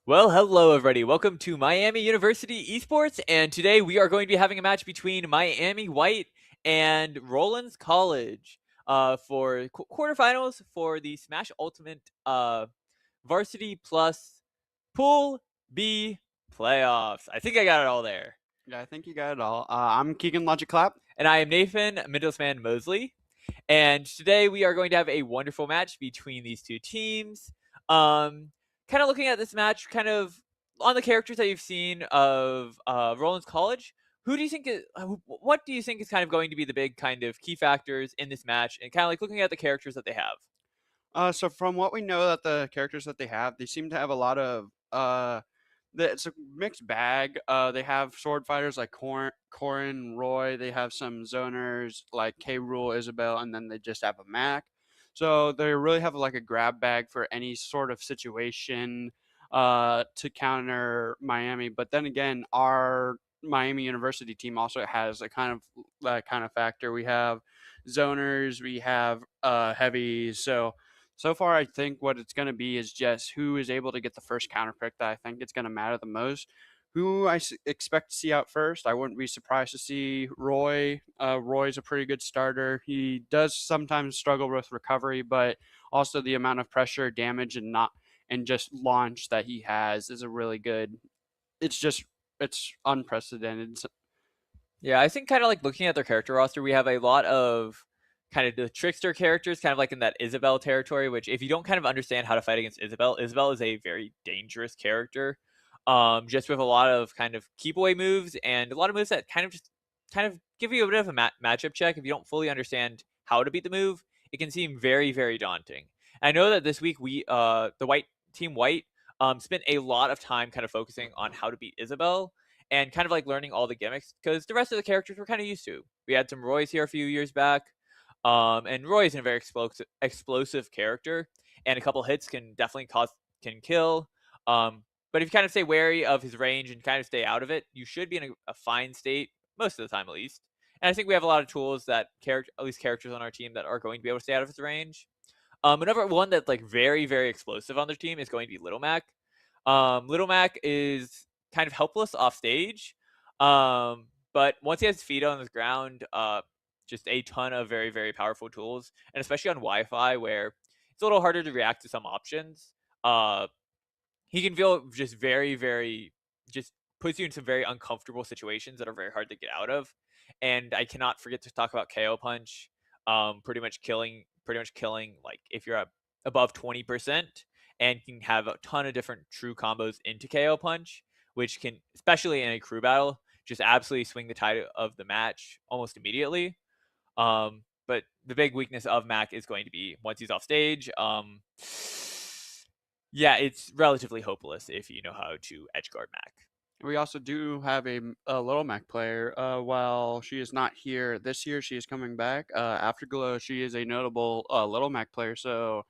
Well, hello everybody. Welcome to Miami University Esports, and today we are going to be having a match between Miami White and Rollins College for quarterfinals for the Smash Ultimate Varsity Plus Pool B playoffs. I think I got it all there. Yeah, I think you got it all. I'm Keegan Klapp. And I am Nathan Middlesman Mosley. And today we are going to have a wonderful match between these two teams. Kind of looking at this match, kind of on the characters that you've seen of Rollins College. Who do you think what do you think is kind of going to be the big kind of key factors in this match, and kind of like looking at the characters that they have? So from what we know that the characters that they have, they seem to have a lot of it's a mixed bag. They have sword fighters like Corin, Roy. They have some zoners like K. Rule, Isabel, and then they just have a Mac. So they really have like a grab bag for any sort of situation to counter Miami. But then again, our Miami University team also has a kind of that kind of factor. We have zoners, we have heavies. So far, I think what it's going to be is just who is able to get the first counter pick that I think it's going to matter the most. Who I expect to see out first, I wouldn't be surprised to see Roy. Roy's a pretty good starter. He does sometimes struggle with recovery, but also the amount of pressure, damage, and just launch that he has is a really good. It's unprecedented. Yeah, I think kind of like looking at their character roster, we have a lot of kind of the trickster characters, kind of like in that Isabel territory, which if you don't kind of understand how to fight against Isabel, Isabel is a very dangerous character. Just with a lot of kind of keep away moves and a lot of moves that kind of give you a bit of a matchup check. If you don't fully understand how to beat the move, it can seem very, very daunting. I know that this week the white team white spent a lot of time kind of focusing on how to beat Isabel and kind of like learning all the gimmicks because the rest of the characters we're kind of used to. We had some Roy's here a few years back. And Roy is a very explosive character, and a couple hits can definitely can kill. But if you kind of stay wary of his range and kind of stay out of it, you should be in a fine state most of the time, at least. And I think we have a lot of tools that at least characters on our team that are going to be able to stay out of his range. Another one that's like very, very explosive on their team is going to be Little Mac. Little Mac is kind of helpless off stage, but once he has his feet on the ground, just a ton of very, very powerful tools, and especially on Wi-Fi where it's a little harder to react to some options. He can feel just very, very, just puts you in some very uncomfortable situations that are very hard to get out of. And I cannot forget to talk about KO Punch, pretty much killing like if you're above 20% and can have a ton of different true combos into KO Punch, which can, especially in a crew battle, just absolutely swing the tide of the match almost immediately. but the big weakness of Mac is going to be once he's off stage. Yeah, it's relatively hopeless if you know how to edge guard Mac. We also do have a Little Mac player. While she is not here this year, she is coming back. Afterglow, she is a notable Little Mac player. So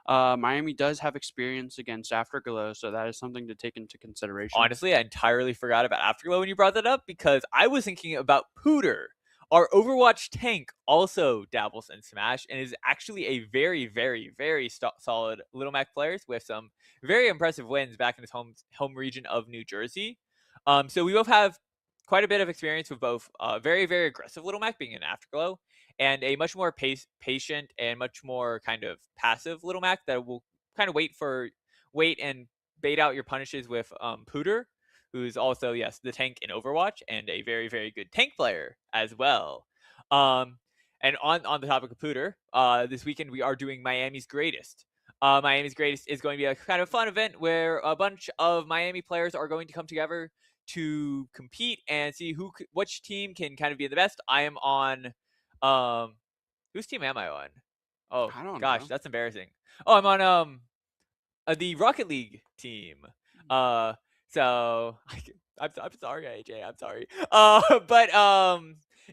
Miami does have experience against Afterglow, so that is something to take into consideration. Honestly, I entirely forgot about Afterglow when you brought that up because I was thinking about Pooter. Our Overwatch tank also dabbles in Smash and is actually a very, very, very solid Little Mac player with some very impressive wins back in his home region of New Jersey. So we both have quite a bit of experience with both very, very aggressive Little Mac being an Afterglow and a much more patient and much more kind of passive Little Mac that will kind of wait and bait out your punishes with Pooter, who's also, yes, the tank in Overwatch and a very, very good tank player as well. And on the topic of Pooter, this weekend we are doing Miami's Greatest. Miami's Greatest is going to be a kind of fun event where a bunch of Miami players are going to come together to compete and see which team can kind of be the best. I am on whose team am I on? Oh I don't gosh, know. that's embarrassing. Oh, I'm on the Rocket League team. So I'm sorry, AJ. I'm sorry. But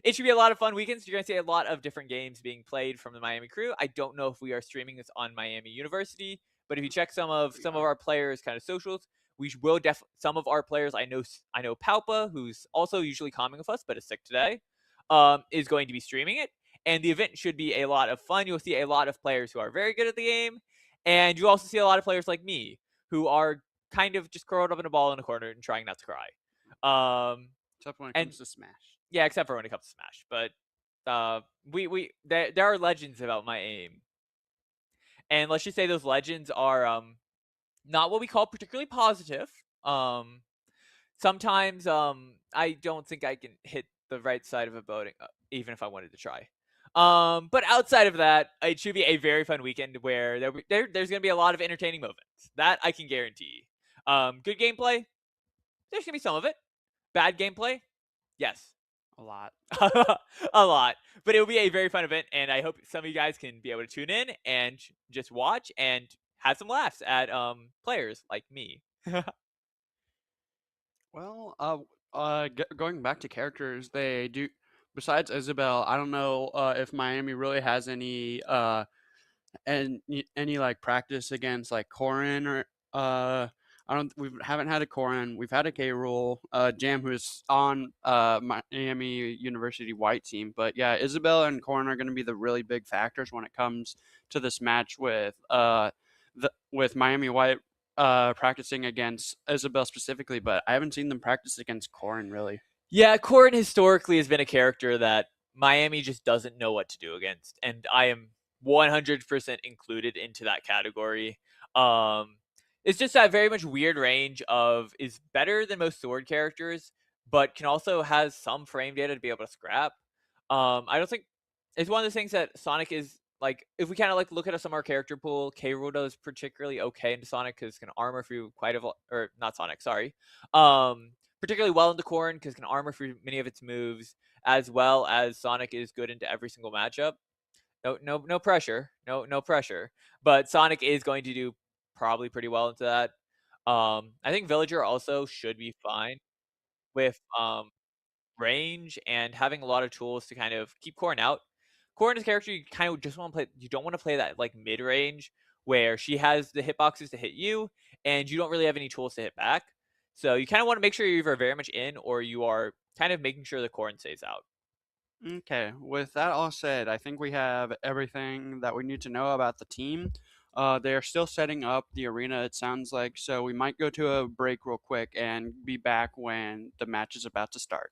it should be a lot of fun weekends. You're gonna see a lot of different games being played from the Miami crew. I don't know if we are streaming this on Miami University, but if you check some of our players' kind of socials, we will some of our players. I know Palpa, who's also usually calming with us, but is sick today, is going to be streaming it. And the event should be a lot of fun. You'll see a lot of players who are very good at the game. And you also see a lot of players like me who are kind of just curled up in a ball in a corner and trying not to cry. Except when it comes to Smash. Yeah, except for when it comes to Smash. But there are legends about my aim. And let's just say those legends are not what we call particularly positive. Sometimes I don't think I can hit the right side of a boat, even if I wanted to try. But outside of that, it should be a very fun weekend where there's going to be a lot of entertaining moments. That I can guarantee. Good gameplay, there's going to be some of it. Bad gameplay, yes. A lot. A lot. But it'll be a very fun event, and I hope some of you guys can be able to tune in and just watch and have some laughs at players like me. Well, going back to characters, they do. Besides Isabel, I don't know if Miami really has any like practice against like Corin or I don't. We haven't had a Corin. We've had a K Rule, Jam, who's on Miami University white team. But yeah, Isabel and Corin are going to be the really big factors when it comes to this match with Miami White practicing against Isabel specifically, but I haven't seen them practice against Corin really. Yeah, Corin historically has been a character that Miami just doesn't know what to do against, and I am 100% included into that category. It's just that very much weird range of is better than most sword characters, but can also has some frame data to be able to scrap. I don't think it's one of those things that Sonic is like. If we kind of like look at some of our character pool, K. Rool does particularly okay into Sonic because can armor through quite a or not Sonic, sorry. Particularly well into Corrin because can armor through many of its moves, as well as Sonic is good into every single matchup. No pressure, no pressure. But Sonic is going to do probably pretty well into that. I think Villager also should be fine with range and having a lot of tools to kind of keep Corrin out. Corrin is a character you kind of just want to play. You don't want to play that like mid range where she has the hitboxes to hit you and you don't really have any tools to hit back. So you kind of want to make sure you're either very much in or you are kind of making sure the Corrin stays out. Okay, with that all said, I think we have everything that we need to know about the team. They are still setting up the arena, it sounds like, so we might go to a break real quick and be back when the match is about to start.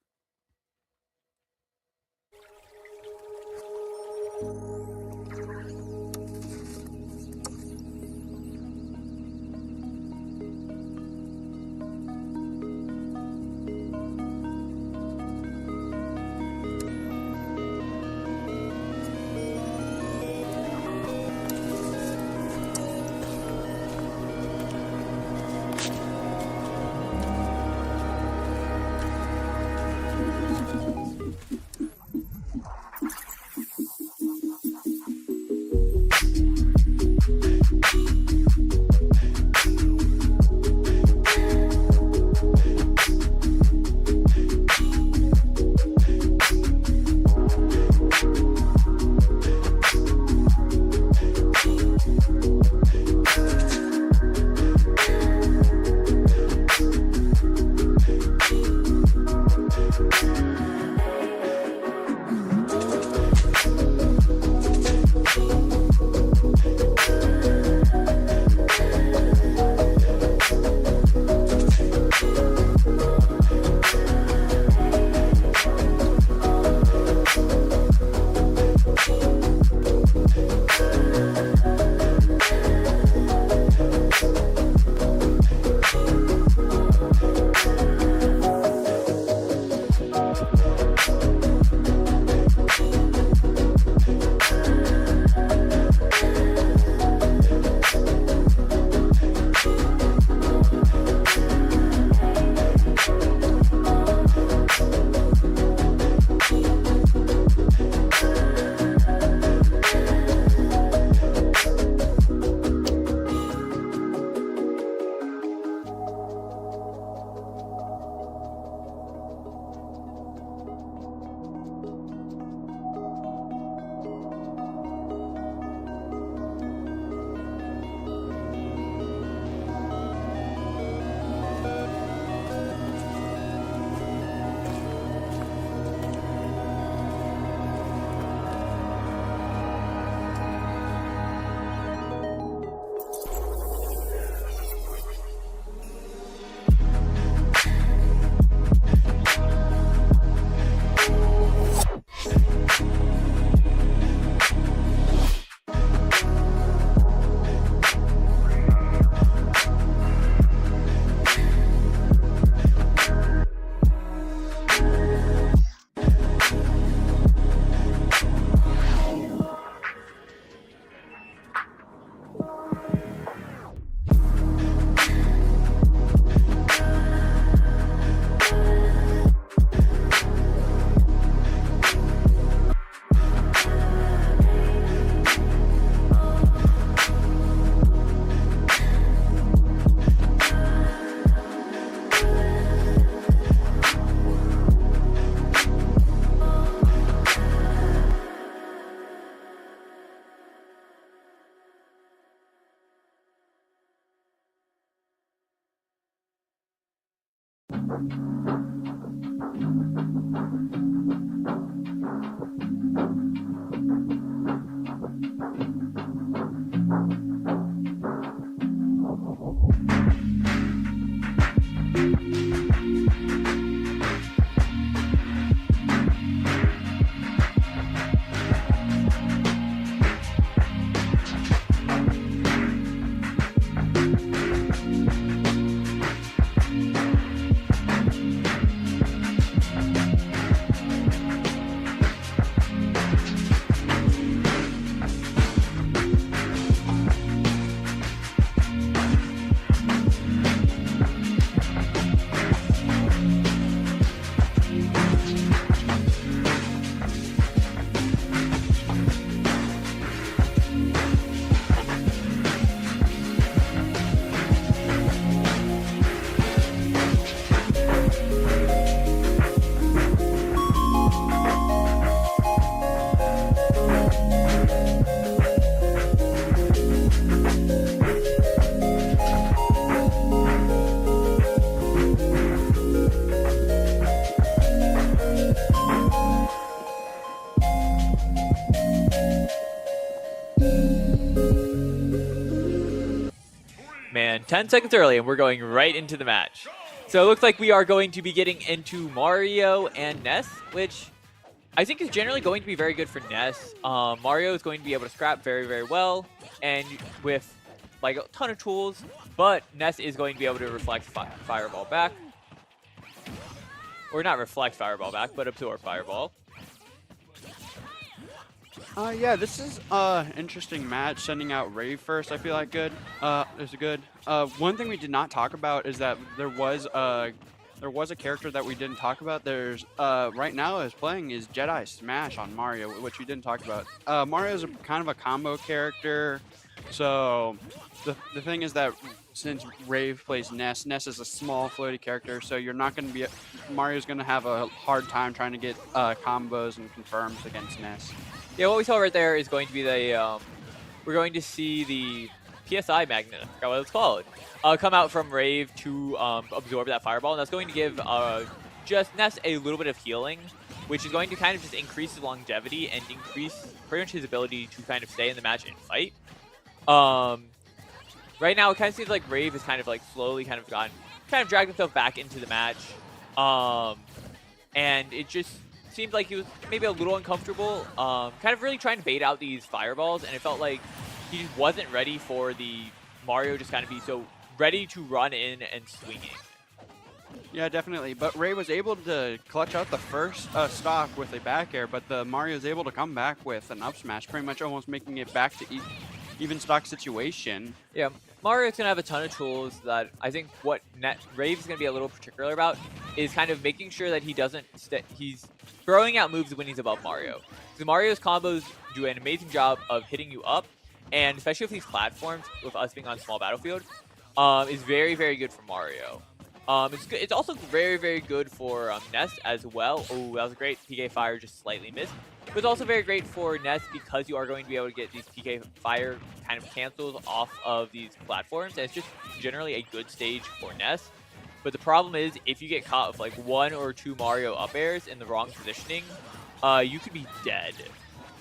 Man, 10 seconds early, and we're going right into the match. So it looks like we are going to be getting into Mario and Ness, which I think is generally going to be very good for Ness. Mario is going to be able to scrap very, very well, and with like a ton of tools, but Ness is going to be able to reflect Fireball back. Or not reflect Fireball back, but absorb Fireball. Yeah, this is interesting match. Sending out Rave first, I feel like good. Is good. One thing we did not talk about is that there was a character that we didn't talk about. There's right now is playing is Jedi Smash on Mario, which we didn't talk about. Mario is kind of a combo character, so the thing is that since Rave plays Ness, Ness is a small floaty character, so you're not going to be Mario's going to have a hard time trying to get combos and confirms against Ness. Yeah, what we saw right there is going to be the, we're going to see the PSI magnet, I forgot what it's called, come out from Rave to absorb that Fireball, and that's going to give just Ness a little bit of healing, which is going to kind of just increase his longevity and increase pretty much his ability to kind of stay in the match and fight. Right now, it kind of seems like Rave has kind of like slowly kind of dragged himself back into the match, and it just seemed like he was maybe a little uncomfortable, kind of really trying to bait out these fireballs, and it felt like he just wasn't ready for the Mario just kind of be so ready to run in and swinging. Yeah, definitely. But Ray was able to clutch out the first stock with a back air, but the Mario is able to come back with an up smash, pretty much almost making it back to even stock situation. Yeah, Mario's going to have a ton of tools that I think what Rave's going to be a little particular about is kind of making sure that he doesn't he's throwing out moves when he's above Mario. So Mario's combos do an amazing job of hitting you up, and especially with these platforms, with us being on small battlefield, is very, very good for Mario. It's also very, very good for Ness as well. Oh, that was a great PK Fire, just slightly missed. But it's also very great for Ness because you are going to be able to get these PK Fire kind of cancels off of these platforms. And it's just generally a good stage for Ness. But the problem is, if you get caught with like 1 or 2 Mario up airs in the wrong positioning, you could be dead.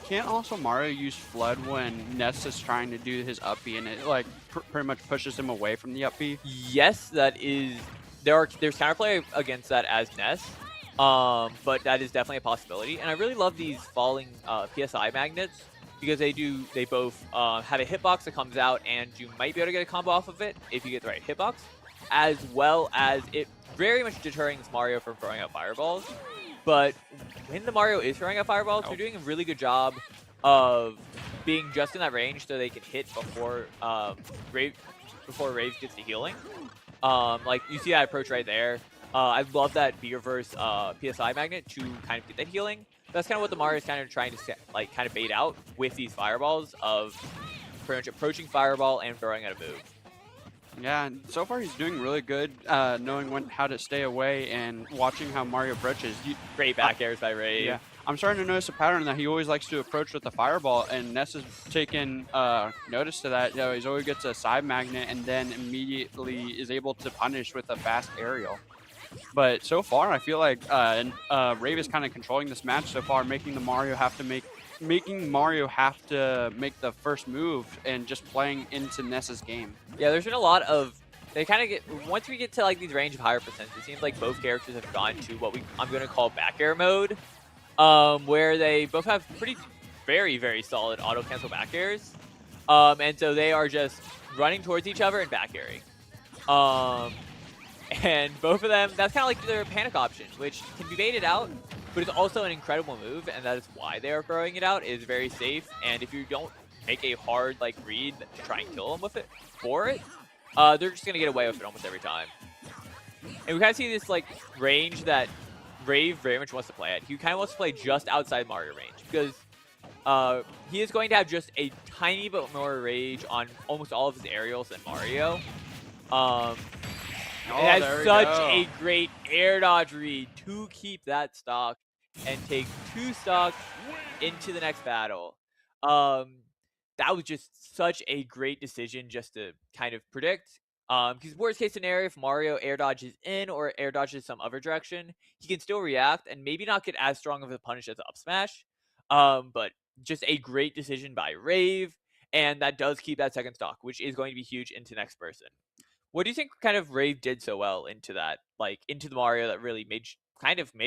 Can't also Mario use Flood when Ness is trying to do his up B and it like pretty much pushes him away from the up B? Yes, that is. There's counterplay against that as Ness, but that is definitely a possibility. And I really love these falling PSI magnets because they both have a hitbox that comes out, and you might be able to get a combo off of it if you get the right hitbox, as well as it very much deterring Mario from throwing out fireballs. But when the Mario is throwing out fireballs, they're doing a really good job of being just in that range so they can hit before Rave gets the healing. Like you see that approach right there. I love that B-reverse PSI magnet to kind of get that healing. That's kind of what the Mario is kind of trying to like kind of bait out with these fireballs of pretty much approaching fireball and throwing out a move. Yeah, and so far he's doing really good, knowing how to stay away and watching how Mario approaches. Great back airs by Rave. Yeah, I'm starting to notice a pattern that he always likes to approach with the fireball, and Ness has taken notice to that. You know, he always gets a side magnet and then immediately is able to punish with a fast aerial. But so far, I feel like Rave is kind of controlling this match so far, making Mario have to make the first move and just playing into Ness's game. Yeah, there's been a lot of they kind of get once we get to like these range of higher percents, it seems like both characters have gone to what I'm going to call back air mode, where they both have pretty very solid auto cancel back airs, and so they are just running towards each other and back airing. And both of them, that's kind of like their panic option, which can be baited out, but it's also an incredible move, and that is why they are throwing it out. It is very safe, and if you don't make a hard like read to try and kill them with it for it, they're just gonna get away with it almost every time. And we kind of see this like range that Rave very much wants to play at. He kind of wants to play just outside Mario range because he is going to have just a tiny bit more range on almost all of his aerials than Mario. It has such a great air dodge read to keep that stock and take 2 stocks into the next battle. That was just such a great decision just to kind of predict. Because worst case scenario, if Mario air dodges in or air dodges some other direction, he can still react and maybe not get as strong of a punish as up smash. But just a great decision by Rave, and that does keep that second stock, which is going to be huge into next person. What do you think kind of Rave did so well into that, like into the Mario that really made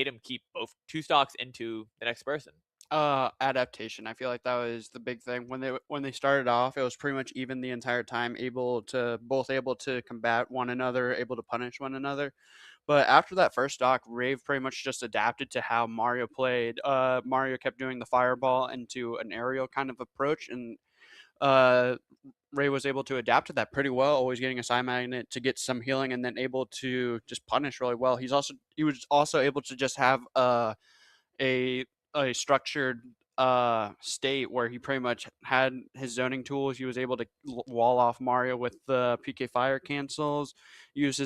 him keep both 2 stocks into the next person? Adaptation. I feel like that was the big thing when they started off. It was pretty much even the entire time, able to combat one another, able to punish one another. But after that first stock, Rave pretty much just adapted to how Mario played. Mario kept doing the fireball into an aerial kind of approach, and uh, Ray was able to adapt to that pretty well, always getting a side magnet to get some healing, and then able to just punish really well. He was also able to just have a a structured state where he pretty much had his zoning tools. He was able to wall off Mario with the PK fire cancels, use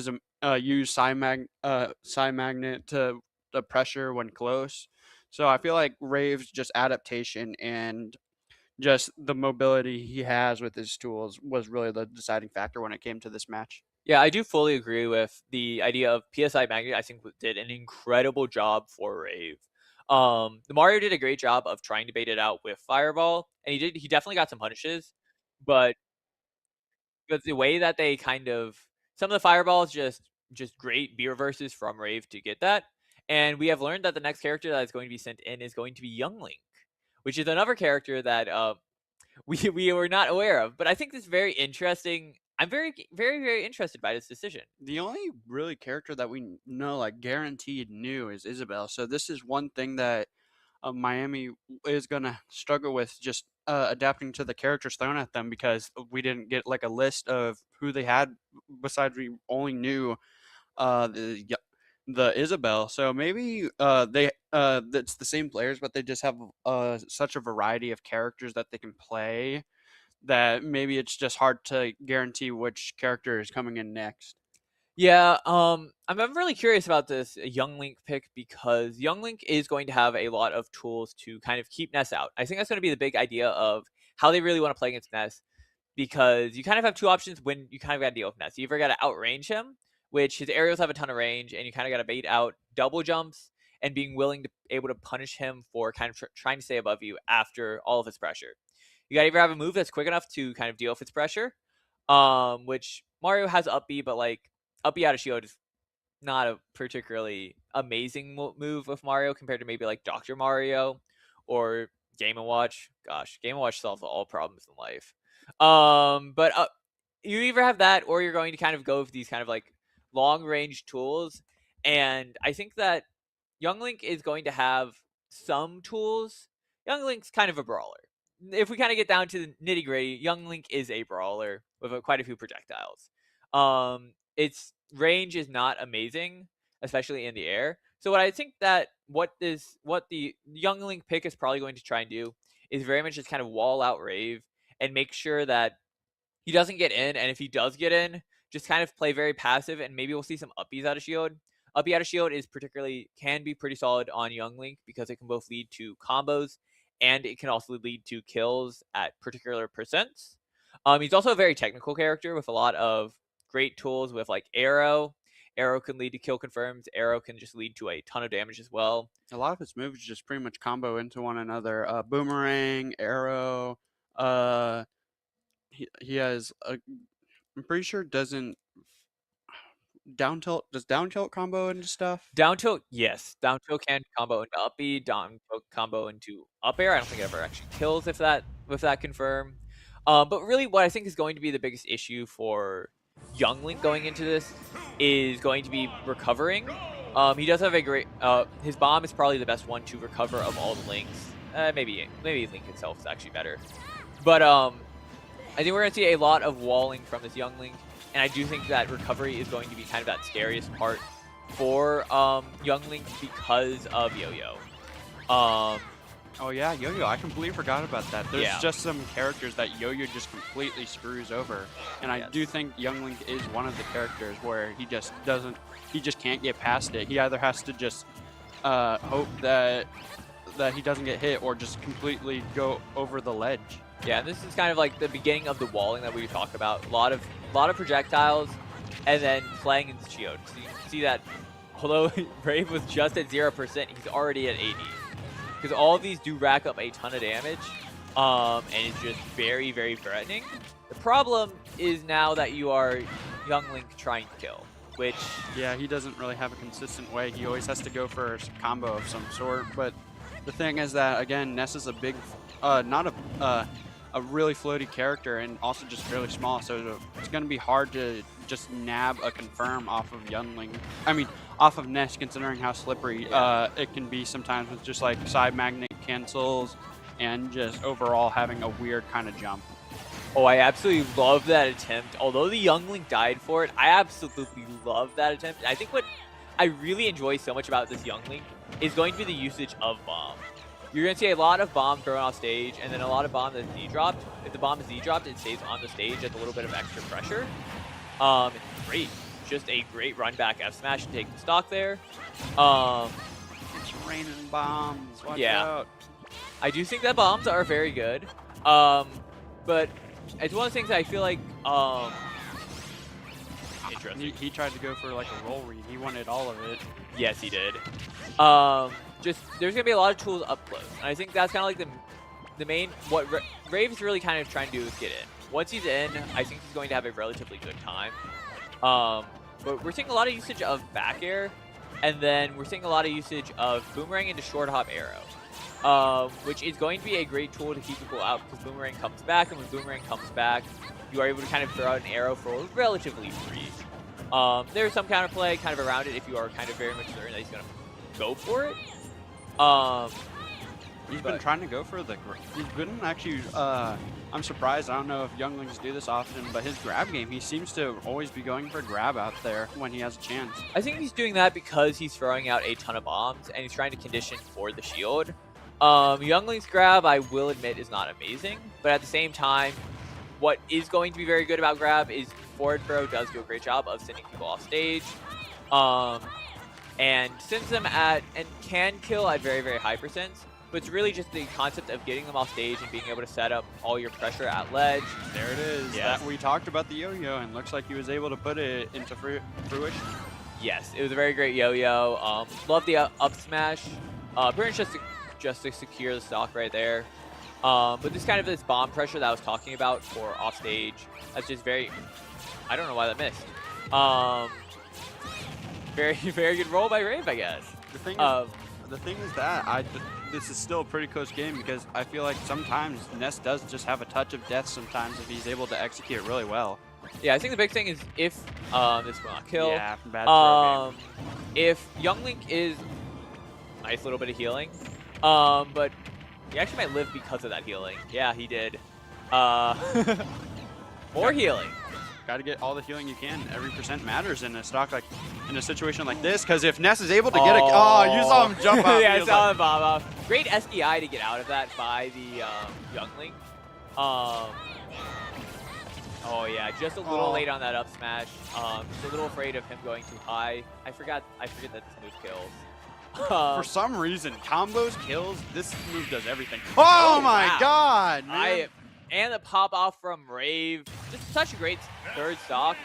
side magnet to the pressure when close. So I feel like Rave's just adaptation and just the mobility he has with his tools was really the deciding factor when it came to this match. Yeah, I do fully agree with the idea of PSI Magnet. I think did an incredible job for Rave. The Mario did a great job of trying to bait it out with Fireball, and he definitely got some punishes, but the way that they kind of some of the Fireballs just great B reverses from Rave to get that, and we have learned that the next character that is going to be sent in is going to be Young Link, which is another character that we were not aware of. But I think this is very interesting. I'm very interested by this decision. The only really character that we know, like guaranteed new, is Isabelle. So this is one thing that Miami is gonna struggle with, just adapting to the characters thrown at them, because we didn't get like a list of who they had. Besides, we only knew the Isabelle. So maybe they that's the same players, but they just have such a variety of characters that they can play that maybe it's just hard to guarantee which character is coming in next. Yeah, I'm really curious about this Young Link pick because Young Link is going to have a lot of tools to kind of keep Ness out. I think that's going to be the big idea of how they really want to play against Ness, because you kind of have 2 options when you kind of got to deal with Ness. You either got to outrange him, which his aerials have a ton of range, and you kind of got to bait out double jumps and being willing to able to punish him for kind of trying to stay above you after all of his pressure. You got to either have a move that's quick enough to kind of deal with its pressure, which Mario has up B, but like up B out of shield is not a particularly amazing move with Mario compared to maybe like Dr. Mario or Game & Watch. Gosh, Game & Watch solves all problems in life. But you either have that or you're going to kind of go with these kind of like long range tools. And I think that Young Link is going to have some tools. Young Link's kind of a brawler. If we kind of get down to the nitty gritty, Young Link is a brawler with quite a few projectiles. Its range is not amazing, especially in the air. So what I think that what the Young Link pick is probably going to try and do is very much just kind of wall out Rave and make sure that he doesn't get in, and if he does get in, just kind of play very passive, and maybe we'll see some uppies out of shield. Uppie out of shield can be pretty solid on Young Link because it can both lead to combos and it can also lead to kills at particular percents. He's also a very technical character with a lot of great tools with like arrow. Arrow can lead to kill confirms. Arrow can just lead to a ton of damage as well. A lot of his moves just pretty much combo into one another. Boomerang, Arrow. He has a. I'm pretty sure doesn't down tilt does down tilt combo into stuff. Down tilt, yes. Down tilt can combo into up B, down tilt combo into up air. I don't think it ever actually kills if that confirm. But really what I think is going to be the biggest issue for Youngling going into this is going to be recovering. He does have a great his bomb is probably the best one to recover of all the links. Maybe Link itself is actually better. But I think we're gonna see a lot of walling from this Youngling. And I do think that recovery is going to be kind of that scariest part for Youngling because of Yo-Yo. Oh yeah, Yo-Yo. I completely forgot about that. There's Yeah. just some characters that Yo-Yo just completely screws over. And I do think Youngling is one of the characters where he just can't get past it. He either has to just hope that he doesn't get hit or just completely go over the ledge. Yeah, and this is kind of like the beginning of the walling that we talked about. A lot of projectiles, and then playing into Shield. So you can see that although Brave was just at 0%, he's already at 80. Because all of these do rack up a ton of damage, and it's just very, very threatening. The problem is now that you are Youngling trying to kill, which... Yeah, he doesn't really have a consistent way. He always has to go for a combo of some sort. But the thing is that, again, Ness is a big... not a really floaty character and also just really small, so it's going to be hard to just nab a confirm off of Youngling. I mean, off of Ness, considering how slippery it can be sometimes with just like side magnet cancels and just overall having a weird kind of jump. Oh, I absolutely love that attempt. Although the Youngling died for it, I absolutely love that attempt. I think what I really enjoy so much about this Youngling is going to be the usage of bomb. You're going to see a lot of bomb thrown off stage, and then a lot of bomb that's Z-dropped. If the bomb is Z-dropped, it stays on the stage at a little bit of extra pressure. It's great. Just a great run back F smash to take the stock there. It's raining bombs. Watch out. I do think that bombs are very good. But it's one of the things that I feel like interesting. He tried to go for like a roll read. He wanted all of it. Yes, he did. Just there's gonna be a lot of tools up close, and I think that's kind of like the main what Rave's really kind of trying to do is get in. Once he's in, I think he's going to have a relatively good time. But we're seeing a lot of usage of back air, and then we're seeing a lot of usage of boomerang into short hop arrow, which is going to be a great tool to keep people out because boomerang comes back, and when boomerang comes back, you are able to kind of throw out an arrow for relatively free. There's some counterplay kind of around it if you are kind of very much certain that he's gonna go for it. He's been trying to go for the... He's been actually... I'm surprised. I don't know if Younglings do this often, but his grab game, he seems to always be going for grab out there when he has a chance. I think he's doing that because he's throwing out a ton of bombs, and he's trying to condition for the shield. Youngling's grab, I will admit, is not amazing, but at the same time, what is going to be very good about grab is forward throw does do a great job of sending people off stage. And sends them at, and can kill at very, very high percents, but it's really just the concept of getting them off stage and being able to set up all your pressure at ledge. There it is. Yes. That we talked about the yo-yo, and looks like he was able to put it into fruition. Yes, it was a very great yo-yo. Love the up smash. Pretty much just to secure the stock right there. But this kind of this bomb pressure that I was talking about for off stage, that's just very, I don't know why that missed. Very, very good roll by Rave, I guess. The thing is that this is still a pretty close game because I feel like sometimes Ness does just have a touch of death sometimes if he's able to execute really well. Yeah, I think the big thing is if this will not kill. Yeah, bad throw game. If Youngling is nice little bit of healing, but he actually might live because of that healing. Yeah, he did. More healing. Got to get all the healing you can. Every percent matters in a stock like in a situation like this. Because if Ness is able to get it, you saw him jump out. Yeah, I saw him bomb off. Great SDI to get out of that by the Youngling. Oh yeah, just a little late on that up smash. Just a little afraid of him going too high. I forget that this move kills. For some reason, combos kills. This move does everything. Oh my wow. God, man. And the pop off from Rave. Just such a great third stock.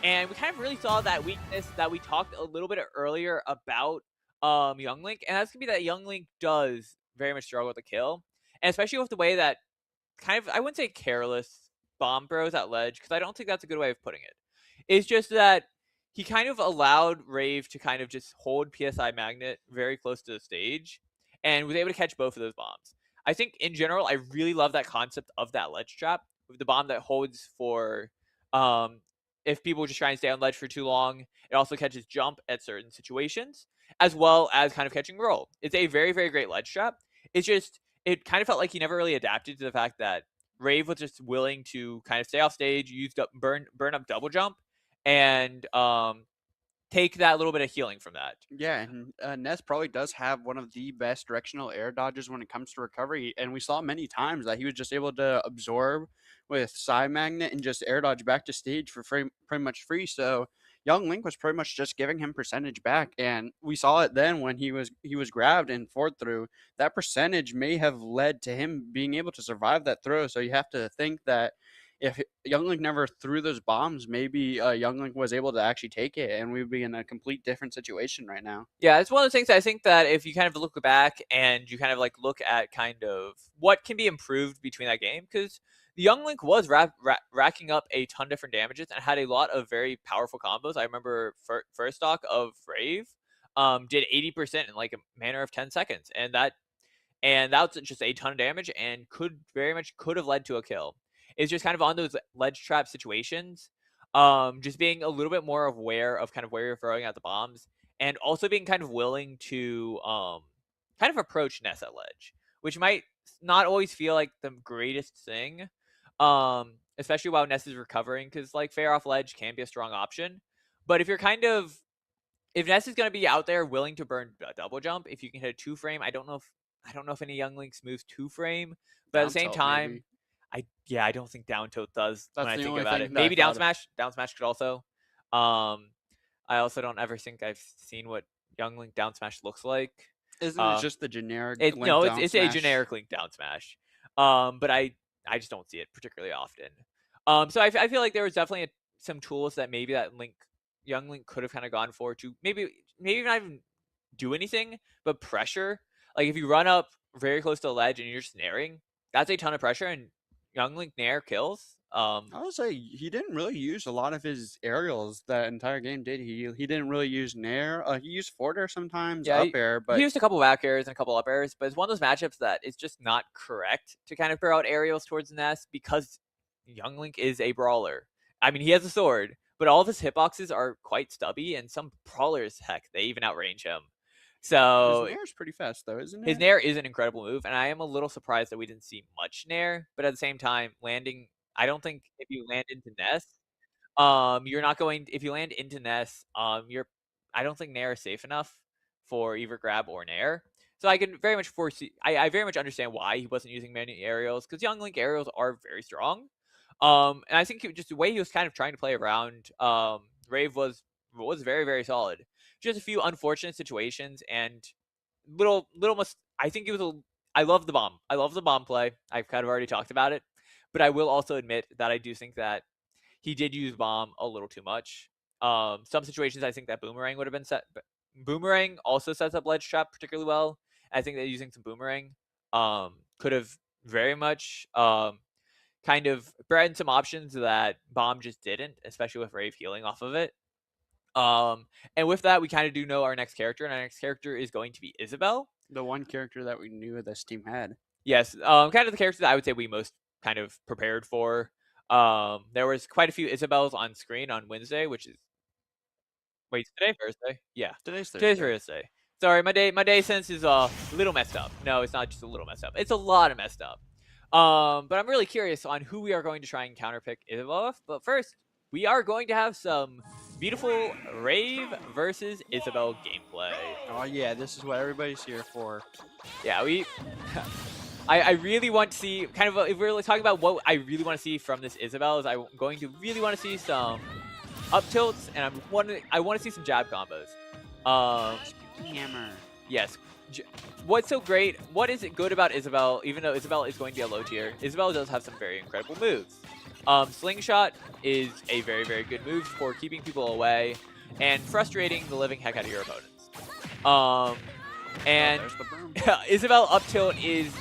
And we kind of really saw that weakness that we talked a little bit earlier about Young Link, and that's gonna be that Young Link does very much struggle with the kill, and especially with the way that kind of, I wouldn't say careless bomb throws at ledge, because I don't think that's a good way of putting it. It's just that he kind of allowed Rave to kind of just hold PSI Magnet very close to the stage and was able to catch both of those bombs. I think in general, I really love that concept of that ledge trap with the bomb that holds for um, if people just try and stay on ledge for too long. It also catches jump at certain situations, as well as kind of catching roll. It's a very, very great ledge trap. It's just, it kind of felt like he never really adapted to the fact that Rave was just willing to kind of stay off stage, burn up double jump, and take that little bit of healing from that. Yeah, and Ness probably does have one of the best directional air dodges when it comes to recovery, and we saw many times that he was just able to absorb with Psy Magnet and just air dodge back to stage for pretty much free. So Young Link was pretty much just giving him percentage back, and we saw it then when he was grabbed and forward through. That percentage may have led to him being able to survive that throw. So you have to think that if Younglink never threw those bombs, maybe Younglink was able to actually take it, and we'd be in a complete different situation right now. Yeah, it's one of those things I think that if you kind of look back and you kind of like look at kind of what can be improved between that game, because the Young Link was racking up a ton of different damages and had a lot of very powerful combos. I remember first stock of Rave did 80% in like a matter of 10 seconds, and that's just a ton of damage and could have led to a kill. It's just kind of on those ledge trap situations, just being a little bit more aware of kind of where you're throwing out the bombs, and also being kind of willing to kind of approach Ness at ledge, which might not always feel like the greatest thing, especially while Ness is recovering, because like fair off ledge can be a strong option. But if Ness is going to be out there willing to burn a double jump, if you can hit a 2-frame, I don't know if any Young Links moves 2-frame, but at the Down same tilt, time, maybe. I don't think down tilt does when That's I the think only about it. thing that I Maybe down thought of. smash. Down smash could also. I also don't ever think I've seen what Young Link down smash looks like. Isn't it just the generic It Link no, down it's a smash? generic Link down smash. But I just don't see it particularly often. So I feel like there was definitely some tools that maybe that Young Link could have kind of gone for to maybe not even do anything, but pressure. Like if you run up very close to the ledge and you're just nairing, that's a ton of pressure, and Young Link nair kills. I would say he didn't really use a lot of his aerials that entire game, did he? He didn't really use nair. He used forward air sometimes, Yeah, up air, he but used a couple back airs and a couple up airs, but it's one of those matchups that is just not correct to kind of throw out aerials towards the nest, because Young Link is a brawler. I mean, he has a sword, but all of his hitboxes are quite stubby, and some brawlers, heck, they even outrange him. his So nair is pretty fast though, isn't his it? nair is an incredible move, and I am a little surprised that we didn't see much nair. But at the same time, landing, I don't think if you land into nest, you're not going. If you land into nest, I don't think nair is safe enough for either grab or nair. So I can very much foresee. I very much understand why he wasn't using many aerials, because Young Link aerials are very strong. And I think just the way he was kind of trying to play around, Rave was very, very solid. Just a few unfortunate situations and I think it was I love the bomb. I love the bomb play. I've kind of already talked about it, but I will also admit that I do think that he did use bomb a little too much. Some situations I think that boomerang would have been set. Boomerang also sets up ledge trap particularly well. I think that using some boomerang could have very much kind of bred in some options that bomb just didn't, especially with Rave healing off of it. And with that, we kind of do know our next character, and our next character is going to be Isabel. The one character that we knew this team had. Yes, kind of the character that I would say we most kind of prepared for. There was quite a few Isabels on screen on Wednesday, which is today Thursday? Yeah, Today's today's Thursday. Thursday. Sorry, my day sense is a little messed up. No, it's not just a little messed up. It's a lot of messed up. But I'm really curious on who we are going to try and counterpick Isabel with. But first, we are going to have some beautiful Rave versus Isabel gameplay. Oh yeah, this is what everybody's here for. Yeah, I really want to see kind of if we're talking about what I really want to see from this Isabel, is I'm going to really want to see some up tilts, and I want to see some jab combos. Hammer. Yes. What's so great? What is it good about Isabel? Even though Isabel is going to be a low tier, Isabel does have some very incredible moves. Slingshot is a very, very good move for keeping people away and frustrating the living heck out of your opponents. And there's the broom. Isabel up tilt is,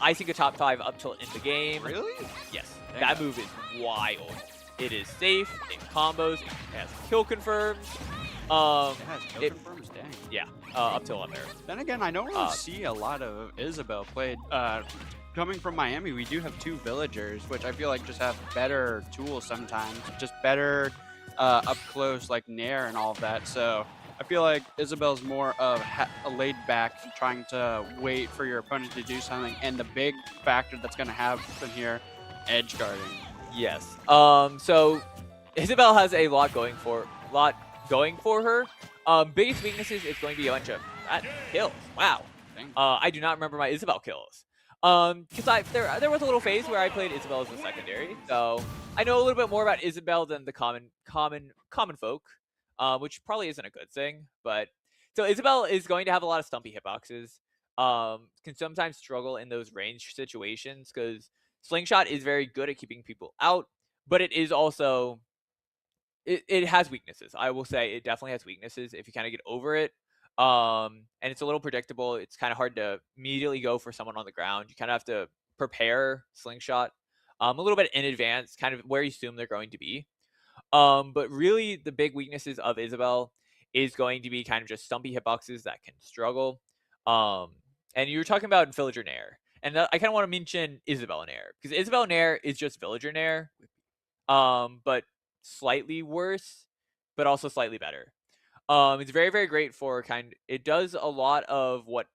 I think, a top 5 up tilt in the game. Really? Yes. Dang. That move is wild. It is safe, it combos, it has kill confirms. It has kill confirms, dang. Yeah, up tilt on there. Then again, I don't really see a lot of Isabel played. Coming from Miami, we do have 2 villagers, which I feel like just have better tools sometimes. Just better up close, like Nair and all of that. So I feel like Isabel's more of a laid back, trying to wait for your opponent to do something. And the big factor that's going to happen here, edge guarding. Yes. So Isabel has a lot going for her. Biggest weaknesses is going to be a bunch of kills. Wow. I do not remember my Isabel kills. Because there was a little phase where I played Isabel as a secondary, so I know a little bit more about Isabel than the common folk, which probably isn't a good thing. But so Isabel is going to have a lot of stumpy hitboxes. Can sometimes struggle in those range situations because Slingshot is very good at keeping people out, but it is also it has weaknesses. I will say it definitely has weaknesses if you kind of get over it. And it's a little predictable. It's kind of hard to immediately go for someone on the ground. You kind of have to prepare Slingshot a little bit in advance, kind of where you assume they're going to be. But really the big weaknesses of Isabel is going to be kind of just stumpy hitboxes that can struggle. And you were talking about Villager Nair. And I kind of want to mention Isabel Nair, because Isabel Nair is just Villager Nair, but slightly worse, but also slightly better. It's very, very great for it does a lot of what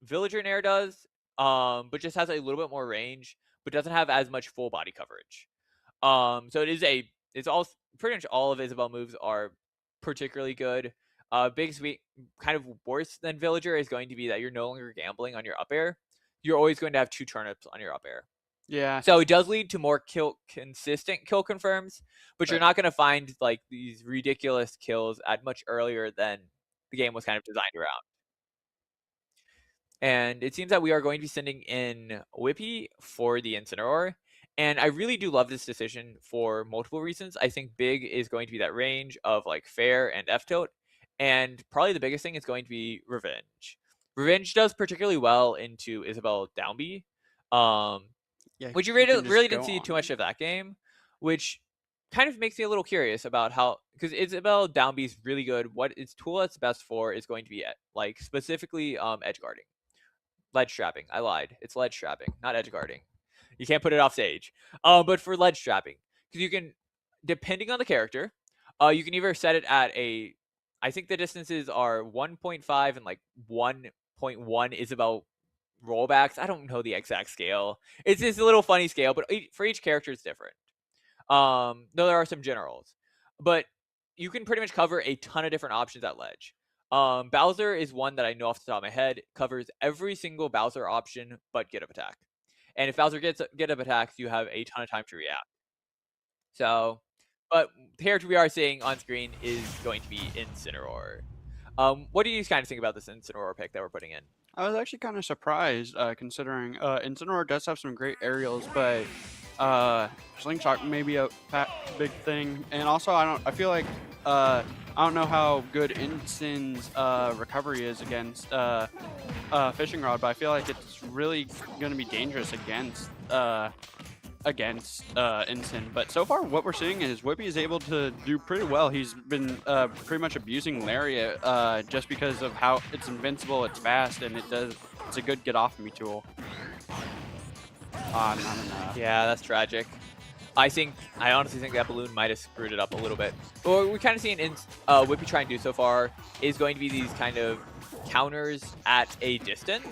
Villager Nair does, but just has a little bit more range, but doesn't have as much full body coverage. So it's all pretty much all of Isabel moves are particularly good. Biggest kind of worse than Villager is going to be that you're no longer gambling on your up air. You're always going to have 2 turnips on your up air. Yeah. So it does lead to more consistent kill confirms, but you're not going to find like these ridiculous kills at much earlier than the game was kind of designed around. And it seems that we are going to be sending in Whippy for the Incineroar. And I really do love this decision for multiple reasons. I think big is going to be that range of like fair and F-tilt. And probably the biggest thing is going to be Revenge. Revenge does particularly well into Isabel Downby. Which you really didn't see too much of that game, which kind of makes me a little curious about how, because Isabel Downby is really good. What its tool it's best for is going to be like specifically edge guarding, ledge trapping. I lied. It's ledge trapping, not edge guarding. You can't put it off stage. But for ledge trapping, because you can, depending on the character, you can either set it at I think the distances are 1.5 and like 1.1 Isabel rollbacks. I don't know the exact scale. It's just a little funny scale, but for each character it's different. Though there are some generals, but you can pretty much cover a ton of different options at ledge. Bowser is one that I know off the top of my head, covers every single Bowser option but get up attack. And if Bowser get up attacks, you have a ton of time to react. So, but the character we are seeing on screen is going to be Incineroar. What do you kind of think about this Incineroar pick that we're putting in? I was actually kind of surprised, considering Incineroar does have some great aerials, but Slingshot may be a big thing. And also, I feel like I don't know how good Incin's recovery is against Fishing Rod, but I feel like it's really going to be dangerous against Incin. But so far what we're seeing is Whippy is able to do pretty well. He's been pretty much abusing Lariat just because of how it's invincible, it's fast, and it's a good get off me tool. Not enough. Yeah, that's tragic. I honestly think that balloon might have screwed it up a little bit. What we're kind of seeing Whippy try and do so far is going to be these kind of counters at a distance.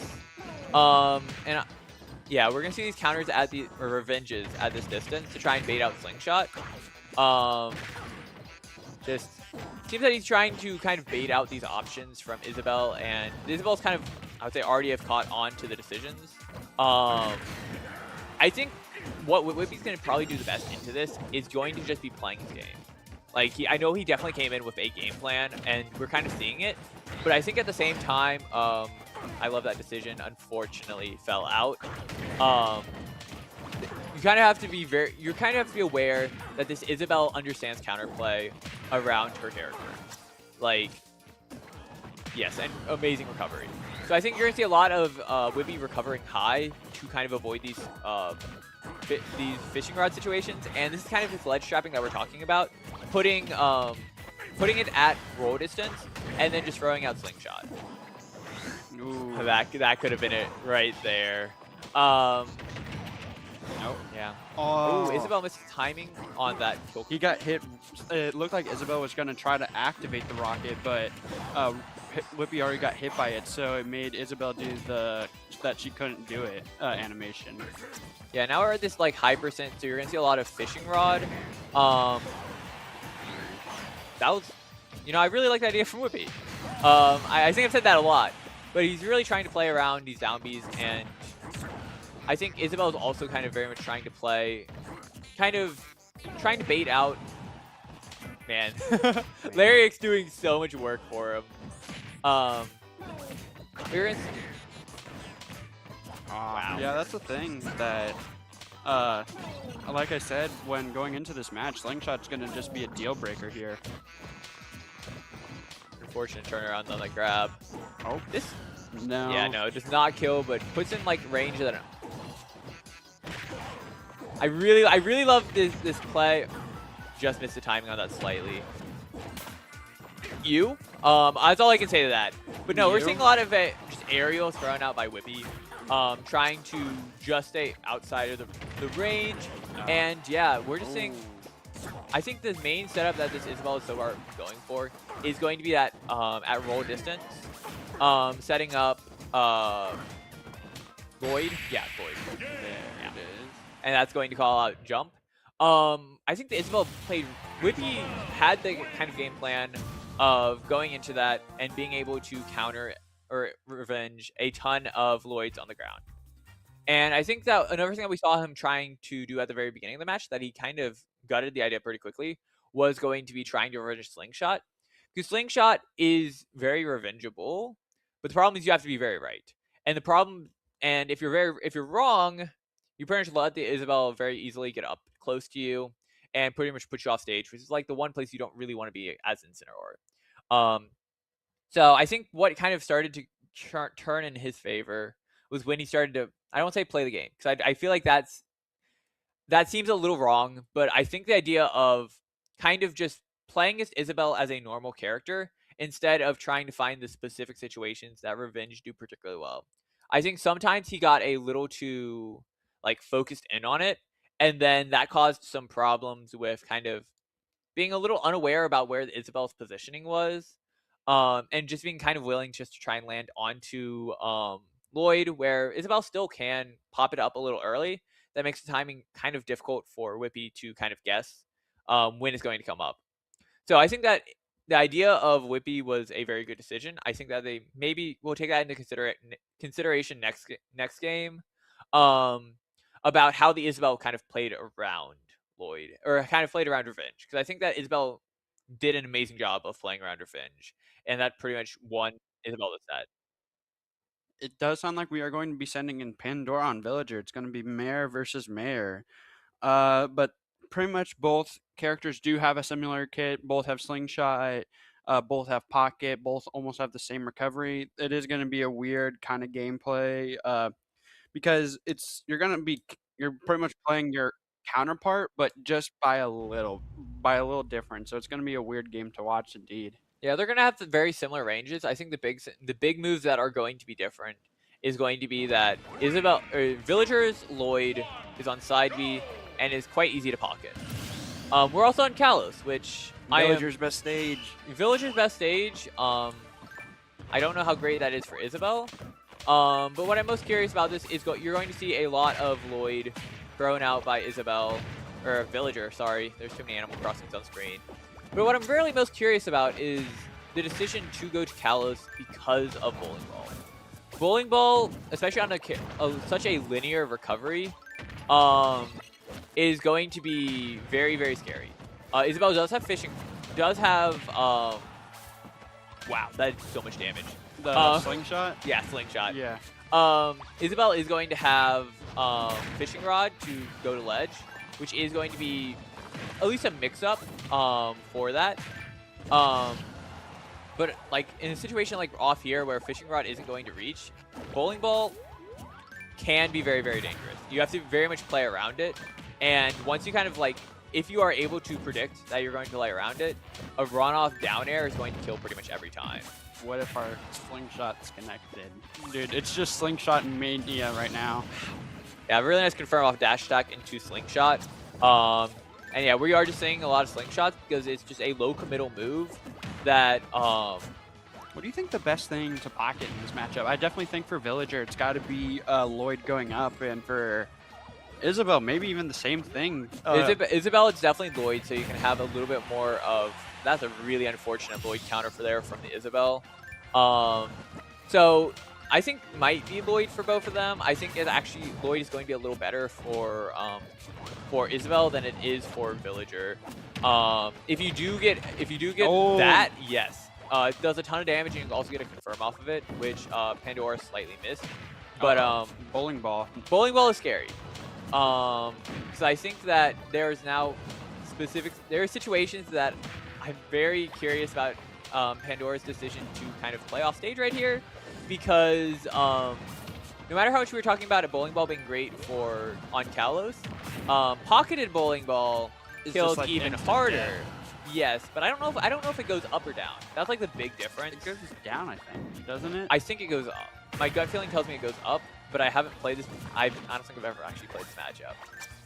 Yeah, we're gonna see these counters at the revenges at this distance to try and bait out Slingshot. Just seems that he's trying to kind of bait out these options from Isabel, and Isabel's kind of, I would say, already have caught on to the decisions. I think what Whippy's gonna probably do the best into this is going to just be playing his game. Like, I know he definitely came in with a game plan, and we're kind of seeing it, but I think at the same time, I love that decision. Unfortunately, fell out. kind of have to be aware that this Isabel understands counterplay around her character. Like, yes, and amazing recovery. So I think you're gonna see a lot of Whippy recovering high to kind of avoid these fishing rod situations, and this is kind of this ledge trapping that we're talking about, putting it at roll distance and then just throwing out slingshot. Ooh. That could have been it right there. Nope. Yeah. Oh, Ooh, Isabel missed timing on that kill. he got hit. It looked like Isabel was going to try to activate the rocket, but Whippy already got hit by it, so it made Isabel do that she couldn't do it animation. Yeah, now we're at this like high percent, so you're gonna see a lot of fishing rod. That was, I really like the idea from Whippy. I think I've said that a lot, but he's really trying to play around these down Bs, and I think Isabel is also kind of very much trying to play, trying to bait out. Man, Lariac's doing so much work for him. Wow. Yeah, that's the thing that, like I said, when going into this match, Slingshot's going to just be a deal breaker here. Unfortunate turnaround on that grab. Oh, this. No. Yeah, no, it does not kill, but puts in like range that. I really love this play. Just missed the timing on that slightly. That's all I can say to that. But no, we're seeing a lot of just aerials thrown out by Whippy, trying to just stay outside of the range. And yeah, we're just seeing. I think the main setup that this Isabel is so far going for is going to be that at roll distance, setting up Void. Yeah, Void. There it is. And that's going to call out jump. I think the Isabel played. Whippy had the kind of game plan of going into that and being able to counter or revenge a ton of Lloyds on the ground. And I think that another thing that we saw him trying to do at the very beginning of the match that he kind of gutted the idea pretty quickly was going to be trying to revenge Slingshot. Because Slingshot is very revengeable, but the problem is you have to be very right. And if you're wrong, you pretty much let the Isabel very easily get up close to you and pretty much put you off stage, which is like the one place you don't really want to be as Incineroar. So I think what kind of started to turn in his favor was when he started to, I don't say play the game, because I feel like that seems a little wrong, but I think the idea of kind of just playing as Isabel as a normal character instead of trying to find the specific situations that Revenge do particularly well. I think sometimes he got a little too like focused in on it, and then that caused some problems with kind of being a little unaware about where Isabel's positioning was, and just being kind of willing just to try and land onto Lloyd, where Isabel still can pop it up a little early. That makes the timing kind of difficult for Whippy to kind of guess when it's going to come up. So I think that the idea of Whippy was a very good decision. I think that they maybe will take that into consideration next game. About how the Isabel kind of played around Lloyd, or kind of played around Revenge. Because I think that Isabel did an amazing job of playing around Revenge, and that pretty much won Isabel the set. It does sound like we are going to be sending in Pandora on Villager. It's going to be Mare versus Mare. But pretty much both characters do have a similar kit. Both have Slingshot. Both have Pocket. Both almost have the same recovery. It is going to be a weird kind of gameplay. Because you're pretty much playing your counterpart, but just by a little difference. So it's going to be a weird game to watch indeed. Yeah, they're going to have very similar ranges. I think the big moves that are going to be different is going to be that Villager's Lloyd is on side B and is quite easy to pocket. We're also on Kalos, which Villager's best stage. Villager's best stage. I don't know how great that is for Isabel. But what I'm most curious about this is you're going to see a lot of Lloyd thrown out by Isabel, or Villager, sorry. There's too many Animal Crossings on screen. But what I'm really most curious about is the decision to go to Kalos because of Bowling Ball. Bowling Ball, especially on such a linear recovery, is going to be very, very scary. Isabel does have fishing, wow, that is so much damage. The slingshot? Yeah, slingshot. Yeah. Isabel is going to have fishing rod to go to ledge, which is going to be at least a mix-up for that. But like in a situation like off here where fishing rod isn't going to reach, bowling ball can be very, very dangerous. You have to very much play around it. And once you kind of like, if you are able to predict that you're going to lay around it, a runoff down air is going to kill pretty much every time. What if our slingshot's connected? Dude, it's just slingshot mania right now. Yeah, really nice confirm off dash attack into slingshot. And yeah, we are just seeing a lot of slingshots because it's just a low committal move that What do you think the best thing to pocket in this matchup? I definitely think for Villager, it's got to be Lloyd going up, and for Isabel, maybe even the same thing. Isabel, it's definitely Lloyd, so you can have a little bit more of. That's a really unfortunate Lloyd counter for there from the Isabel. So I think might be Lloyd for both of them. I think it actually Lloyd is going to be a little better for Isabel than it is for Villager. If you do get that, yes. It does a ton of damage, and you can also get a confirm off of it, which Pandora slightly missed. But bowling ball is scary. Because I think that there's now there are situations that I'm very curious about Pandora's decision to kind of play off stage right here, because no matter how much we were talking about a bowling ball being great for on Kalos, pocketed bowling ball kills like even harder. Dead. Yes, but I don't know if it goes up or down. That's like the big difference. It goes down, I think, doesn't it? I think it goes up. My gut feeling tells me it goes up, but I haven't played this. I don't think I've ever actually played this matchup.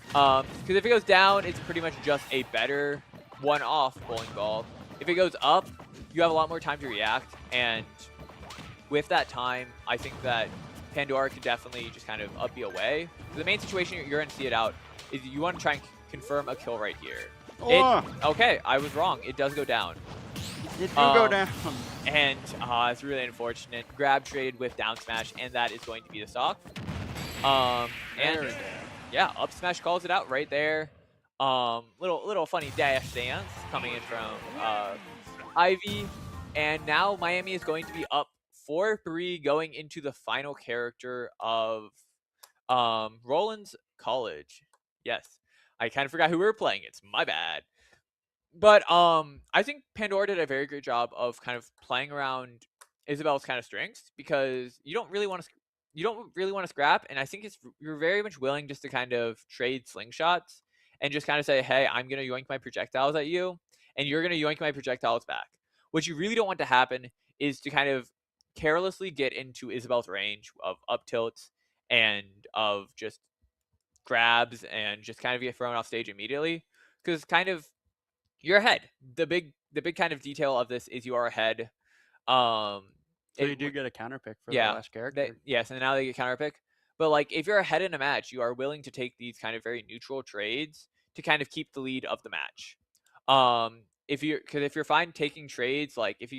Because if it goes down, it's pretty much just a better one-off bowling ball. If it goes up, you have a lot more time to react, and with that time, I think that Pandora could definitely just kind of up you away. The main situation you're going to see it out is you want to try and confirm a kill right here. Okay, I was wrong. It does go down. It do go down. And it's really unfortunate. Grab trade with down smash, and that is going to be the stock. And yeah, up smash calls it out right there. Little funny dash dance coming in from Ivy. And now Miami is going to be up 4-3 going into the final character of Rollins College. Yes. I kind of forgot who we were playing. It's my bad. But I think Pandora did a very great job of kind of playing around Isabel's kind of strengths, because you don't really want to scrap, and I think you're very much willing just to kind of trade slingshots and just kind of say, hey, I'm gonna yoink my projectiles at you, and you're gonna yoink my projectiles back. What you really don't want to happen is to kind of carelessly get into Isabel's range of up tilts and of just grabs and just kind of get thrown off stage immediately, because kind of you're ahead. The big kind of detail of this is you are ahead. So you do get a counter pick for the last character. Yes, and now they get counter pick. But like if you're ahead in a match, you are willing to take these kind of very neutral trades to kind of keep the lead of the match. If you're fine taking trades, like if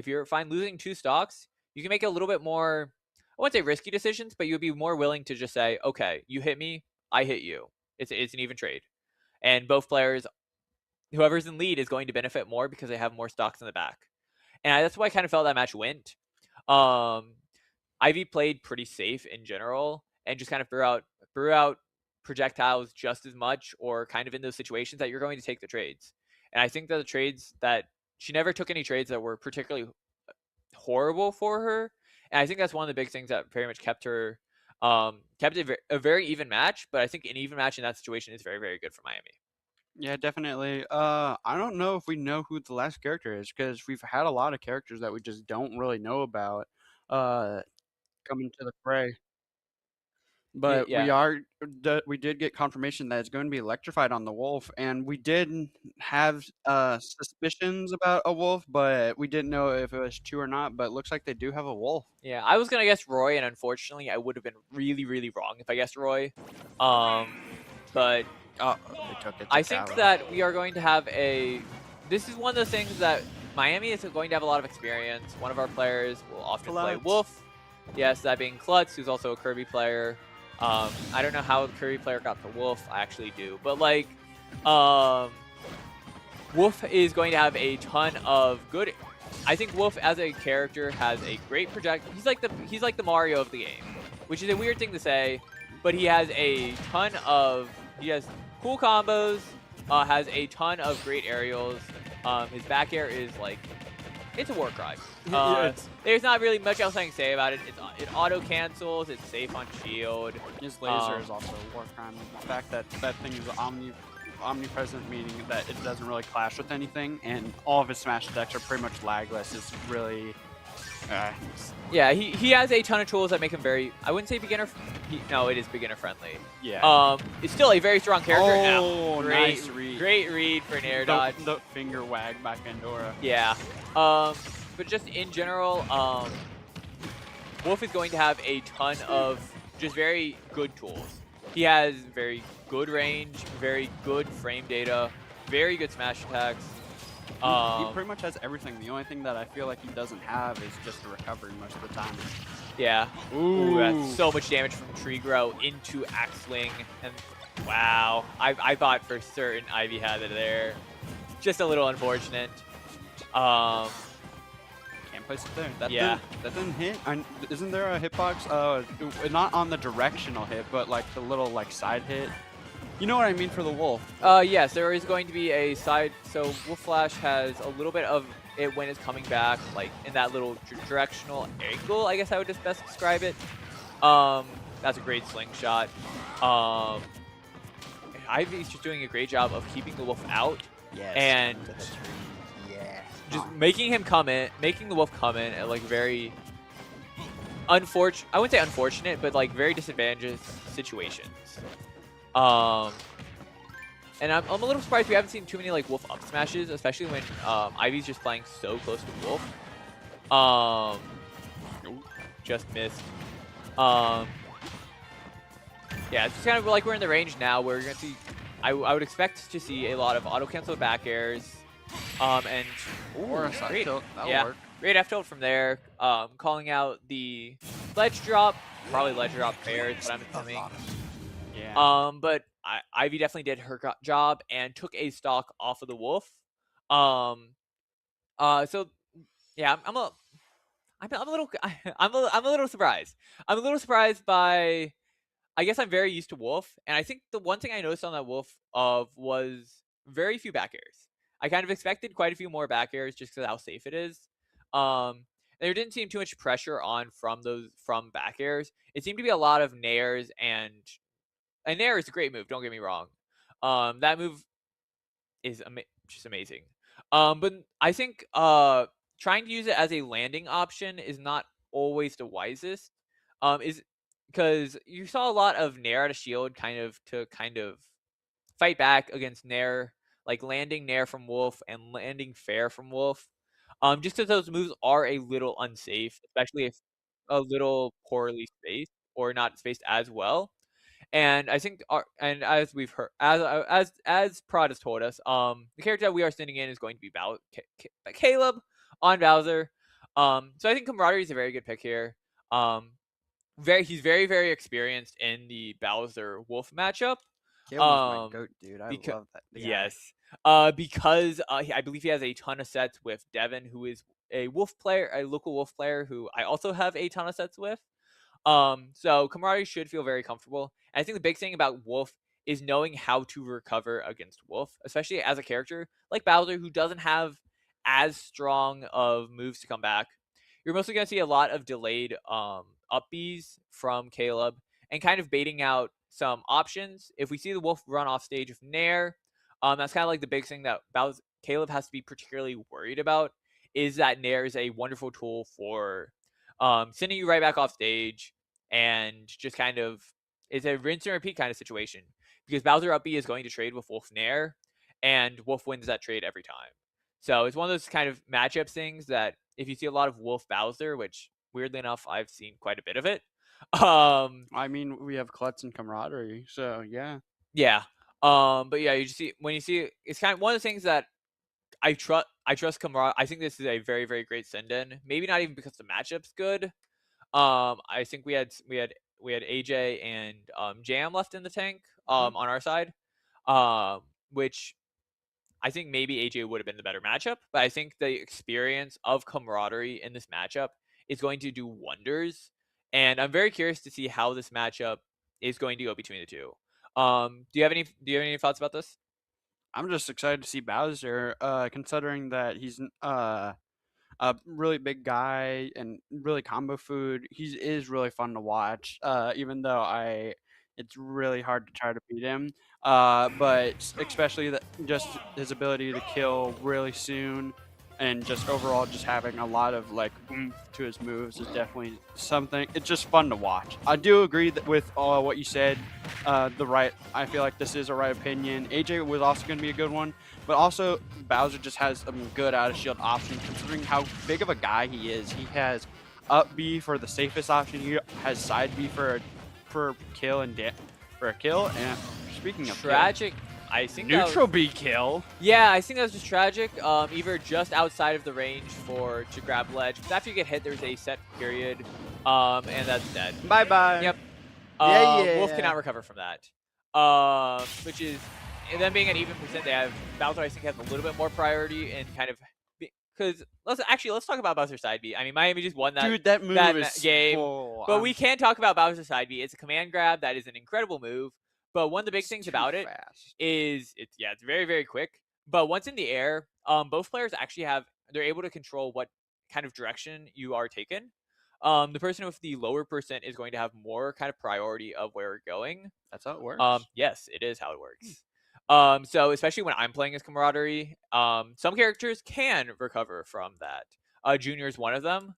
you're fine losing 2 stocks, you can make a little bit more, I wouldn't say risky decisions, but you'd be more willing to just say, okay, you hit me, I hit you. It's an even trade. And both players, whoever's in lead is going to benefit more because they have more stocks in the back. And that's why I kind of felt that match went. Ivy played pretty safe in general and just kind of threw out projectiles just as much, or kind of in those situations that you're going to take the trades. And I think that the trades that she never took any trades that were particularly horrible for her. And I think that's one of the big things that very much kept her, kept it a very even match. But I think an even match in that situation is very, very good for Miami. Yeah, definitely. I don't know if we know who the last character is, because we've had a lot of characters that we just don't really know about coming to the fray. But we did get confirmation that it's going to be electrified on the wolf, and we did have suspicions about a wolf, but we didn't know if it was true or not. But it looks like they do have a wolf. Yeah, I was gonna guess Roy, and unfortunately, I would have been really, really wrong if I guessed Roy. But they took it. I think that we are going to have this is one of the things that Miami is going to have a lot of experience. One of our players will often play Wolf. Yes, that being Klutz, who's also a Kirby player. I don't know how the Kirby player got the Wolf. I actually do. But, like, Wolf is going to have a ton of good... I think Wolf, as a character, has a great project. He's like the Mario of the game, which is a weird thing to say, but he has a ton of he has cool combos. Has a ton of great aerials. His back air is like it's a war crime. Yeah, it's There's not really much else I can say about it. It auto cancels. It's safe on shield. his laser is also a war crime. The fact that that thing is omnipresent, meaning that it doesn't really clash with anything, and all of his smash attacks are pretty much lagless, is really. Yeah, he has a ton of tools that make him very. I wouldn't say beginner. No, it is beginner friendly. Yeah. It's still a very strong character. Oh, great, nice read. Great read for an air dodge. The finger wag by Pandora. Yeah. But just in general, Wolf is going to have a ton of just very good tools. He has very good range, very good frame data, very good smash attacks. He pretty much has everything. The only thing that I feel like he doesn't have is just the recovery most of the time. Yeah. Ooh. That's so much damage from Tree Grow into Axe Swing. And wow. I thought for certain Ivy had it there. Just a little unfortunate. Can't place it there. That didn't hit. Isn't there a hitbox? Not on the directional hit, but like the little like side hit. You know what I mean for the Wolf. Yes, there is going to be a side. So Wolf Flash has a little bit of it when it's coming back, like in that little directional angle. I guess I would just best describe it. That's a great slingshot. Ivy's just doing a great job of keeping the Wolf out. Yes. And just making him come in, making the Wolf come in at like very unfortunate. I wouldn't say unfortunate, but like very disadvantaged situations. And I'm a little surprised we haven't seen too many like Wolf up smashes, especially when Ivy's just playing so close to Wolf. Just missed. Yeah, it's just kind of like we're in the range now where we're gonna see. I would expect to see a lot of auto cancel back airs. And or a side tilt. That'll work. Great F tilt from there. Calling out the ledge drop, probably ledge drop fair is what I'm assuming. Yeah. But Ivy definitely did her job and took a stock off of the Wolf. So yeah, I'm a little surprised. I'm a little surprised by. I guess I'm very used to Wolf, and I think the one thing I noticed on that Wolf was very few back airs. I kind of expected quite a few more back airs just because of how safe it is. There didn't seem too much pressure on from back airs. It seemed to be a lot of nairs, and a nair is a great move. Don't get me wrong. That move is just amazing. But I think trying to use it as a landing option is not always the wisest. Is because you saw a lot of nair at a shield to fight back against nair, like landing nair from Wolf and landing fair from Wolf. Just because those moves are a little unsafe, especially if a little poorly spaced or not spaced as well. And I think, and as we've heard, as Prod has told us, the character that we are sending in is going to be Caleb on Bowser. So I think Camaraderie is a very good pick here. He's very, very experienced in the Bowser Wolf matchup. Caleb's my goat, dude. I love that. Yes. Because I believe he has a ton of sets with Devin, who is a Wolf player, a local Wolf player who I also have a ton of sets with. So Camaraderie should feel very comfortable. And I think the big thing about Wolf is knowing how to recover against Wolf, especially as a character like Bowser, who doesn't have as strong of moves to come back. You're mostly going to see a lot of delayed up Bs from Caleb and kind of baiting out some options. If we see the Wolf run off stage with Nair, that's kind of like the big thing that Caleb has to be particularly worried about, is that Nair is a wonderful tool for sending you right back off stage, and just kind of it's a rinse and repeat kind of situation because Bowser up B is going to trade with Wolf Nair, and Wolf wins that trade every time. So it's one of those kind of matchup things that if you see a lot of Wolf Bowser, which weirdly enough I've seen quite a bit of it. I mean, we have Klutz and Camaraderie, so yeah. Yeah. But yeah, you just see when you see it's kind of one of the things that I trust Camaraderie. I think this is a very, very great send-in. Maybe not even because the matchup's good. I think we had AJ and Jam left in the tank on our side, which I think maybe AJ would have been the better matchup. But I think the experience of Camaraderie in this matchup is going to do wonders, and I'm very curious to see how this matchup is going to go between the two. Do you have any thoughts about this? I'm just excited to see Bowser, considering that he's a really big guy and really combo food. He is really fun to watch, even though it's really hard to try to beat him. But especially that just his ability to kill really soon, and just overall just having a lot of like oomph to his moves is definitely something. It's just fun to watch. I do agree with what you said. I feel like this is a right opinion. AJ was also going to be a good one. But also, Bowser just has some good out of shield options considering how big of a guy he is. He has up B for the safest option. He has side B for kill for a kill. And speaking of Tragic. I think that neutral was, B kill. yeah, I think that was just tragic. Either just outside of the range to grab ledge. Because after you get hit, there's a set period, and that's dead. Bye bye. Yep. Yeah. Wolf cannot recover from that. Which is, and then being an even percent, they have Bowser. I think has a little bit more priority and kind of because let's talk about Bowser side B. I mean, Miami just won that. Dude, that move is game, full. but we can talk about Bowser side B. It's a command grab that is an incredible move. But one of the big things about it is it's very, very quick. But once in the air, both players actually they're able to control what kind of direction you are taken. The person with the lower percent is going to have more kind of priority of where we're going. That's how it works. Yes, it is how it works. So especially when I'm playing as Camaraderie, some characters can recover from that. Junior is one of them.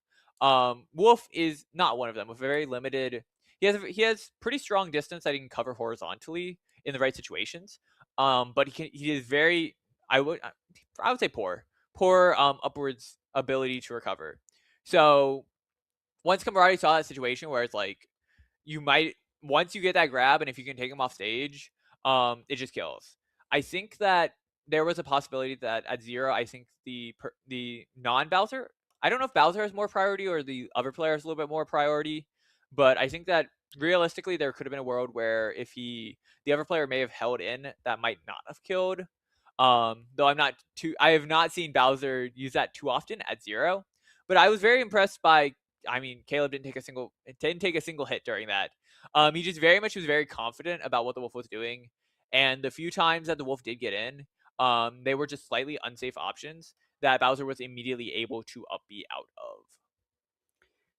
Wolf is not one of them with very limited. He has pretty strong distance that he can cover horizontally in the right situations. But he is very I would say poor upwards ability to recover. So once Camaraderie saw that situation where it's like once you get that grab and if you can take him off stage, it just kills. I think that there was a possibility that at 0, I think the non-Bowser, I don't know if Bowser has more priority or the other player has a little bit more priority, but I think that realistically there could have been a world where if the other player may have held in, that might not have killed. Though I have not seen Bowser use that too often at 0, but I was very impressed by. I mean, Caleb didn't take a single hit during that. He just was very confident about what the Wolf was doing, and the few times that the Wolf did get in, they were just slightly unsafe options that Bowser was immediately able to up B out of.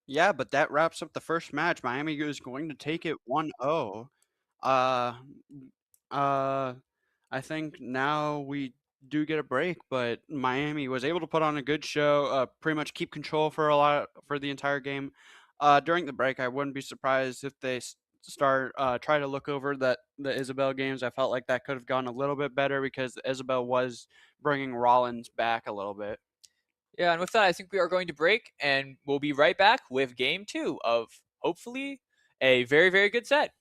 Yeah, but that wraps up the first match. Miami is going to take it 1-0. I think now we do get a break, but Miami was able to put on a good show, pretty much keep control for the entire game. During the break, I wouldn't be surprised if they try to look over the Isabel games. I felt like that could have gone a little bit better because Isabel was bringing Rollins back a little bit. Yeah, and with that, I think we are going to break, and we'll be right back with game 2 of hopefully a very, very good set.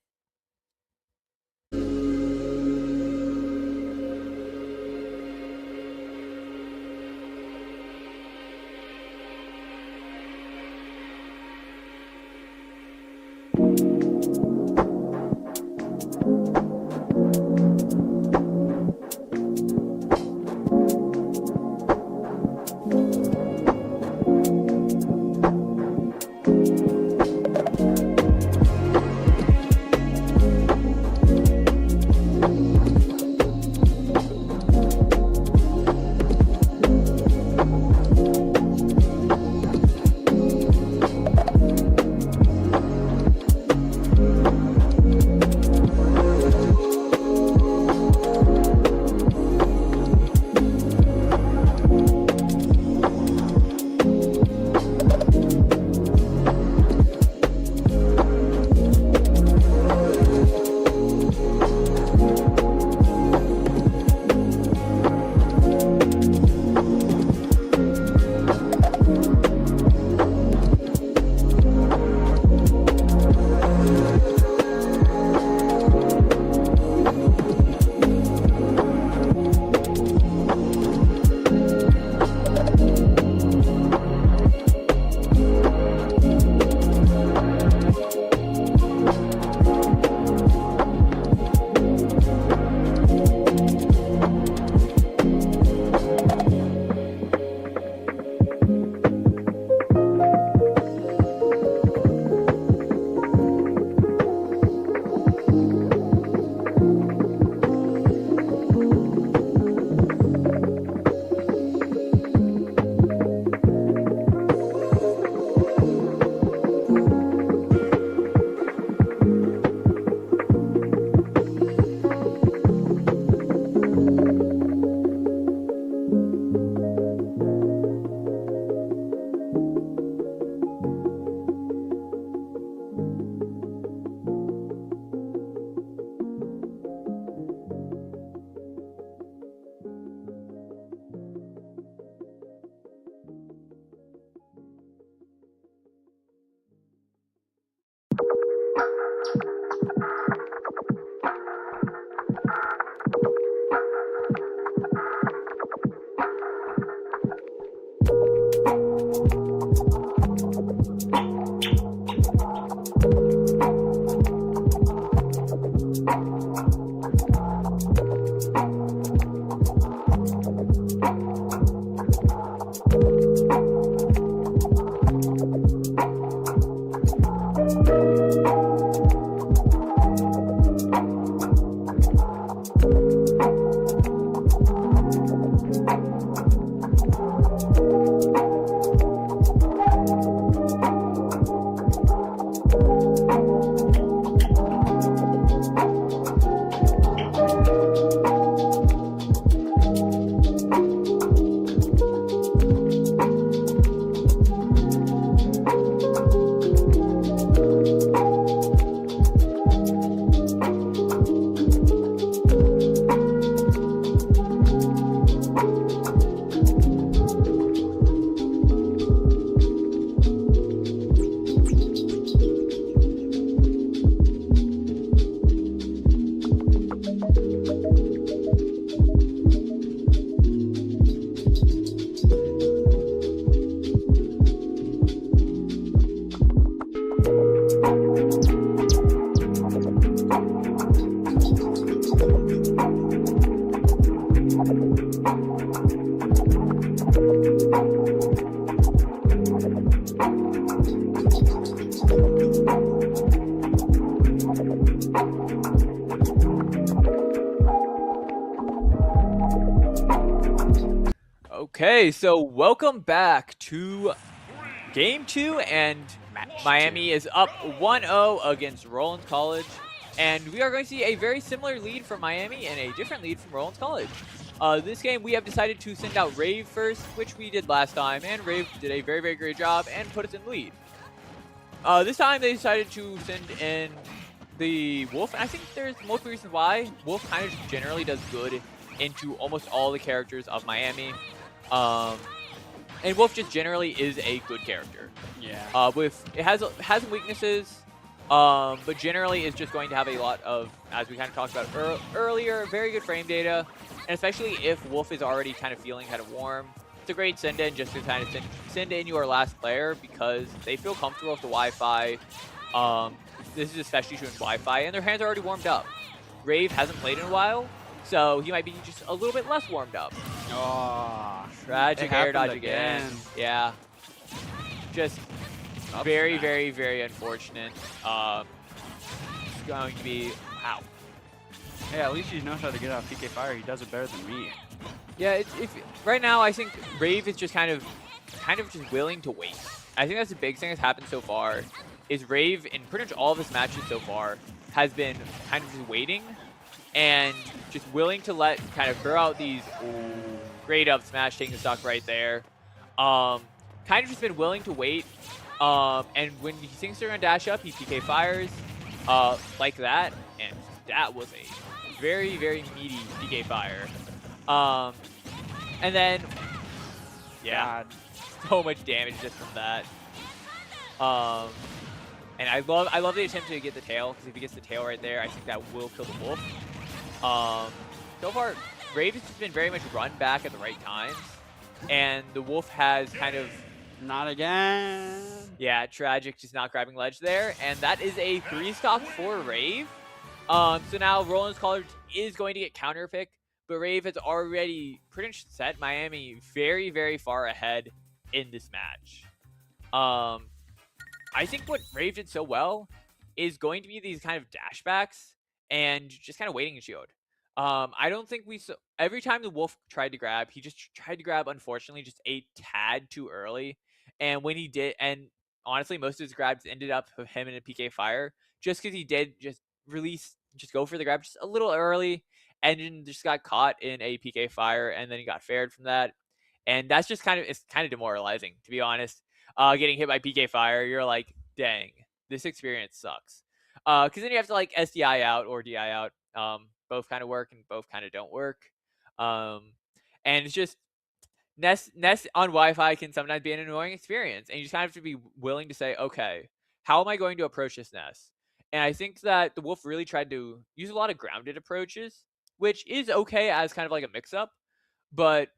Okay, so welcome back to Game 2, and Miami is up 1-0 against Rollins College. And we are going to see a very similar lead from Miami and a different lead from Rollins College. This game, we have decided to send out Rave first, which we did last time, and Rave did a very, very great job and put us in lead. This time, they decided to send in the Wolf, and I think there's multiple reasons why. Wolf kind of just generally does good into almost all the characters of Miami. And Wolf just generally is a good character. Yeah. It has some weaknesses, but generally is just going to have a lot of, as we kind of talked about earlier, very good frame data, and especially if Wolf is already kind of feeling kind of warm, it's a great send-in just to kind of send in your last player because they feel comfortable with the Wi-Fi. This is especially true in Wi-Fi, and their hands are already warmed up. Rave hasn't played in a while, so he might be just a little bit less warmed up. Oh, Tragic air dodge again. Yeah. Just very, very, very unfortunate. It's going to be, wow. Hey, at least he knows how to get out of PK fire. He does it better than me. Yeah, right now I think Rave is just kind of just willing to wait. I think that's the big thing that's happened so far. Is Rave in pretty much all of his matches so far has been kind of just waiting and just willing to let kind of throw out these great up smash, taking the stock right there. Kind of just been willing to wait. And when he thinks they're gonna dash up, he PK fires like that, and that was a very, very meaty PK fire. And then yeah, so much damage just from that. And I love the attempt to get the tail, because if he gets the tail right there, I think that will kill the Wolf. So far, Rave has just been very much run back at the right times, and the Wolf has kind of... Not again. Yeah, Tragic just not grabbing ledge there, and that is a 3-stock for Rave. So now Rollins College is going to get counter pick, but Rave has already pretty much set Miami very, very far ahead in this match. I think what Rave did so well is going to be these kind of dashbacks and just kind of waiting and shield. I don't think we saw... Every time the Wolf tried to grab, he just tried to grab, unfortunately, just a tad too early. And when he did, and honestly, most of his grabs ended up with him in a PK fire, just because he did just go for the grab just a little early, and then just got caught in a PK fire, and then he got fared from that. And that's just it's kind of demoralizing, to be honest. Getting hit by PK fire, you're like, dang, this experience sucks. Because then you have to like SDI out or DI out. Both kind of work and both kind of don't work. And it's just NES on Wi-Fi can sometimes be an annoying experience, and you just kind of have to be willing to say, okay, how am I going to approach this NES? And I think that the Wolf really tried to use a lot of grounded approaches, which is okay as kind of like a mix-up, but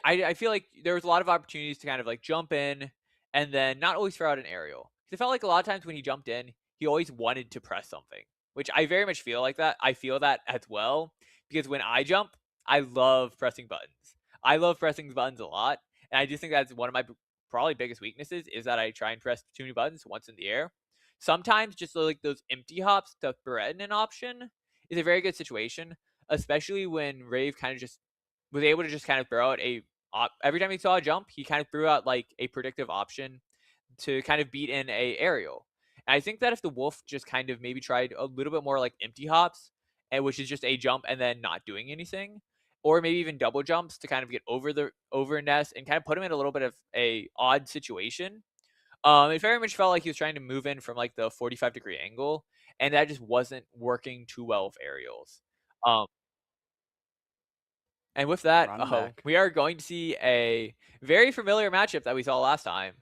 I feel like there was a lot of opportunities to kind of like jump in and then not always throw out an aerial. Because it felt like a lot of times when he jumped in, he always wanted to press something, which I very much feel like that. I feel that as well, because when I jump, I love pressing buttons. I love pressing buttons a lot, and I do think that's one of my probably biggest weaknesses is that I try and press too many buttons once in the air. Sometimes just like those empty hops to threaten an option is a very good situation, especially when Rave kind of just was able to just kind of throw out every time he saw a jump, he kind of threw out like a predictive option to kind of beat in a aerial. And I think that if the Wolf just kind of maybe tried a little bit more like empty hops, and which is just a jump and then not doing anything, or maybe even double jumps to kind of get over Ness and kind of put him in a little bit of a odd situation. It very much felt like he was trying to move in from like the 45-degree angle, and that just wasn't working too well with aerials. And with that, we are going to see a very familiar matchup that we saw last time,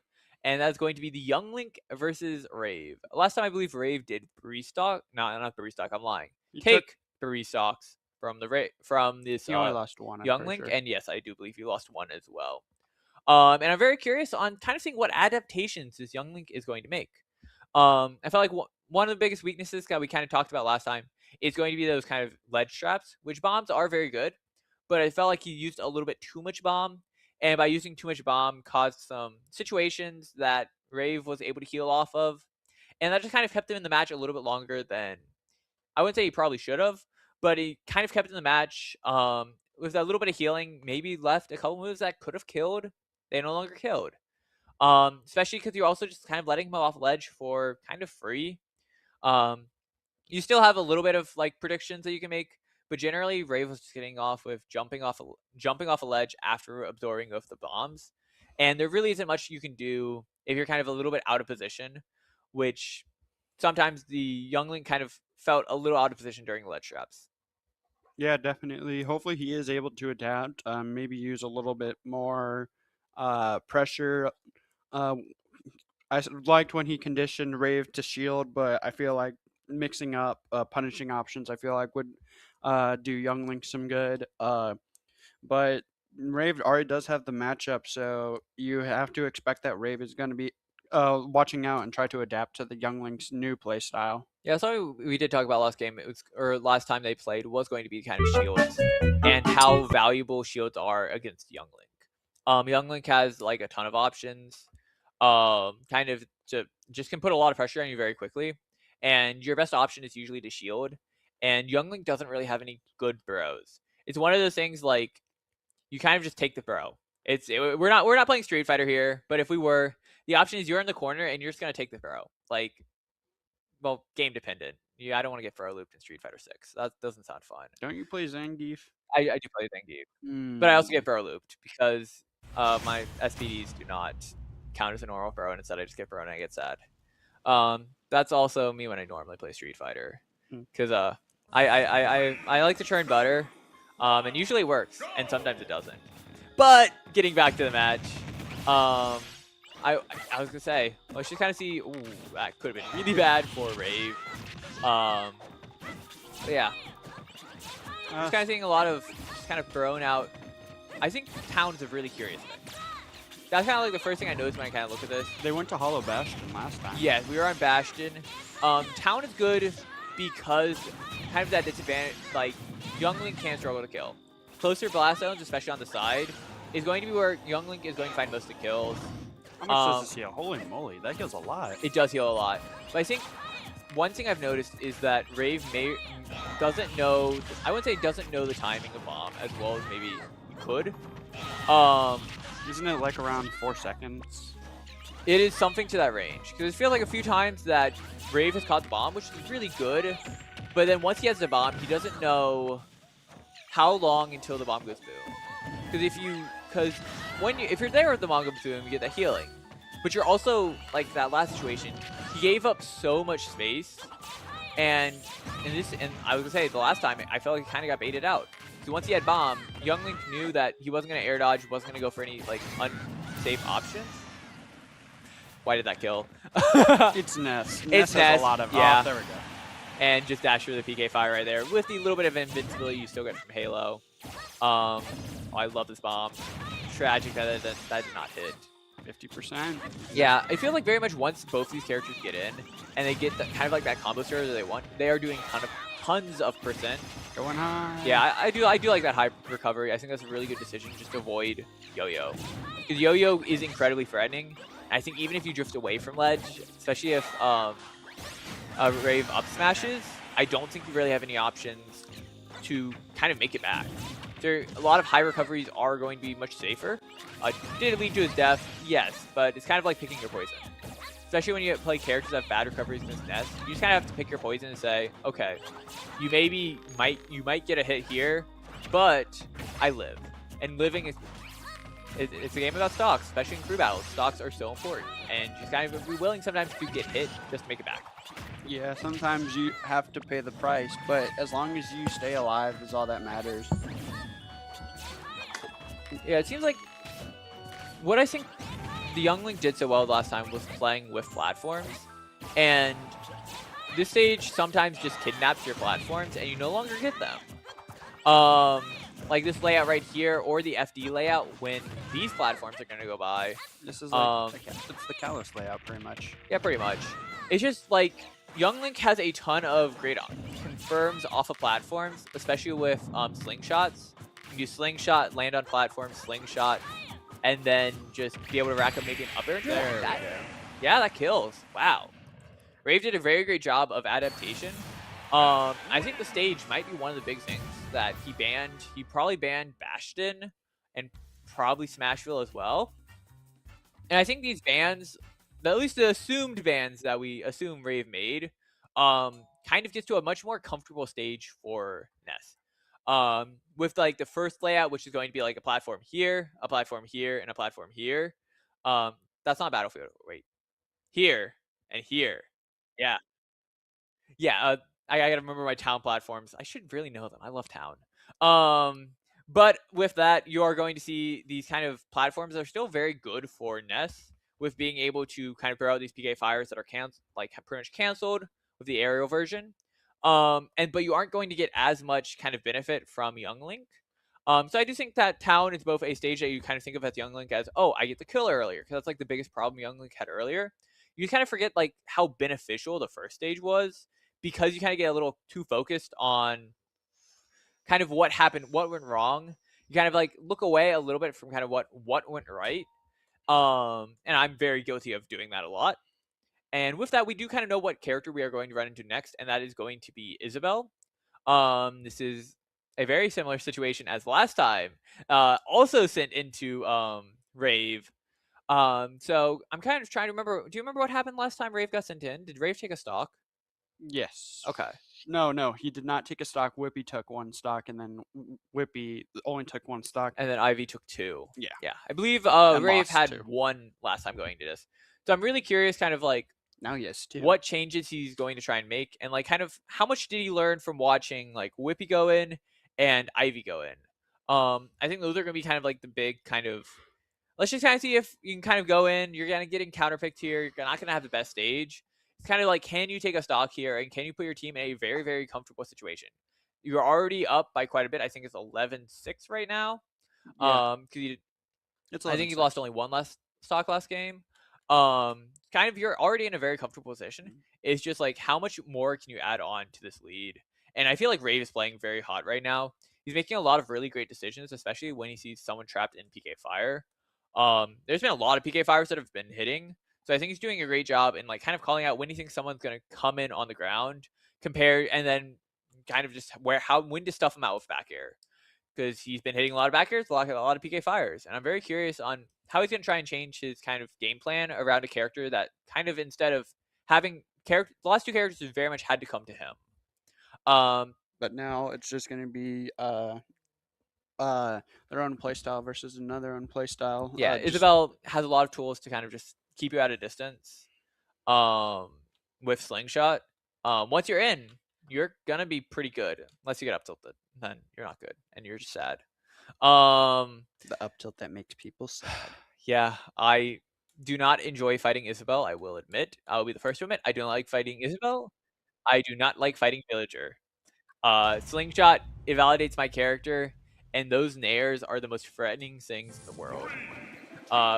and that's going to be the Young Link versus Rave. Last time I believe Rave did 3-stock. No, not 3-stock. I'm lying. Take 3 stocks from this He only lost one. Young Link, and yes, I do believe he lost one as well. And I'm very curious on kind of seeing what adaptations this Young Link is going to make. I felt like one of the biggest weaknesses that we kind of talked about last time is going to be those kind of ledge traps, which bombs are very good, but I felt like he used a little bit too much bomb, and by using too much bomb caused some situations that Rave was able to heal off of, and that just kind of kept him in the match a little bit longer than I wouldn't say he probably should have, but he kind of kept in the match with a little bit of healing, maybe left a couple moves that could have killed. They no longer killed. Especially because you're also just kind of letting him off ledge for kind of free. You still have a little bit of like predictions that you can make, but generally Rave was just getting off with jumping off a ledge after absorbing of the bombs, and there really isn't much you can do if you're kind of a little bit out of position, which sometimes the youngling kind of felt a little out of position during ledge traps. Yeah, definitely. Hopefully, he is able to adapt. Maybe use a little bit more pressure. Uh, liked when he conditioned Rave to shield, but I feel like mixing up punishing options, I feel like would do Youngling some good. But Rave already does have the matchup, so you have to expect that Rave is going to be watching out and try to adapt to the Youngling's new play style. Yeah, so we did talk about last game. It was or last time they played was going to be kind of shields and how valuable shields are against Youngling. Youngling has like a ton of options. Kind of just can put a lot of pressure on you very quickly, and your best option is usually to shield. And Youngling doesn't really have any good throws. It's one of those things like you kind of just take the throw. We're not playing Street Fighter here, but if we were, the option is you're in the corner and you're just gonna take the throw. Like, well, game dependent. Yeah, I don't want to get throw looped in Street Fighter 6. That doesn't sound fun. Don't you play Zangief? I do play Zangief, but I also get throw looped because my SPDs do not count as a normal throw, and instead I just get thrown and I get sad. That's also me when I normally play Street Fighter, because I like to churn butter, and usually it works, and sometimes it doesn't. But getting back to the match, I was gonna say, let's just kind of see. Ooh, that could have been really bad for Rave. But yeah, just kind of seeing a lot of just kind of thrown out. I think Town's a really curious pick. That's kind of like the first thing I noticed when I kind of look at this. They went to Hollow Bastion last time. Yeah, we were on Bastion. Town is good because kind of that disadvantage, like Youngling can struggle to kill. Closer blast zones, especially on the side, is going to be where Youngling is going to find most of the kills. How much does this heal? Holy moly, that heals a lot. It does heal a lot. But I think one thing I've noticed is that Rave doesn't know, I wouldn't say doesn't know the timing of bomb as well as maybe he could. Isn't it like around 4 seconds? It is something to that range. Because it feels like a few times that Rave has caught the bomb, which is really good. But then once he has the bomb, he doesn't know how long until the bomb goes boom. Because if you're there with the bomb goes boom, you get that healing. But you're also, like that last situation, he gave up so much space. And I was gonna say, the last time, I felt like he kind of got baited out. So once he had bomb, Youngling knew that he wasn't going to air dodge, wasn't going to go for any like unsafe options. Why did that kill? It's Ness. It's Ness. A lot of yeah. Oh, there we go. And just dash through the PK fire right there with the little bit of invincibility you still get from Halo. Oh, I love this bomb. Tragic that did not hit. 50%. Yeah, I feel like very much once both these characters get in and they get kind of like that combo starter that they want, they are doing tons of percent. Going high. Yeah, I do like that high recovery. I think that's a really good decision just to avoid Yo-Yo. Because Yo-Yo is incredibly threatening. I think even if you drift away from ledge, especially if Rave up smashes, I don't think you really have any options to kind of make it back. A lot of high recoveries are going to be much safer. Did it lead to his death? Yes, but it's kind of like picking your poison. Especially when you play characters that have bad recoveries against Ness, you just kind of have to pick your poison and say, okay, you might get a hit here, but I live. And living it's a game about stocks, especially in crew battles. Stocks are so important, and just kind of be willing sometimes to get hit just to make it back. Yeah, sometimes you have to pay the price, but as long as you stay alive is all that matters. Yeah, it seems like what I think the Youngling did so well last time was playing with platforms, and this stage sometimes just kidnaps your platforms and you no longer get them. Like this layout right here or the FD layout when these platforms are going to go by. This is like it's the Kalos layout pretty much. Yeah, pretty much. It's just like Youngling has a ton of great confirms off of platforms, especially with slingshots. can do slingshot, land on platform, slingshot, and then just be able to rack up maybe an up air. There we go. Yeah, that kills. Wow. Rave did a very great job of adaptation. I think the stage might be one of the big things that he banned. He probably banned Bastion and probably Smashville as well. And I think these bans, at least the assumed bans that we assume Rave made, kind of gets to a much more comfortable stage for Ness. With like the first layout, which is going to be like a platform here, and a platform here. That's not Battlefield. Wait, here and here. Yeah. Yeah, I gotta remember my town platforms. I should really know them. I love town. But with that, you are going to see these kind of platforms that are still very good for Ness, with being able to kind of throw out these PK fires that are pretty much canceled with the aerial version. But you aren't going to get as much kind of benefit from Young Link. So I do think that town is both a stage that you kind of think of as Young Link as, oh, I get the kill earlier, because that's like the biggest problem Young Link had earlier. You kind of forget like how beneficial the first stage was, because you kind of get a little too focused on kind of what happened, what went wrong. You kind of like look away a little bit from kind of what went right. And I'm very guilty of doing that a lot. And with that, we do kind of know what character we are going to run into next, and that is going to be Isabel. This is a very similar situation as last time. Also sent into Rave. So I'm kind of trying to remember. Do you remember what happened last time Rave got sent in? Did Rave take a stock? Yes. Okay. No, he did not take a stock. Whippy took one stock, and then Whippy only took one stock. And then Ivy took two. Yeah. Yeah. I believe And Rave lost had two. one last time going to this. So I'm really curious kind of like Now he has two. what changes he's going to try and make, and like kind of how much did he learn from watching like Whippy go in and Ivy go in. I think those are going to be kind of like the big kind of, let's just kind of see if you can kind of go in. You're going to get counterpicked here. You're not going to have the best stage. It's kind of like, can you take a stock here, and can you put your team in a very, very comfortable situation? You're already up by quite a bit. I think it's 11-6 right now. Yeah. Because I think he lost only one last stock last game. Kind of you're already in a very comfortable position. It's just like, how much more can you add on to this lead? And I feel like Rave is playing very hot right now. He's making a lot of really great decisions, especially when he sees someone trapped in PK Fire. There's been a lot of PK Fires that have been hitting. So I think he's doing a great job in like kind of calling out when he thinks someone's going to come in on the ground, and then kind of just when to stuff him out with back air. Because he's been hitting a lot of back airs, a lot of PK Fires. And I'm very curious on how he's going to try and change his kind of game plan around a character that kind of, instead of having the last two characters have very much had to come to him. But now it's just going to be their own playstyle versus another own playstyle. Yeah, Isabel has a lot of tools to kind of just keep you at a distance with Slingshot. Once you're in, you're going to be pretty good. Unless you get up tilted. Then you're not good. And you're just sad. The up tilt that makes people sad. Yeah, I do not enjoy fighting Isabel, I will admit. I'll be the first to admit I don't like fighting Isabel. I do not like fighting Villager. Slingshot, it validates my character, and those nairs are the most threatening things in the world.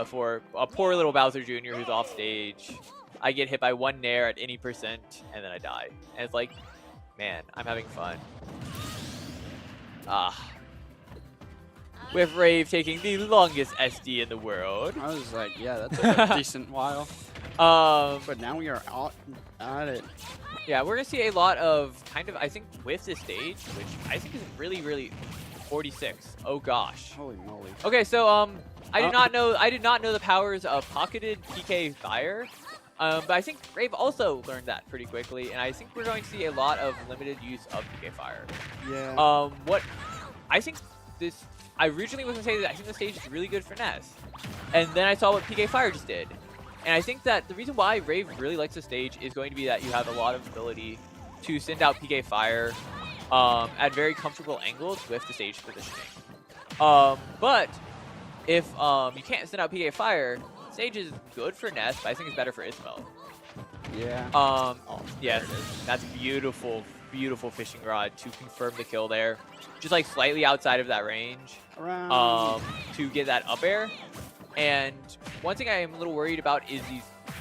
For a poor little Bowser Jr. who's off stage, I get hit by one nair at any percent, and then I die. And it's like, man, I'm having fun. With Rave taking the longest SD in the world. I was like, yeah, that's a decent while. But now we are out at it. Yeah, we're gonna see a lot of kind of, I think, with this stage, which I think is really, really 46. Oh gosh. Holy moly. Okay, so I did not know the powers of pocketed PK Fire. But I think Rave also learned that pretty quickly, and I think we're going to see a lot of limited use of PK Fire. Yeah. What I think I originally was gonna say that I think the stage is really good for Ness, and then I saw what PK Fire just did, and I think that the reason why Rave really likes the stage is going to be that you have a lot of ability to send out PK Fire at very comfortable angles with the stage positioning. But if you can't send out PK Fire, stage is good for Ness, but I think it's better for Isabel. Yeah. Yes, that's beautiful, beautiful fishing rod to confirm the kill there. Just like slightly outside of that range. To get that up air. And one thing I am a little worried about is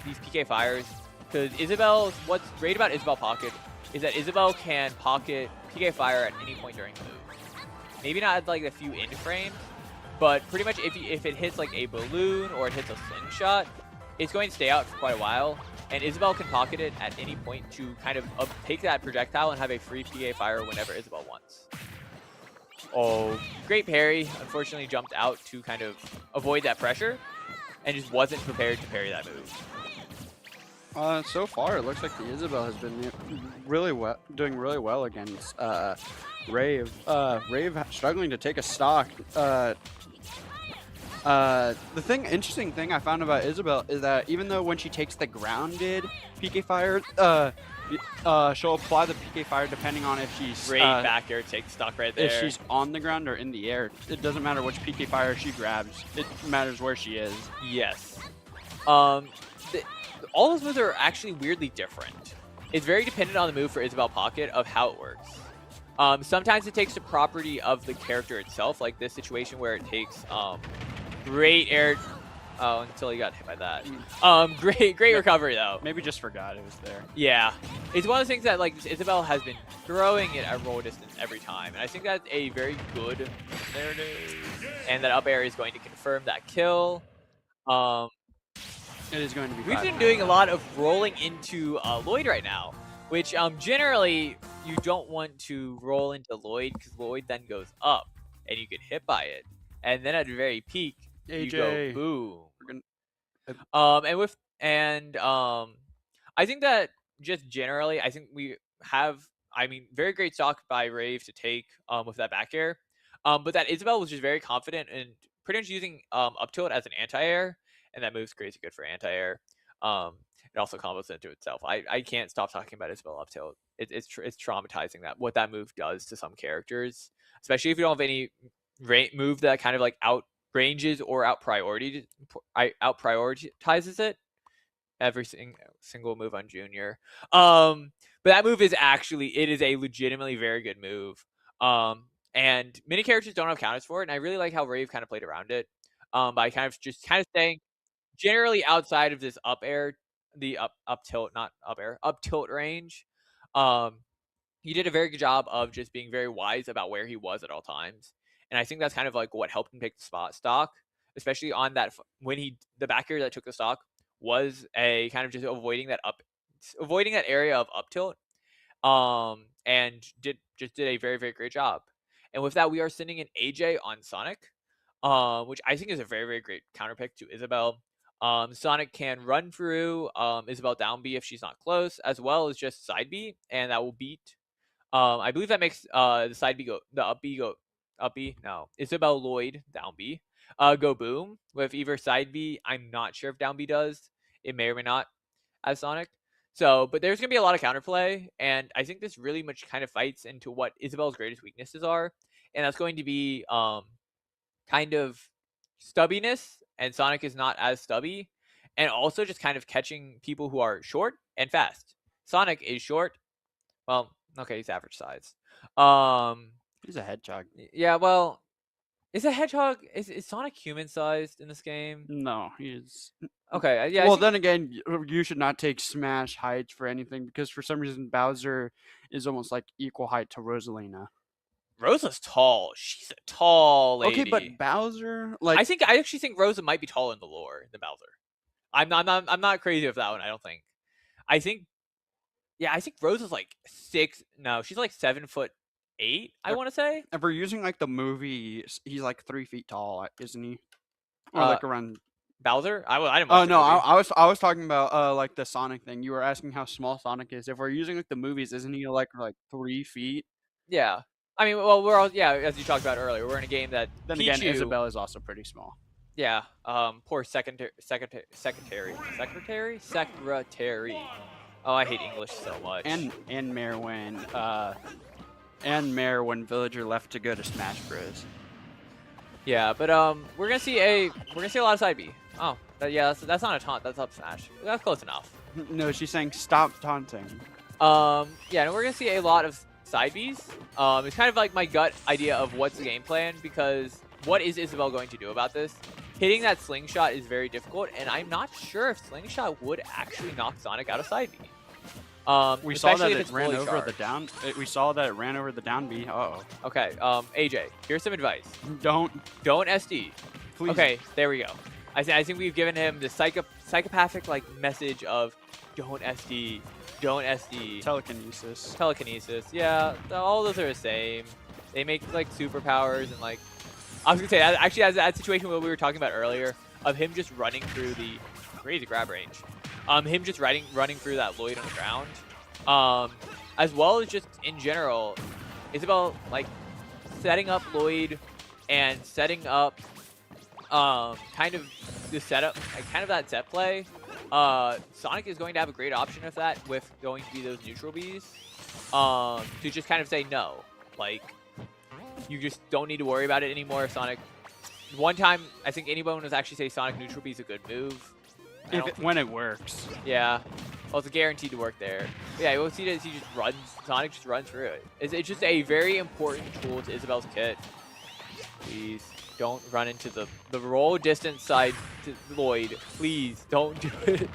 these PK Fires, because what's great about Isabel Pocket is that Isabel can pocket PK Fire at any point during the move. maybe not like a few in frames, but pretty much if it hits like a balloon or it hits a slingshot, it's going to stay out for quite a while. And Isabel can pocket it at any point to kind of take that projectile and have a free PK fire whenever Isabel wants. Oh, great parry. Unfortunately jumped out to kind of avoid that pressure and just wasn't prepared to parry that move. So far, it looks like the Isabel has been doing really well against Rave. Rave struggling to take a stock. The interesting thing I found about Isabel is that even though when she takes the grounded PK fire, she'll apply the PK fire depending on if she's Great back air, take stock right there. If she's on the ground or in the air. It doesn't matter which PK fire she grabs. It matters where she is. Yes. All those moves are actually weirdly different. It's very dependent on the move for Isabel Pocket of how it works. Sometimes it takes the property of the character itself, like this situation where it takes great air. Oh, until he got hit by that. Great recovery though. Maybe just forgot it was there. Yeah, it's one of those things that like Isabel has been throwing it at roll distance every time, and I think that's a very good. There it is. And that up air is going to confirm that kill. It is going to be. We've been doing a lot of rolling into Lloyd right now, which generally you don't want to roll into Lloyd because Lloyd then goes up and you get hit by it, and then at the very peak you go boom. I think that just generally, I think we have, very great stock by Rave to take with that back air, but that Isabel was just very confident and pretty much using up tilt as an anti-air. And that move's crazy good for anti-air. It also combos into itself. I can't stop talking about Isabel up tilt. It's traumatizing that what that move does to some characters, especially if you don't have any move that kind of like out ranges or out prioritizes it. Every single move on Junior. But that move is it is a legitimately very good move. And many characters don't have counters for it, and I really like how Rave kind of played around it. By kind of staying generally outside of this up air, the up tilt, not up air, up tilt range. He did a very good job of just being very wise about where he was at all times. And I think that's kind of like what helped him pick the stock, especially on that when the back air that took the stock was a kind of just avoiding that area of up tilt. And did a very, very great job. And with that, we are sending an AJ on Sonic, which I think is a very, very great counter pick to Isabel. Sonic can run through Isabel down B if she's not close, as well as just side B, and that will beat. I believe that makes the side B go, the up B go, up B. No, Isabel Lloyd down B, go boom with either side B. I'm not sure if down B does. It may or may not as Sonic. So, but there's gonna be a lot of counterplay, and I think this really much kind of fights into what Isabel's greatest weaknesses are, and that's going to be kind of stubbiness, and Sonic is not as stubby, and also just kind of catching people who are short and fast. Sonic is short. Well, okay, he's average size. He's a hedgehog. Yeah, well, is Sonic human sized in this game? No, he's okay. Yeah. Well, then again, you should not take Smash heights for anything because for some reason Bowser is almost like equal height to Rosalina. Rosa's tall. She's a tall lady. Okay, but Bowser, like I actually think Rosa might be taller in the lore than Bowser. I'm not crazy with that one. I don't think. I think Rosa's like 6. No, she's like 7'8". I want to say. If we're using like the movie, he's like 3 feet tall, isn't he? Or like around Bowser. I didn't. Oh no, I was talking about like the Sonic thing. You were asking how small Sonic is. If we're using like the movies, isn't he like 3 feet? Yeah. I mean, well, we're all as you talked about earlier, we're in a game that then Pichu, again, Isabel is also pretty small. Yeah. Poor secretary. Oh, I hate English so much. And Mare when Villager left to go to Smash Bros. Yeah, but we're gonna see a lot of side B. Oh, that's not a taunt. That's up smash. That's close enough. No, she's saying stop taunting. Yeah, and we're gonna see a lot of side Bs. It's kind of like my gut idea of what's the game plan, because what is Isabel going to do about this? Hitting that slingshot is very difficult, and I'm not sure if slingshot would actually knock Sonic out of side B. We saw that especially if it it's ran fully over the charged. down. We saw that it ran over the down B. Uh-oh. Okay, AJ, here's some advice. Don't, Don't SD. please. Okay, there we go. I think we've given him the psychopathic like message of don't SD, don't SD. Telekinesis. Telekinesis, yeah, all those are the same. They make like superpowers and like I was gonna say actually as that situation what we were talking about earlier of him just running through the crazy grab range, him just running through that Lloyd on the ground, as well as just in general, it's about like setting up Lloyd and setting up kind of the setup, like kind of that set play. Sonic is going to have a great option of that with going to be those neutral Bs, to just kind of say no, like you just don't need to worry about it anymore. Sonic, one time I think anyone was actually say Sonic neutral B is a good move. When it works. Yeah, well it's guaranteed to work there. But yeah, we'll see that he just runs. Sonic just runs through it. It's just a very important tool to Isabel's kit. Please don't run into the roll distance side to Lloyd. Please don't do it.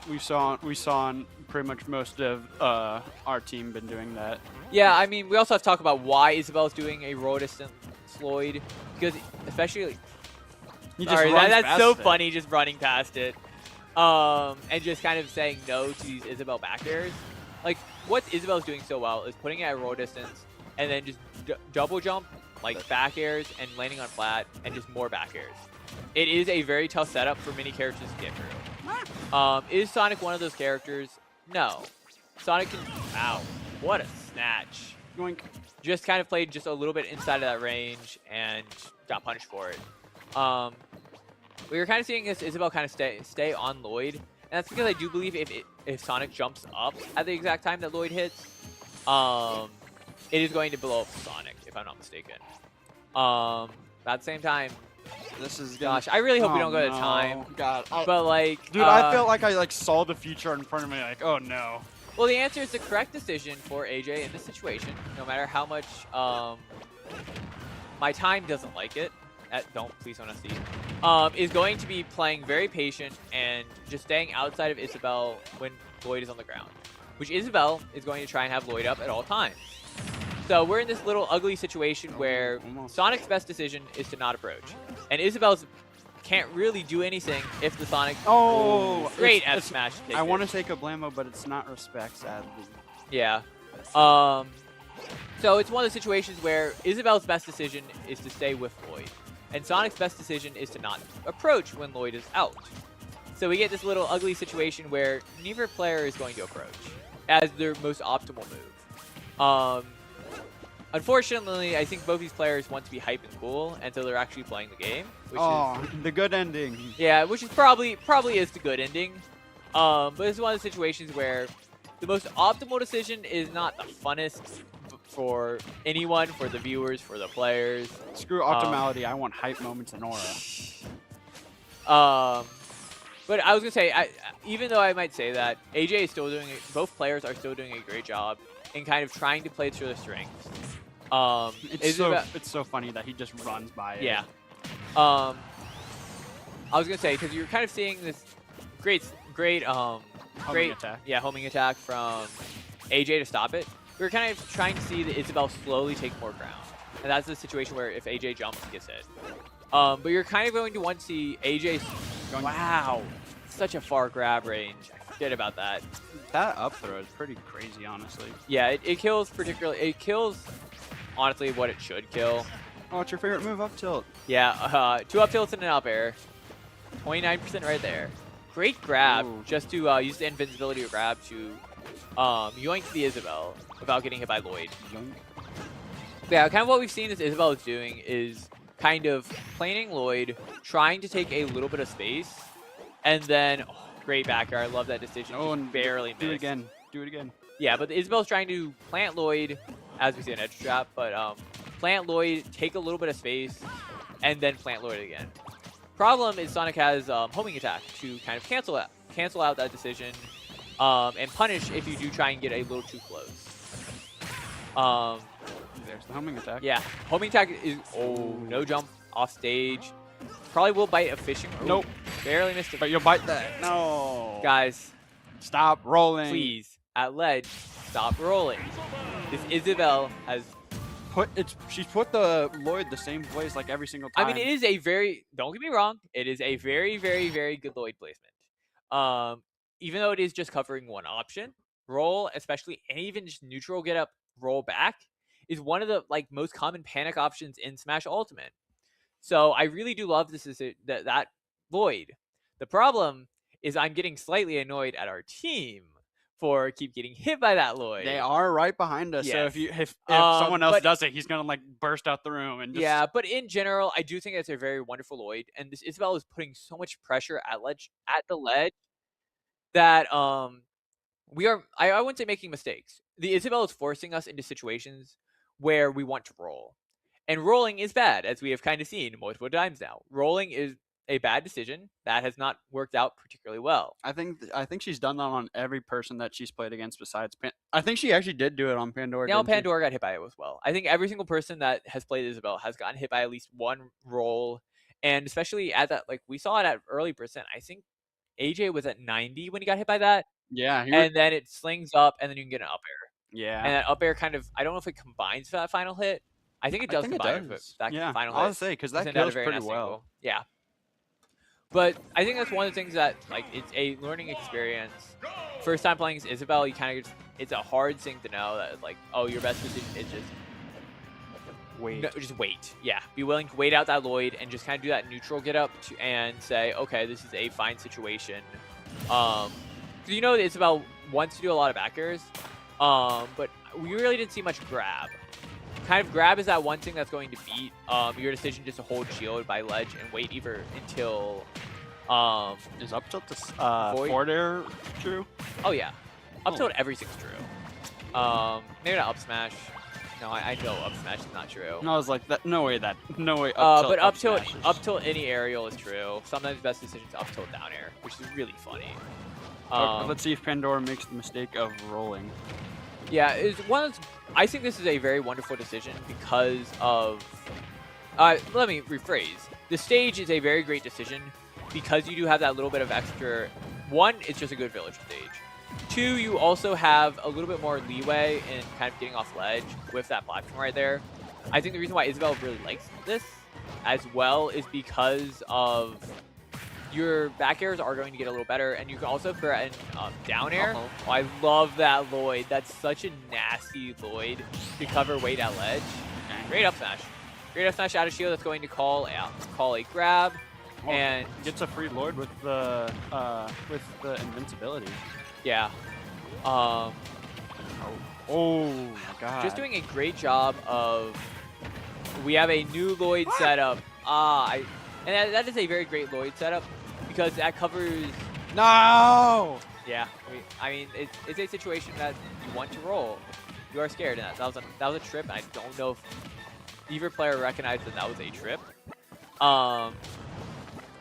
We saw on pretty much most of our team been doing that. Yeah, I mean, we also have to talk about why Isabel's doing a roll distance Lloyd, because especially like, that's so funny, just running past it, and just kind of saying no to these Isabel back airs. Like what Isabel's doing so well is putting it at roll distance and then just double jump like back airs and landing on flat and just more back airs. It is a very tough setup for many characters to get through. Is Sonic one of those characters? No. Sonic can... Ow. What a snatch. Yoink. Just kind of played just a little bit inside of that range and got punished for it. We were kind of seeing this Isabel kind of stay on Lloyd. And that's because I do believe if Sonic jumps up at the exact time that Lloyd hits, it is going to blow up Sonic, if I'm not mistaken. At the same time, this is gosh, I really hope we don't go to time. God, but like, dude, I felt like I saw the future in front of me. Like, oh no. Well, the answer is the correct decision for AJ in this situation. No matter how much my time doesn't like it. Please don't SD. Is going to be playing very patient and just staying outside of Isabel when Lloyd is on the ground. Which Isabel is going to try and have Lloyd up at all times. So we're in this little ugly situation where Sonic's best decision is to not approach. And Isabel's can't really do anything if the Sonic... Oh! Great F smash. I want to say Kablamo, but it's not respect, sadly. Yeah. So it's one of the situations where Isabel's best decision is to stay with Lloyd. And Sonic's best decision is to not approach when Lloyd is out. So we get this little ugly situation where neither player is going to approach as their most optimal move. Unfortunately, I think both these players want to be hype and cool, and so they're actually playing the game. Which is, the good ending. Yeah, which is probably is the good ending. But it's one of the situations where the most optimal decision is not the funnest for anyone, for the viewers, for the players. Screw optimality. I want hype moments and aura. But I was gonna say, even though I might say that, AJ is still doing it. Both players are still doing a great job in kind of trying to play to their strengths. It's so funny that he just runs by it. Yeah. I was gonna say because you're kind of seeing this great attack. Yeah, homing attack from AJ to stop it. We were kind of trying to see the Isabel slowly take more ground, and that's the situation where if AJ jumps, he gets hit. But you're kind of going to want to see AJ. Wow, such a far grab range. I forget about that. That up throw is pretty crazy, honestly. Yeah, it kills It kills, honestly, what it should kill. Oh, what's your favorite move? Up tilt. Yeah, 2 up tilts and an up air. 29% right there. Great grab, just to use the invincibility grab to yoink the Isabel without getting hit by Lloyd. Yeah, kind of what we've seen is Isabel is doing is kind of planing Lloyd, trying to take a little bit of space, and then great back air. I love that decision. Oh, and barely missed. Do it again. Do it again. Yeah, but Isabel's trying to plant Lloyd, as we see an edge trap, but plant Lloyd, take a little bit of space, and then plant Lloyd again. Problem is Sonic has homing attack to kind of cancel out that decision and punish if you do try and get a little too close. There's the homing attack. Yeah, homing attack is no jump off stage. Probably will bite a fishing. Nope. Barely missed it. But you'll bite that. No. Guys, Stop rolling. Please, at ledge, stop rolling. This Isabel has she's put the Lloyd the same place like every single time. I mean, it is a very, don't get me wrong, it is a very, very, very good Lloyd placement. Even though it is just covering one option, roll, especially, and even just neutral get up, roll back, is one of the most common panic options in Smash Ultimate. So I really do love this that Lloyd. The problem is I'm getting slightly annoyed at our team for keep getting hit by that Lloyd. They are right behind us. Yes. So if someone else does it, he's gonna burst out the room and just... Yeah, but in general, I do think it's a very wonderful Lloyd, and this Isabel is putting so much pressure at the ledge that we are I wouldn't say making mistakes. The Isabel is forcing us into situations where we want to roll. And rolling is bad, as we have kind of seen multiple times now. Rolling is a bad decision that has not worked out particularly well. I think she's done that on every person that she's played against besides I think she actually did do it on Pandora. Now Pandora got hit by it as well. I think every single person that has played Isabel has gotten hit by at least one roll, and especially at that, we saw it at early percent. I think AJ was at 90 when he got hit by that. Yeah, and then it slings up, and then you can get an up air. Yeah, and that up air kind of, I don't know if it combines for that final hit. I think it does combine for that final hit. I was say because that kills pretty well. Yeah. But I think that's one of the things that, it's a learning experience. First time playing as Isabel, you kind of it's a hard thing to know that, oh, your best decision is just wait. No, just wait. Yeah, be willing to wait out that Lloyd and just kind of do that neutral get up and say, okay, this is a fine situation. Because Isabel wants to do a lot of back airs, but we really didn't see much grab. Kind of grab is that one thing that's going to beat your decision just to hold shield by ledge and wait until is up tilt forward air true? Oh yeah, up tilt everything's true. Maybe not up smash. No, I know up smash is not true. No, I was like that. No way. Up tilt, but up tilt any aerial is true. Sometimes best decisions up tilt down air, which is really funny. Let's see if Pandora makes the mistake of rolling. Yeah, I think this is a very wonderful decision because of... let me rephrase. The stage is a very great decision because you do have that little bit of extra... One, it's just a good village stage. Two, you also have a little bit more leeway in kind of getting off ledge with that platform right there. I think the reason why Isabel really likes this as well is because of... Your back airs are going to get a little better, and you can also threaten down air. Oh, I love that Lloyd. That's such a nasty Lloyd to cover weight at ledge. Great up smash. Great up smash out of shield that's going to call a grab. And gets a free Lloyd with the invincibility. Yeah. Oh my god. Just doing a great job of... We have a new Lloyd setup. And that is a very great Lloyd setup. Because that covers... No! Yeah, I mean, it's a situation that you want to roll. You are scared, and that was a trip. And I don't know if either player recognized that was a trip.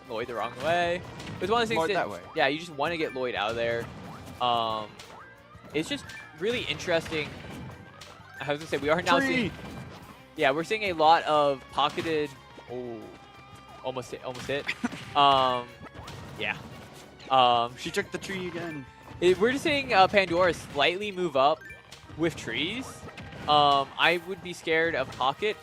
Lloyd the wrong way. It's one of the things that way. Yeah, you just want to get Lloyd out of there. It's just really interesting. I was gonna say we are now seeing... Yeah, we're seeing a lot of pocketed... Oh, almost hit. Yeah. She took the tree again. We're just seeing Pandora slightly move up with trees. I would be scared of pocket.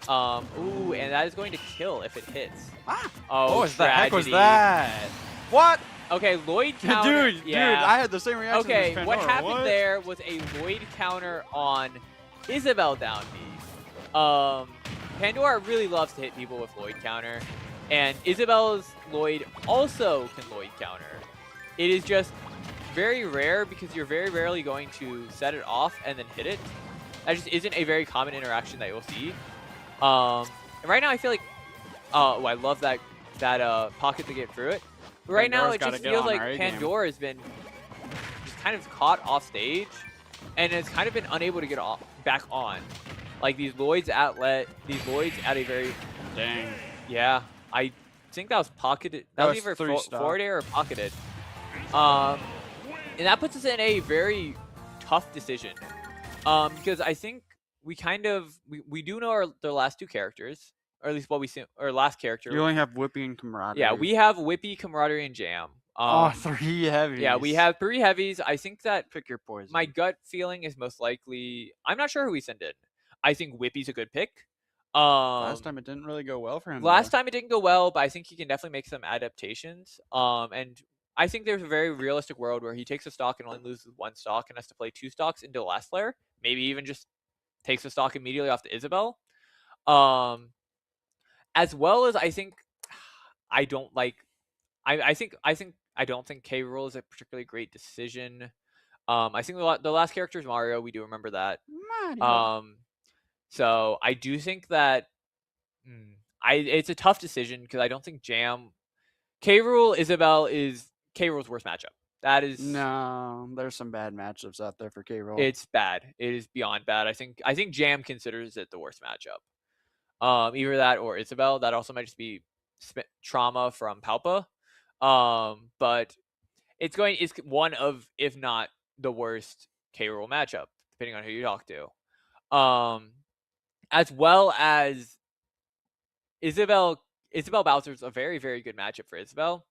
Ooh, and that is going to kill if it hits. Ah. Oh, what the heck was that? What? Okay, Lloyd counter. Dude, I had the same reaction. Okay, as Pandora. What happened there was a Lloyd counter on Isabel down B. Pandora really loves to hit people with Lloyd counter. And Isabel's Lloyd also can Lloyd counter. It is just very rare because you're very rarely going to set it off and then hit it. That just isn't a very common interaction that you'll see. And right now I feel like, I love that pocket to get through it. But right now it just feels like Pandora has been just kind of caught off stage and has kind of been unable to get back on. Like these Lloyds at a very... Dang. Yeah. I think that was pocketed. That was either forward air or pocketed. And that puts us in a very tough decision. Because I think we do know their last two characters, or at least what we see, or last character. You only have Whippy and Camaraderie. Yeah, we have Whippy, Camaraderie, and Jam. Oh, 3 heavies. Yeah, we have 3 heavies. I think that Pick your poison. my gut feeling is most likely. I'm not sure who we send in. I think Whippy's a good pick. Last time it didn't really go well for him. Last time it didn't go well, but I think he can definitely make some adaptations. And I think there's a very realistic world where he takes a stock and only loses 1 stock and has to play 2 stocks into the last layer. Maybe even just takes a stock immediately off the Isabel. As well as I think I don't like. I don't think K. Rool is a particularly great decision. I think the last character is Mario. We do remember that. Mario. So I do think that it's a tough decision because I don't think Jam K. Rool Isabel is K. Rool's worst matchup. That is No, there's some bad matchups out there for K. Rool. It's bad. It is beyond bad. I think Jam considers it the worst matchup. Either that or Isabel. That also might just be trauma from Palpa. But it's one of, if not the worst K. Rool matchup, depending on who you talk to. As well as Isabel Bowser's a very, very good matchup for Isabel,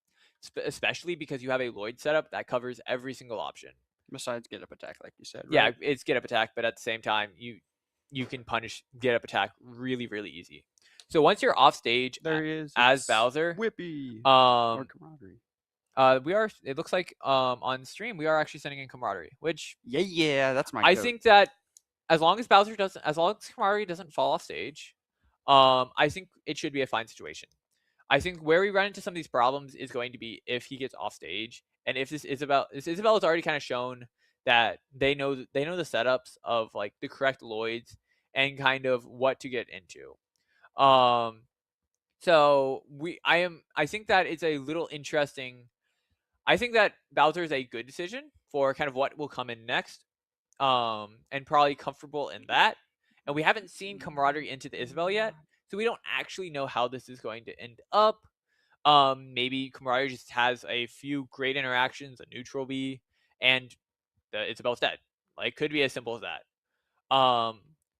especially because you have a Lloyd setup that covers every single option. Besides get up attack, like you said. Right? Yeah, it's get up attack, but at the same time, you can punish get up attack really, really easy. So once you're off stage there he is as Bowser, Whippy or camaraderie. It looks like on stream we are actually sending in camaraderie, which that's my. I think that as long as camaraderie doesn't fall off stage, I think it should be a fine situation. I think where we run into some of these problems is going to be if he gets off stage, and if Isabel has already kind of shown that they know the setups of like the correct Lloyds and kind of what to get into. So I think that it's a little interesting. I think that Bowser is a good decision for kind of what will come in next, and probably comfortable in that. And we haven't seen camaraderie into the Isabel yet, so we don't actually know how this is going to end up. Maybe camaraderie just has a few great interactions, a neutral B, and the Isabel's dead. Like, could be as simple as that.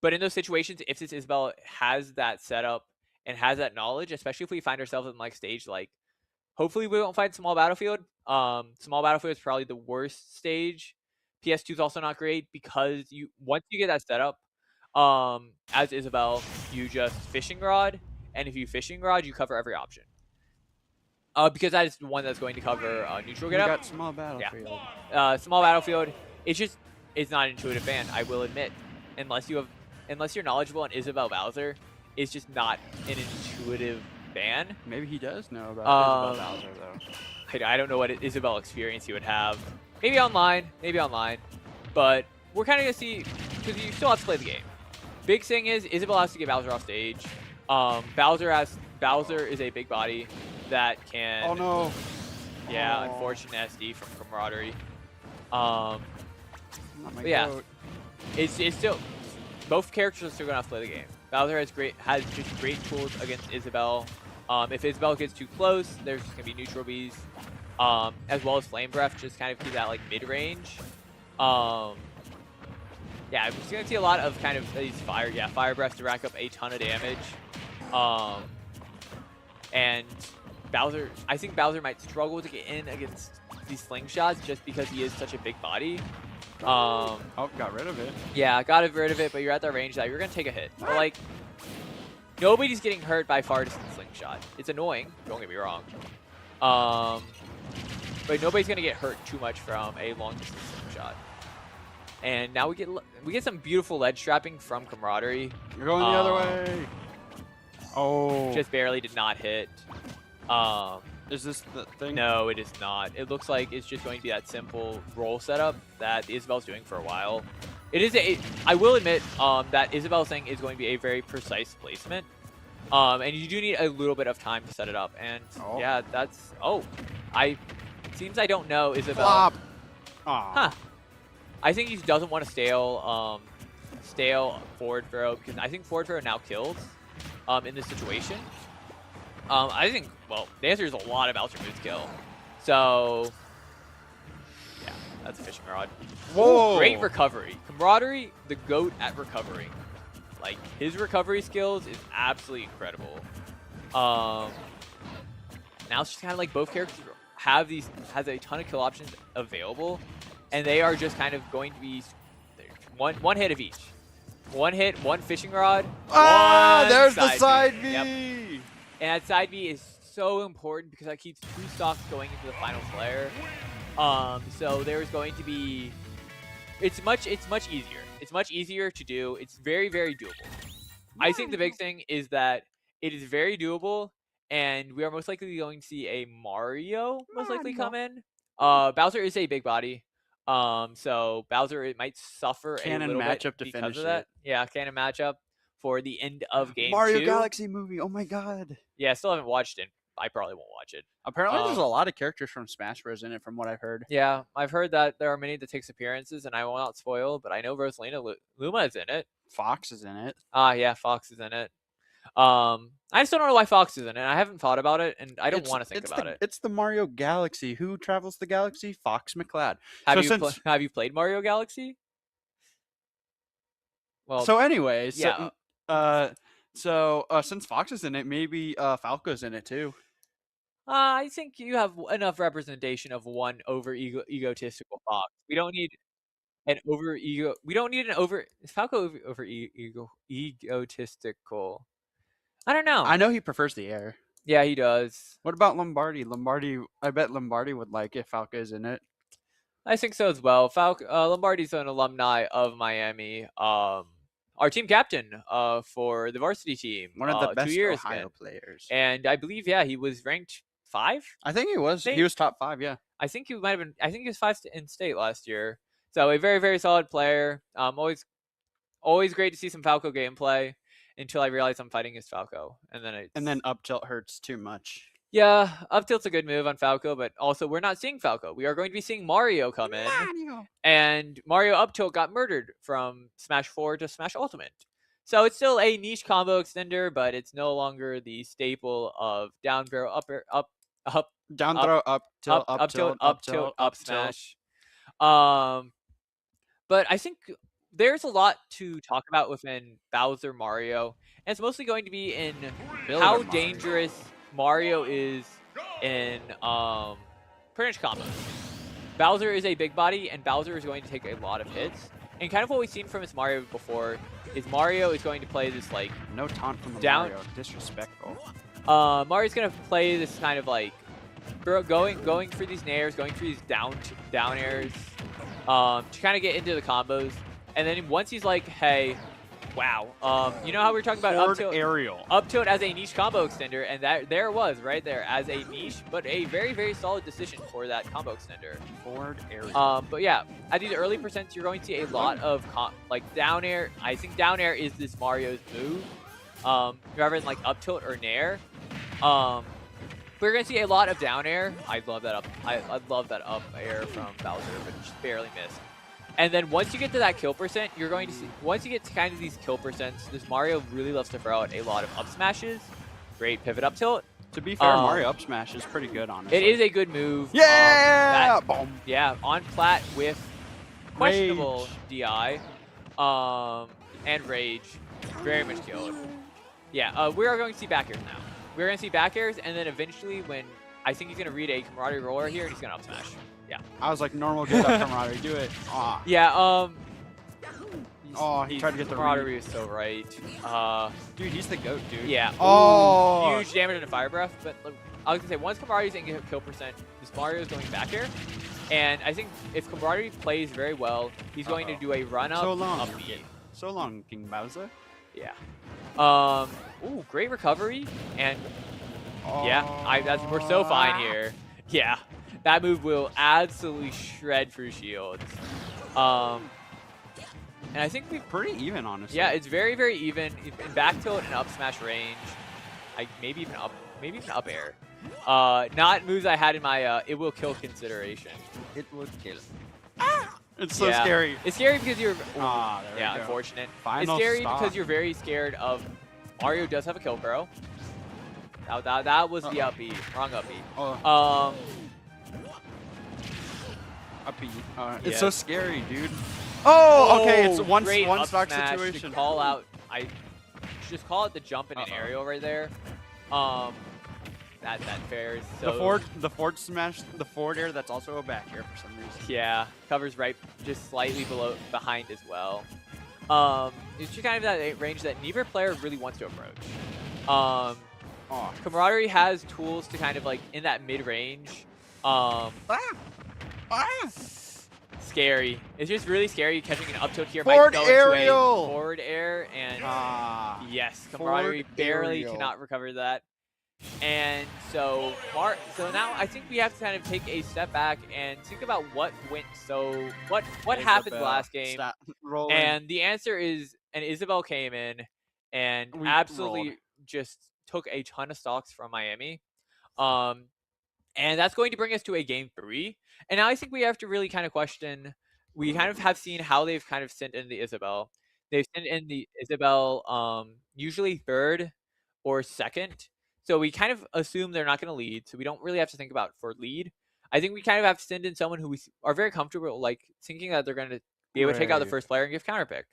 But in those situations, if this Isabel has that setup and has that knowledge, especially if we find ourselves in like stage, like hopefully we won't find Small Battlefield. Small Battlefield is probably the worst stage. PS2 is also not great because once you get that setup, as Isabel, you just fishing rod, and if you fishing rod, you cover every option. Because that is the one that's going to cover neutral get up. Got Small Battlefield. Yeah. Small Battlefield. It's not an intuitive ban, I will admit. Unless you're knowledgeable on Isabel Bowser, it's just not an intuitive ban. Maybe he does know about Isabel Bowser though. I don't know what Isabel experience he would have. Maybe online. But we're kind of gonna see, because you still have to play the game. Big thing is Isabel has to get Bowser off stage. Bowser is a big body that can. Oh no. Yeah, unfortunate SD from camaraderie. Yeah, it's still, both characters are still gonna have to play the game. Bowser has just great tools against Isabel. If Isabel gets too close, there's just gonna be neutral Bs, as well as Flame Breath, just kind of keep that like mid range. Yeah, we're just gonna see a lot of kind of these fire breaths to rack up a ton of damage. And Bowser, I think Bowser might struggle to get in against these slingshots just because he is such a big body. Oh, got rid of it. Yeah, got rid of it, but you're at that range that you're gonna take a hit. But like, nobody's getting hurt by far distance slingshot. It's annoying, don't get me wrong. But nobody's gonna get hurt too much from a long distance slingshot. And now we get some beautiful ledge strapping from camaraderie. You're going the other way. Oh. Just barely did not hit. Is this the thing? No, it is not. It looks like it's just going to be that simple roll setup that Isabel's doing for a while. It is I will admit that Isabel's thing is going to be a very precise placement. And you do need a little bit of time to set it up. And yeah, that's seems I don't know Isabel. Klapp. Huh. I think he doesn't want to stale forward throw because I think forward throw now kills in this situation. I think, well, the answer is a lot of Bowser moves kill. So, yeah, that's a fishing rod. Whoa! Ooh, great recovery. Camaraderie, the GOAT at recovering. Like, his recovery skills is absolutely incredible. Now it's just kind of like both characters has a ton of kill options available, and they are just kind of going to be one hit of each. One hit, one fishing rod. There's the side B. Yep. And that side B is so important because that keeps 2 stocks going into the final flare. So there's going to be, it's much easier. It's much easier to do. It's very, very doable. I think the big thing is that it is very doable, and we are most likely going to see a Mario most likely come in. Bowser is a big body. So Bowser, it might suffer a little bit because of that. Yeah, canon matchup for the end of game 2. Mario Galaxy movie. Oh my god. Yeah, still haven't watched it. I probably won't watch it. Apparently, there's a lot of characters from Smash Bros. In it, from what I've heard. Yeah, I've heard that there are many that takes appearances, and I will not spoil, but I know Rosalina Luma is in it. Fox is in it. Yeah, Fox is in it. I just don't know why Fox is in it. I haven't thought about it, and I don't want to think about it. It's the Mario Galaxy. Who travels the galaxy? Fox McCloud. Have you played Mario Galaxy? Well, so anyways, yeah. Since Fox is in it, maybe Falco's in it too. I think you have enough representation of one egotistical Fox. We don't need an We don't need an over. Is Falco egotistical? I don't know. I know he prefers the air. Yeah, he does. What about Lombardi? I bet Lombardi would like if Falco's in it. I think so as well. Lombardi's an alumni of Miami. Our team captain for the varsity team. One of the best 2 years Ohio players. And I believe, yeah, he was ranked 5. I think he was. He was top 5. Yeah. I think he might have been. I think he was 5 in state last year. So a very, very solid player. Always great to see some Falco gameplay. Until I realize I'm fighting as Falco, and then up tilt hurts too much. Yeah, up tilt's a good move on Falco, but also we're not seeing Falco. We are going to be seeing Mario come in, and Mario up tilt got murdered from Smash 4 to Smash Ultimate. So it's still a niche combo extender, but it's no longer the staple of down barrel down throw up tilt up smash. But I think there's a lot to talk about within Bowser Mario, and it's mostly going to be in how dangerous Mario is in pretty much combos. Bowser is a big body, and Bowser is going to take a lot of hits. And kind of what we've seen from his Mario before is Mario is going to play this like no taunt from Mario, disrespectful. Mario's gonna play this kind of like going for these nairs, going for these down airs, to kind of get into the combos. And then once he's like, hey, wow, you know how we were talking about up tilt as a niche combo extender, and there it was right there as a niche, but a very, very solid decision for that combo extender. Forward aerial. But yeah, at these early percents, you're going to see a lot of like down air. I think down air is this Mario's move, rather than like up tilt or nair. We're gonna see a lot of down air. I love that up. I love that up air from Bowser, but just barely missed. And then once you get to that kill percent, you're going to see, once you get to kind of these kill percents, this Mario really loves to throw out a lot of up smashes. Great pivot up tilt. To be fair, Mario up smash is pretty good, honestly. It is a good move. Yeah! Boom. Yeah, on plat with questionable DI and rage. Very much killed. Yeah, we are going to see back airs now. We're going to see back airs, and then eventually when I think he's going to read a camaraderie roller here, and he's going to up smash. Yeah. I was like, normal get up camaraderie. Do it. Aw. Yeah, he tried to get the camaraderie is so right. Dude, he's the GOAT, dude. Yeah. Oh. Huge damage into Fire Breath. But look, I was going to say, once Camaradie's in kill percent, this Mario is going back here. And I think if Camaradie plays very well, he's going to do a run-up. So long. So long, King Bowser. Yeah. Ooh, great recovery. And yeah, we're so fine here. Yeah. That move will absolutely shred through shields. And I think we've pretty even, honestly. Yeah, it's very, very even in back tilt and up smash range. Maybe even up air. Not moves I had in my it will kill consideration. It would kill. It's so scary. It's scary because you're there we go. Unfortunate. Final it's scary stop. because you're very scared of Mario does have a kill throw. That was the up B. Wrong up B. Up B. It's so scary, dude. Oh, okay. It's one stock situation. Call out. I just call it the jump in an aerial right there. That fair is The so... forward smash, the forward air, that's also a back air for some reason. Yeah, covers right just slightly behind as well. It's just kind of that range that neither player really wants to approach. Camaraderie has tools to kind of like in that mid range. Scary. It's just really scary catching an up tilt here. Forward might go aerial! into a forward air, and yes, Camaraderie barely cannot recover that. And so now I think we have to kind of take a step back and think about what went what happened last game. And the answer is an Isabel came in and absolutely just took a ton of stocks from Miami. And that's going to bring us to a game 3. And now I think we have to really kind of question, we kind of have seen how they've kind of sent in the Isabel. They've sent in the Isabel usually third or second. So we kind of assume they're not going to lead. So we don't really have to think about for lead. I think we kind of have to send in someone who we are very comfortable, like thinking that they're going to be able to take out the first player and give counterpick.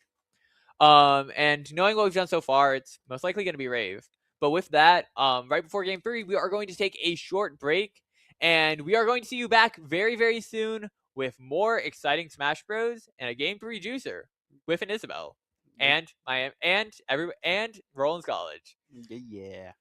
And knowing what we've done so far, it's most likely going to be Rave. But with that, right before game 3, we are going to take a short break. And we are going to see you back very, very soon with more exciting Smash Bros. And a game 3 juicer with an Isabel and Miami and Rollins College. Yeah.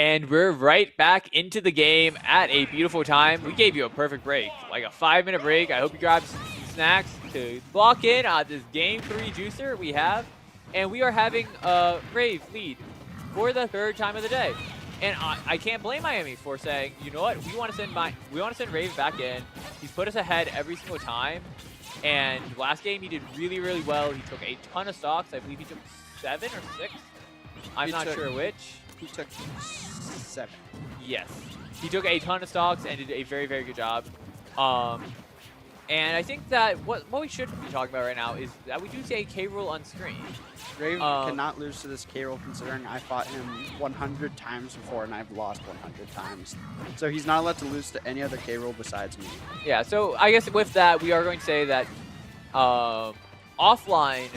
And we're right back into the game at a beautiful time. We gave you a perfect break, like a 5-minute break. I hope you grabbed some snacks to block in on this game 3 juicer we have. And we are having a Rave lead for the 3rd time of the day. And I can't blame Miami for saying, you know what, we want to send Rave back in. He's put us ahead every single time. And last game he did really, really well. He took a ton of stocks. I believe he took 7 or 6. I'm not sure which. He took 7. Yes. He took a ton of stocks and did a very, very good job. And I think that what we should be talking about right now is that we do see a K rule on screen. Rave cannot lose to this K roll considering I fought him 100 times before and I've lost 100 times. So he's not allowed to lose to any other K roll besides me. Yeah, so I guess with that, we are going to say that offline,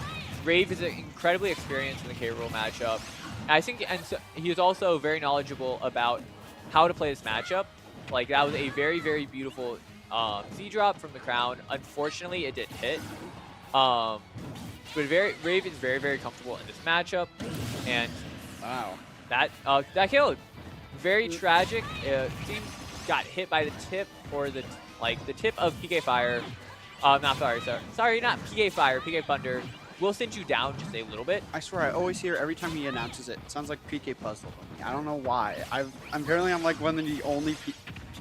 Rave is incredibly experienced in the K rule matchup. I think, and so he is also very knowledgeable about how to play this matchup. Like, that was a very, very beautiful Z drop from the crown. Unfortunately, it didn't hit. But Rave is very, very comfortable in this matchup. And wow, that killed. Very tragic. Seems got hit by the tip or the tip of PK Fire. Not PK Fire, PK Thunder. We'll send you down just a little bit. I swear, I always hear every time he announces it. It sounds like PK Puzzle. I don't know why. I'm like one of the only.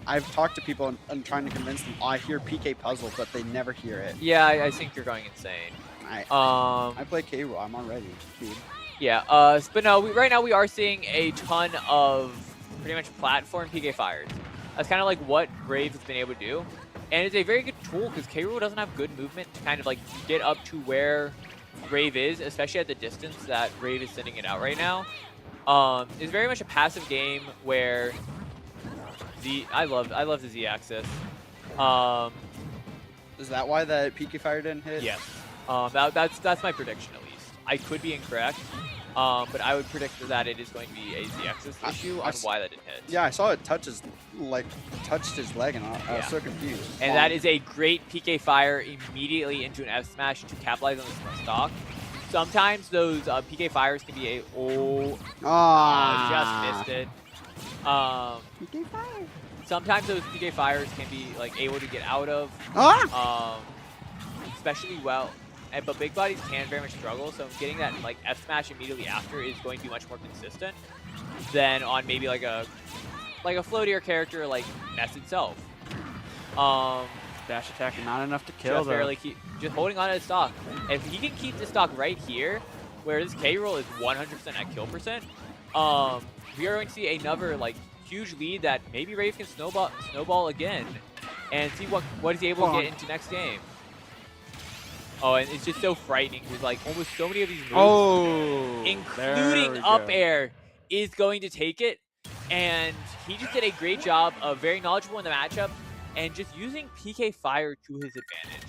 I've talked to people and trying to convince them. Oh, I hear PK Puzzle, but they never hear it. Yeah, I think you're going insane. I play K roll. I'm already, dude. Yeah. But no, right now we are seeing a ton of pretty much platform PK Fires. That's kind of like what Rave has been able to do, and it's a very good tool because K roll doesn't have good movement to kind of like get up to where Rave is, especially at the distance that Rave is sending it out right now. It's very much a passive game where I love the Z axis. Is that why that PK Fire didn't hit? Yes. That's my prediction at least. I could be incorrect, but I would predict that it is going to be a Z axis issue on why that didn't hit. Yeah, I saw it touched his leg, and I was so confused. And that is a great PK Fire immediately into an F smash to capitalize on the stock. Sometimes those PK Fires can be just missed it. PK Fire. Sometimes those PK Fires can be like able to get out of, especially well. But big bodies can very much struggle, so getting that like F smash immediately after is going to be much more consistent than on maybe like a floatier character like NACE itself. Dash attack not enough to kill. Just barely just holding on to his stock. If he can keep the stock right here, where this K roll is 100% at kill percent, we are going to see another like huge lead that maybe Rave can snowball again, and see what he's able to get into next game. Oh, and it's just so frightening because like almost so many of these moves, including up air, is going to take it. And he just did a great job of very knowledgeable in the matchup and just using PK Fire to his advantage.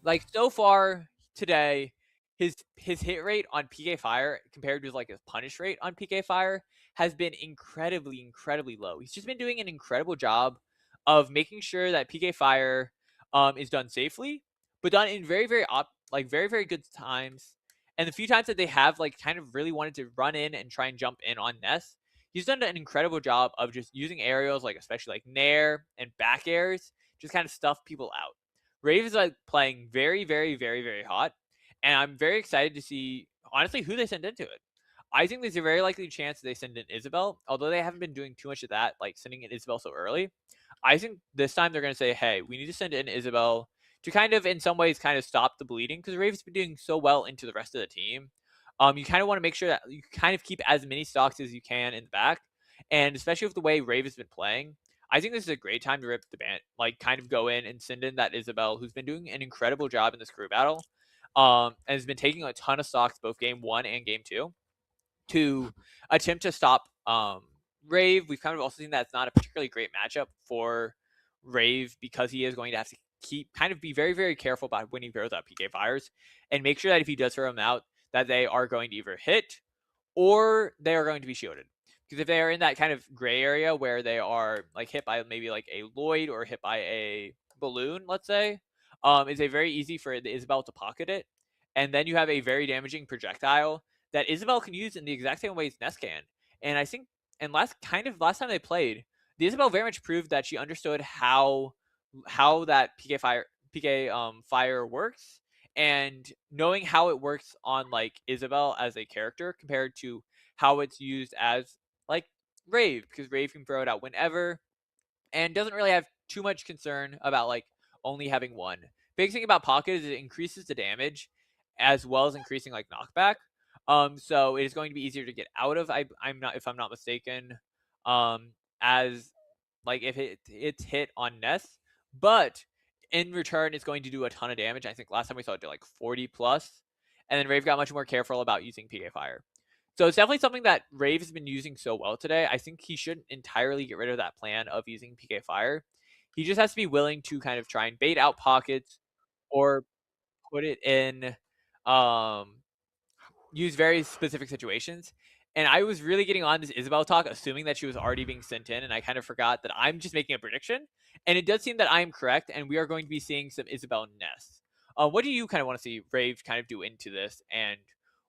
Like so far today, his hit rate on PK Fire compared to like his punish rate on PK Fire has been incredibly, incredibly low. He's just been doing an incredible job of making sure that PK Fire is done safely, but done in very, very very good times. And the few times that they have like kind of really wanted to run in and try and jump in on NACE, he's done an incredible job of just using aerials, like especially like Nair and back airs, just kind of stuff people out. Rave is like playing very, very, very, very hot, and I'm very excited to see honestly who they send into it. I think there's a very likely chance they send in Isabel, although they haven't been doing too much of that, like sending in Isabel so early. I think this time they're going to say, hey, we need to send in Isabel to kind of, in some ways, kind of stop the bleeding, because Rave's been doing so well into the rest of the team. You kind of want to make sure that you kind of keep as many stocks as you can in the back, and especially with the way Rave has been playing, I think this is a great time to rip the band, like kind of go in and send in that Isabel, who's been doing an incredible job in this crew battle, and has been taking a ton of stocks both game 1 and game 2 to attempt to stop Rave. We've kind of also seen that it's not a particularly great matchup for Rave because he is going to have to be very, very careful about when he throws out PK Fires and make sure that if he does throw them out, that they are going to either hit or they are going to be shielded. Because if they are in that kind of gray area where they are like hit by maybe like a Lloyd or hit by a balloon, let's say, it's a very easy for the Isabel to pocket it. And then you have a very damaging projectile that Isabel can use in the exact same way as NACE can. And I think and last time they played, the Isabel very much proved that she understood how that PK fire works, and knowing how it works on like Isabel as a character compared to how it's used as like Rave, because Rave can throw it out whenever and doesn't really have too much concern about like only having one. Big thing about Pocket is it increases the damage as well as increasing like knockback. So it is going to be easier to get out of. I'm not, if I'm not mistaken, as like if it's hit on Ness, but in return it's going to do a ton of damage. I think last time we saw it do like 40 plus, and then Rave got much more careful about using PK Fire. So it's definitely something that Rave has been using so well today. I think he shouldn't entirely get rid of that plan of using PK Fire. He just has to be willing to kind of try and bait out pockets or put it in um use very specific situations. And I was really getting on this Isabel talk, assuming that she was already being sent in, and I kind of forgot that I'm just making a prediction. And it does seem that I am correct, and we are going to be seeing some Isabel Ness. What do you kind of want to see Rave kind of do into this, and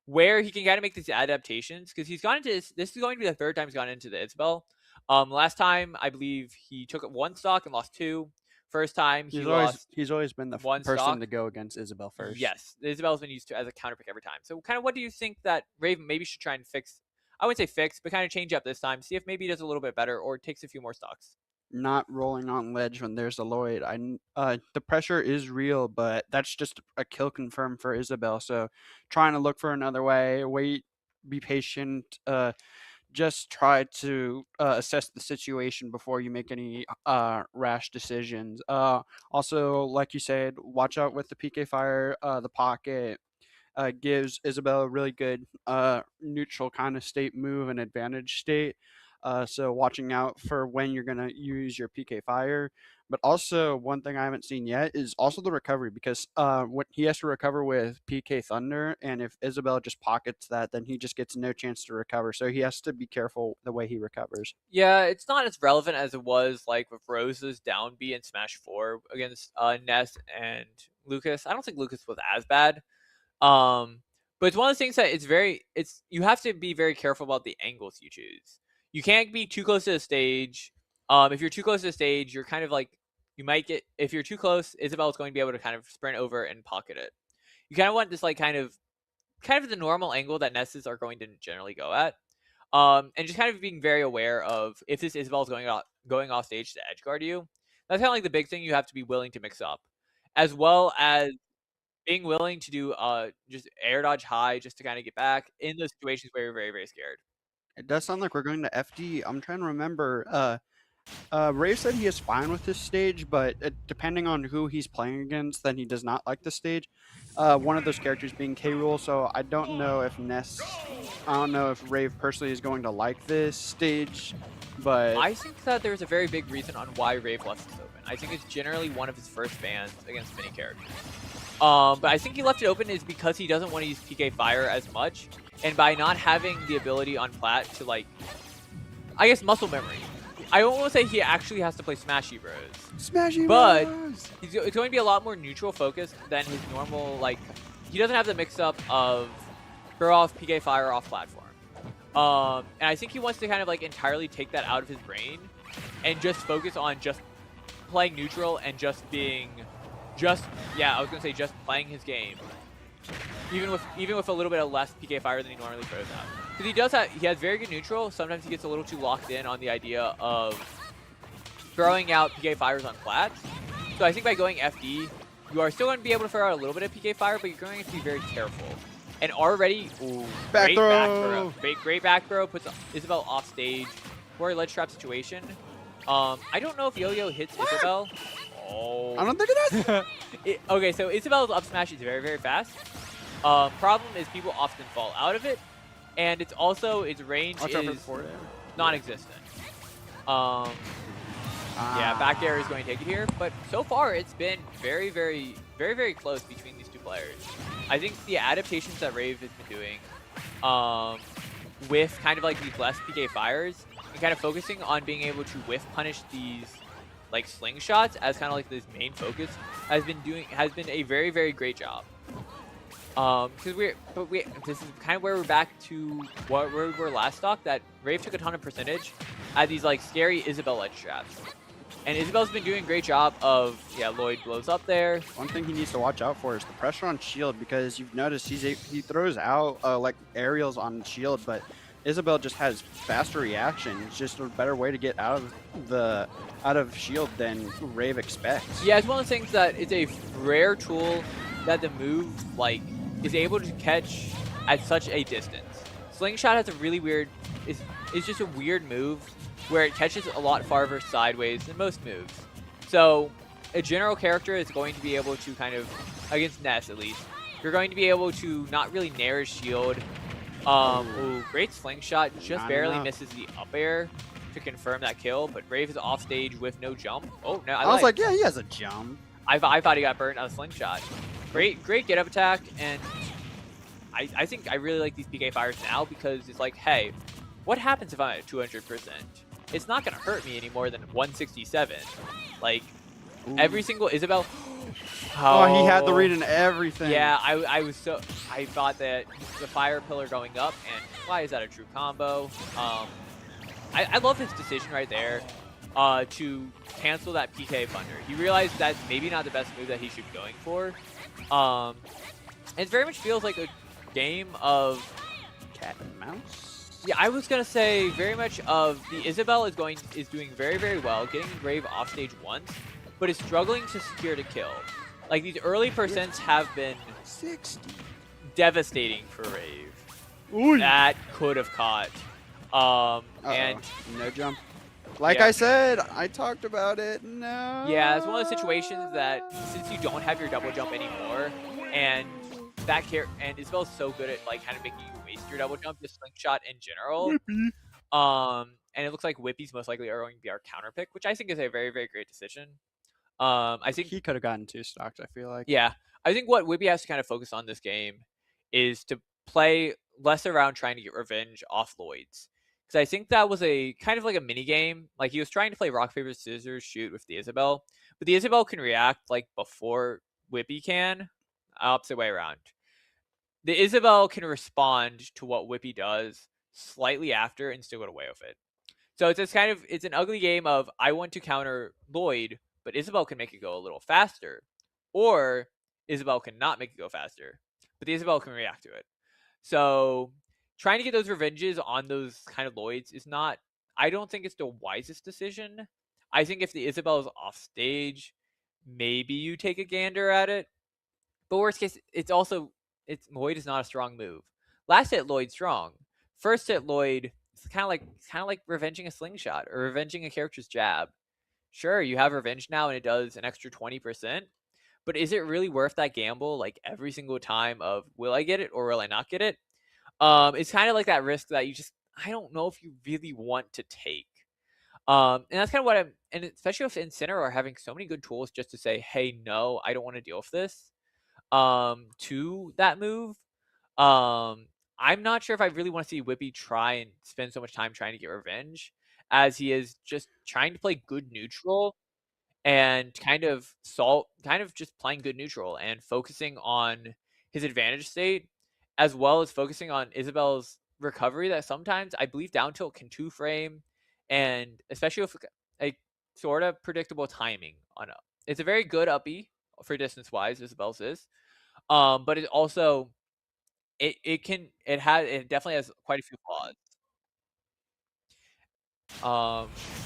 where he can kind of make these adaptations? Because he's gone into this is going to be the third time he's gone into the Isabel. Last time I believe he took one stock and lost two. First time he lost He's always been the one person stock. to go against Isabel first. Yes, the Isabel's been used to as a counter pick every time. So, kind of, what do you think that Raven maybe should try and fix? I wouldn't say fix, but kind of change up this time. See if maybe he does a little bit better or takes a few more stocks. Not rolling on ledge when there's a Lloyd. The pressure is real, but that's just a kill confirm for Isabel. So trying to look for another way, wait, be patient. Just try to assess the situation before you make any rash decisions. Also, like you said, watch out with the PK fire. The pocket gives Isabel a really good neutral kind of state move and advantage state. So watching out for when you're going to use your PK fire. But also one thing I haven't seen yet is also the recovery, because what he has to recover with PK Thunder, and if Isabel just pockets that, then he just gets no chance to recover. So he has to be careful the way he recovers. Yeah, it's not as relevant as it was like with Rose's down B in Smash 4 against Ness and Lucas. I don't think Lucas was as bad. But it's one of those things that it's you have to be very careful about the angles you choose. You can't be too close to the stage. If you're too close to the stage, you're kind of like you might get if you're too close, Isabel's going to be able to kind of sprint over and pocket it. You kind of want this like kind of the normal angle that Nesses are going to generally go at. And just kind of being very aware of if this Isabel is going off stage to edge guard you. That's kind of like the big thing you have to be willing to mix up, as well as being willing to do just air dodge high just to kind of get back in those situations where you're very, very scared. It does sound like we're going to FD. I'm trying to remember. Ray said he is fine with this stage, but depending on who he's playing against, then he does not like the stage. One of those characters being K. Rool, so I don't know if Rave personally is going to like this stage, but I think that there's a very big reason on why Rave left this open. I think it's generally one of his first bans against many characters. But I think he left it open is because he doesn't want to use PK Fire as much, and by not having the ability on Plat to like, I guess muscle memory. I don't want to say he actually has to play Smashy Bros. Smashy But Bros! it's going to be a lot more neutral focused than his normal, like, he doesn't have the mix-up of throw off PK Fire off platform. And I think he wants to kind of, like, entirely take that out of his brain and just focus on just playing neutral and just being, just playing his game. Even with a little bit of less PK Fire than he normally throws out. Because he has very good neutral. Sometimes he gets a little too locked in on the idea of throwing out PK Fires on flats. So I think by going FD, you are still going to be able to throw out a little bit of PK Fire, but you're going to have to be very careful. And already, great back throw puts Isabel off stage for a ledge trap situation. I don't know if Yo-Yo hits Isabel. Oh. I don't think it does. Okay, so Isabel's up smash is very, very fast. Problem is people often fall out of it. And it's also, its range is non-existent. Yeah, back air is going to take it here. But so far, it's been very, very, very, very close between these two players. I think the adaptations that Rave has been doing with kind of like these less PK fires and kind of focusing on being able to whiff punish these like slingshots as kind of like this main focus has been a very, very great job. Because this is kind of where we're back to where we were last stock. That Rave took a ton of percentage at these like scary Isabel edge traps, and Isabel's been doing a great job of Lloyd blows up there. One thing he needs to watch out for is the pressure on shield, because you've noticed he throws out like aerials on shield, but Isabel just has faster reaction. It's just a better way to get out of shield than Rave expects. Yeah, it's one of those things that it's a rare tool that the move like is able to catch at such a distance. Slingshot has a really weird, it's just a weird move where it catches a lot farther sideways than most moves. So a general character is going to be able to kind of, against NACE at least, you're going to be able to not really nair his shield. Ooh, great slingshot, just barely misses the up air to confirm that kill, but Brave is off stage with no jump. Oh, no, I was like, yeah, he has a jump. I thought he got burnt on a slingshot. Great get up attack, and I think I really like these PK fires now because it's like, hey, what happens if I'm at 200%? It's not gonna hurt me any more than 167. Like, ooh, every single Isabel. Oh, he had the read and everything. Yeah, I thought that the fire pillar going up, and why is that a true combo? I love his decision right there to cancel that PK Thunder. He realized that's maybe not the best move that he should be going for. It very much feels like a game of cat and mouse. Yeah, I was gonna say very much of the Isabel is doing very, very well, getting Rave off stage once, but is struggling to secure the kill. Like, these early percents have been 60 devastating for Rave. Ooh. That could have caught. And no jump. Like I said, I talked about it. No. Yeah, it's one of those situations that since you don't have your double jump anymore, and and Isabel's so good at like kind of making you waste your double jump, just slingshot in general. Whippy. And it looks like Whippy's most likely are going to be our counter pick, which I think is a very, very great decision. I think he could have gotten 2 stocks, I feel like. Yeah. I think what Whippy has to kind of focus on this game is to play less around trying to get revenge off Lloyd's. Because I think that was a kind of like a mini game. Like, he was trying to play rock, paper, scissors, shoot with the Isabel. But the Isabel can react like before Whippy can. Opposite way around. The Isabel can respond to what Whippy does slightly after and still get away with it. So it's an ugly game of I want to counter Lloyd, but Isabel can make it go a little faster. Or Isabel cannot make it go faster, but the Isabel can react to it. So trying to get those revenges on those kind of Lloyds is not, I don't think it's the wisest decision. I think if the Isabel is off stage, maybe you take a gander at it. But worst case, Lloyd is not a strong move. Last hit Lloyd strong. First hit Lloyd, it's kind of like revenging a slingshot or revenging a character's jab. Sure, you have revenge now and it does an extra 20%, but is it really worth that gamble like every single time of will I get it or will I not get it? It's kind of like that risk that I don't know if you really want to take. And that's kind of and especially if Incineroar are having so many good tools just to say, hey, no, I don't want to deal with this. To that move. I'm not sure if I really want to see Whippy try and spend so much time trying to get revenge as he is just trying to play good neutral and kind of just playing good neutral and focusing on his advantage state as well as focusing on Isabel's recovery that sometimes I believe down tilt can 2-frame, and especially with a sort of predictable timing on up. It's a very good uppy for distance wise, Isabel's is. But it also it definitely has quite a few flaws.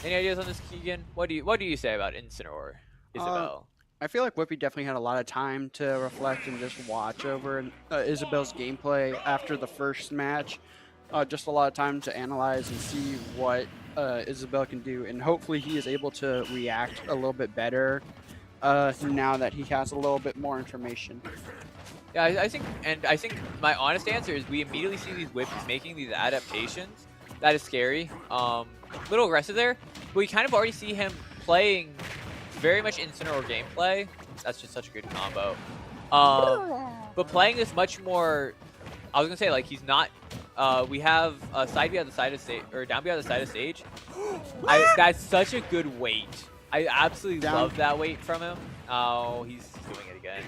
Any ideas on this, Keegan? What do you say about Incineroar, Isabel? I feel like Whippy definitely had a lot of time to reflect and just watch over Isabel's gameplay after the first match. Just a lot of time to analyze and see what Isabel can do, and hopefully he is able to react a little bit better now that he has a little bit more information. Yeah, I think my honest answer is we immediately see these Whippies making these adaptations. That is scary. Little aggressive there, but we kind of already see him playing very much Incineroar gameplay. That's just such a good combo. But playing this much more, I was gonna say, like, he's not. We have side B on the side of stage, or down B on the side of stage. That's such a good weight. I absolutely love that weight from him. Oh, he's doing it again.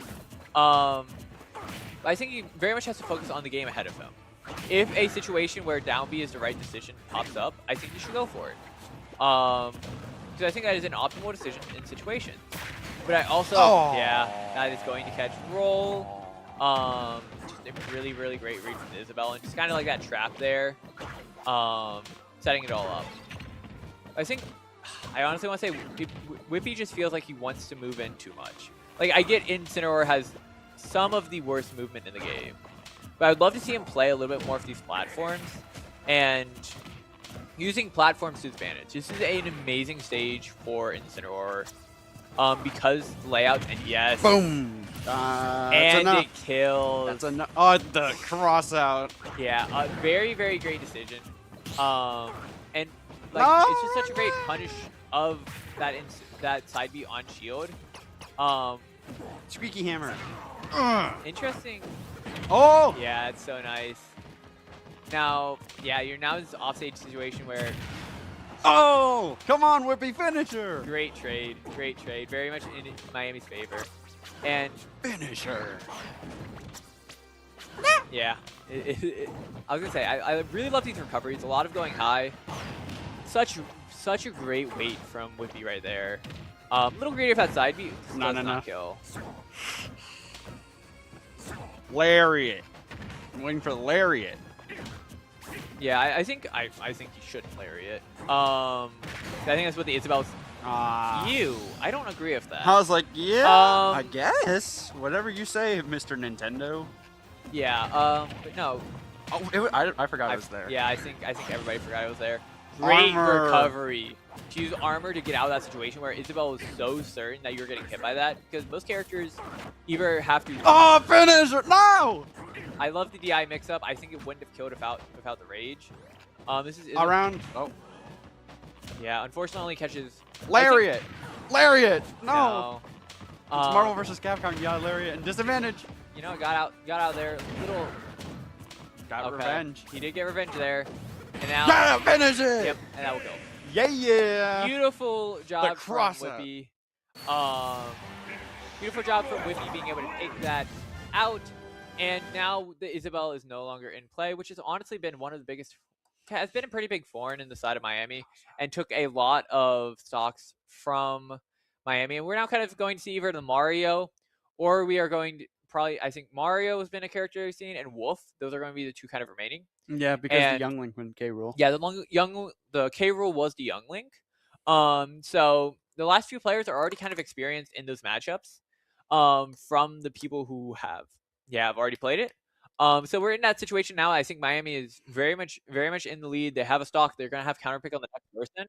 But I think he very much has to focus on the game ahead of him. If a situation where down B is the right decision pops up, I think you should go for it. Because I think that is an optimal decision in situations. But I also, yeah, that is going to catch roll. Just a really, really great read from Isabel, and just kind of like that trap there, setting it all up. I think, I honestly want to say, Whippy just feels like he wants to move in too much. Like, I get Incineroar has some of the worst movement in the game, but I'd love to see him play a little bit more of these platforms, and using platforms to his advantage. This is an amazing stage for Incineroar. Because layout, and yes. Boom! And it kills. That's enough. Oh, the cross out. Yeah, very, very great decision. And like it's just such a great punish of that side B on shield. Squeaky hammer. Interesting. Oh! Yeah, it's so nice. Now, yeah, you're now in this offstage situation where. Oh! Come on, Whippy finisher! Great trade. Great trade. Very much in Miami's favor. And finisher. Yeah. I was going to say, I really love these recoveries. A lot of going high. Such a great weight from Whippy right there. A little greedy if that side B. Not kill. Lariat. I'm waiting for the lariat. Yeah, I think he shouldn't lariat. I think that's what the Isabel's. I don't agree with that. I was like, yeah, I guess. Whatever you say, Mr. Nintendo. Yeah. But no. Oh, I forgot it was there. Yeah, I think everybody forgot it was there. Great recovery. To use armor to get out of that situation where Isabel was so certain that you were getting hit by that, because most characters either have to. Oh, finisher! No! I love the DI mix-up. I think it wouldn't have killed without the rage. This is around. Oh. Yeah, unfortunately only catches lariat. Lariat. No. No. It's Marvel versus Capcom. You got lariat and disadvantage. You know, got out there. Little. Got revenge. He did get revenge there, and now. Yeah, finish it. Yep, and that will go. Yeah. Beautiful job from Whippy. Beautiful job from Whippy being able to take that out. And now the Isabel is no longer in play, which has honestly been one of the biggest, has been a pretty big thorn in the side of Miami, and took a lot of stocks from Miami. And we're now kind of going to see either the Mario, or we are going to probably, I think Mario has been a character we've seen, and Wolf. Those are going to be the two kind of remaining. Yeah, because the Young Link went K Rule. Yeah, the K Rule was the Young Link. So the last few players are already kind of experienced in those matchups. From the people who have already played it. So we're in that situation now. I think Miami is very much in the lead. They have a stock. They're going to have counterpick on the next person.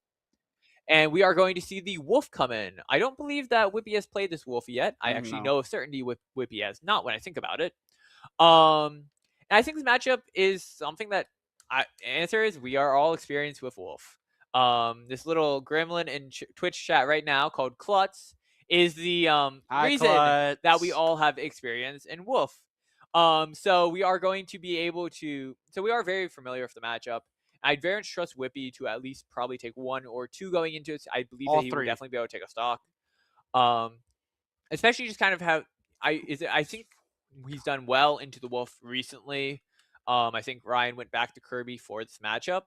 And we are going to see the Wolf come in. I don't believe that Whippy has played this Wolf yet. I actually know of certainty Whippy has not when I think about it. And I think this matchup is something that answer is we are all experienced with Wolf. This little gremlin in Twitch chat right now called Klutz is the reason that we all have experience in Wolf. So we are going to be able to. So we are very familiar with the matchup. I'd very much trust Whippy to at least probably take one or two going into it. I believe that he would definitely be able to take a stock. Especially just kind of have. I think he's done well into the Wolf recently. I think Ryan went back to Kirby for this matchup.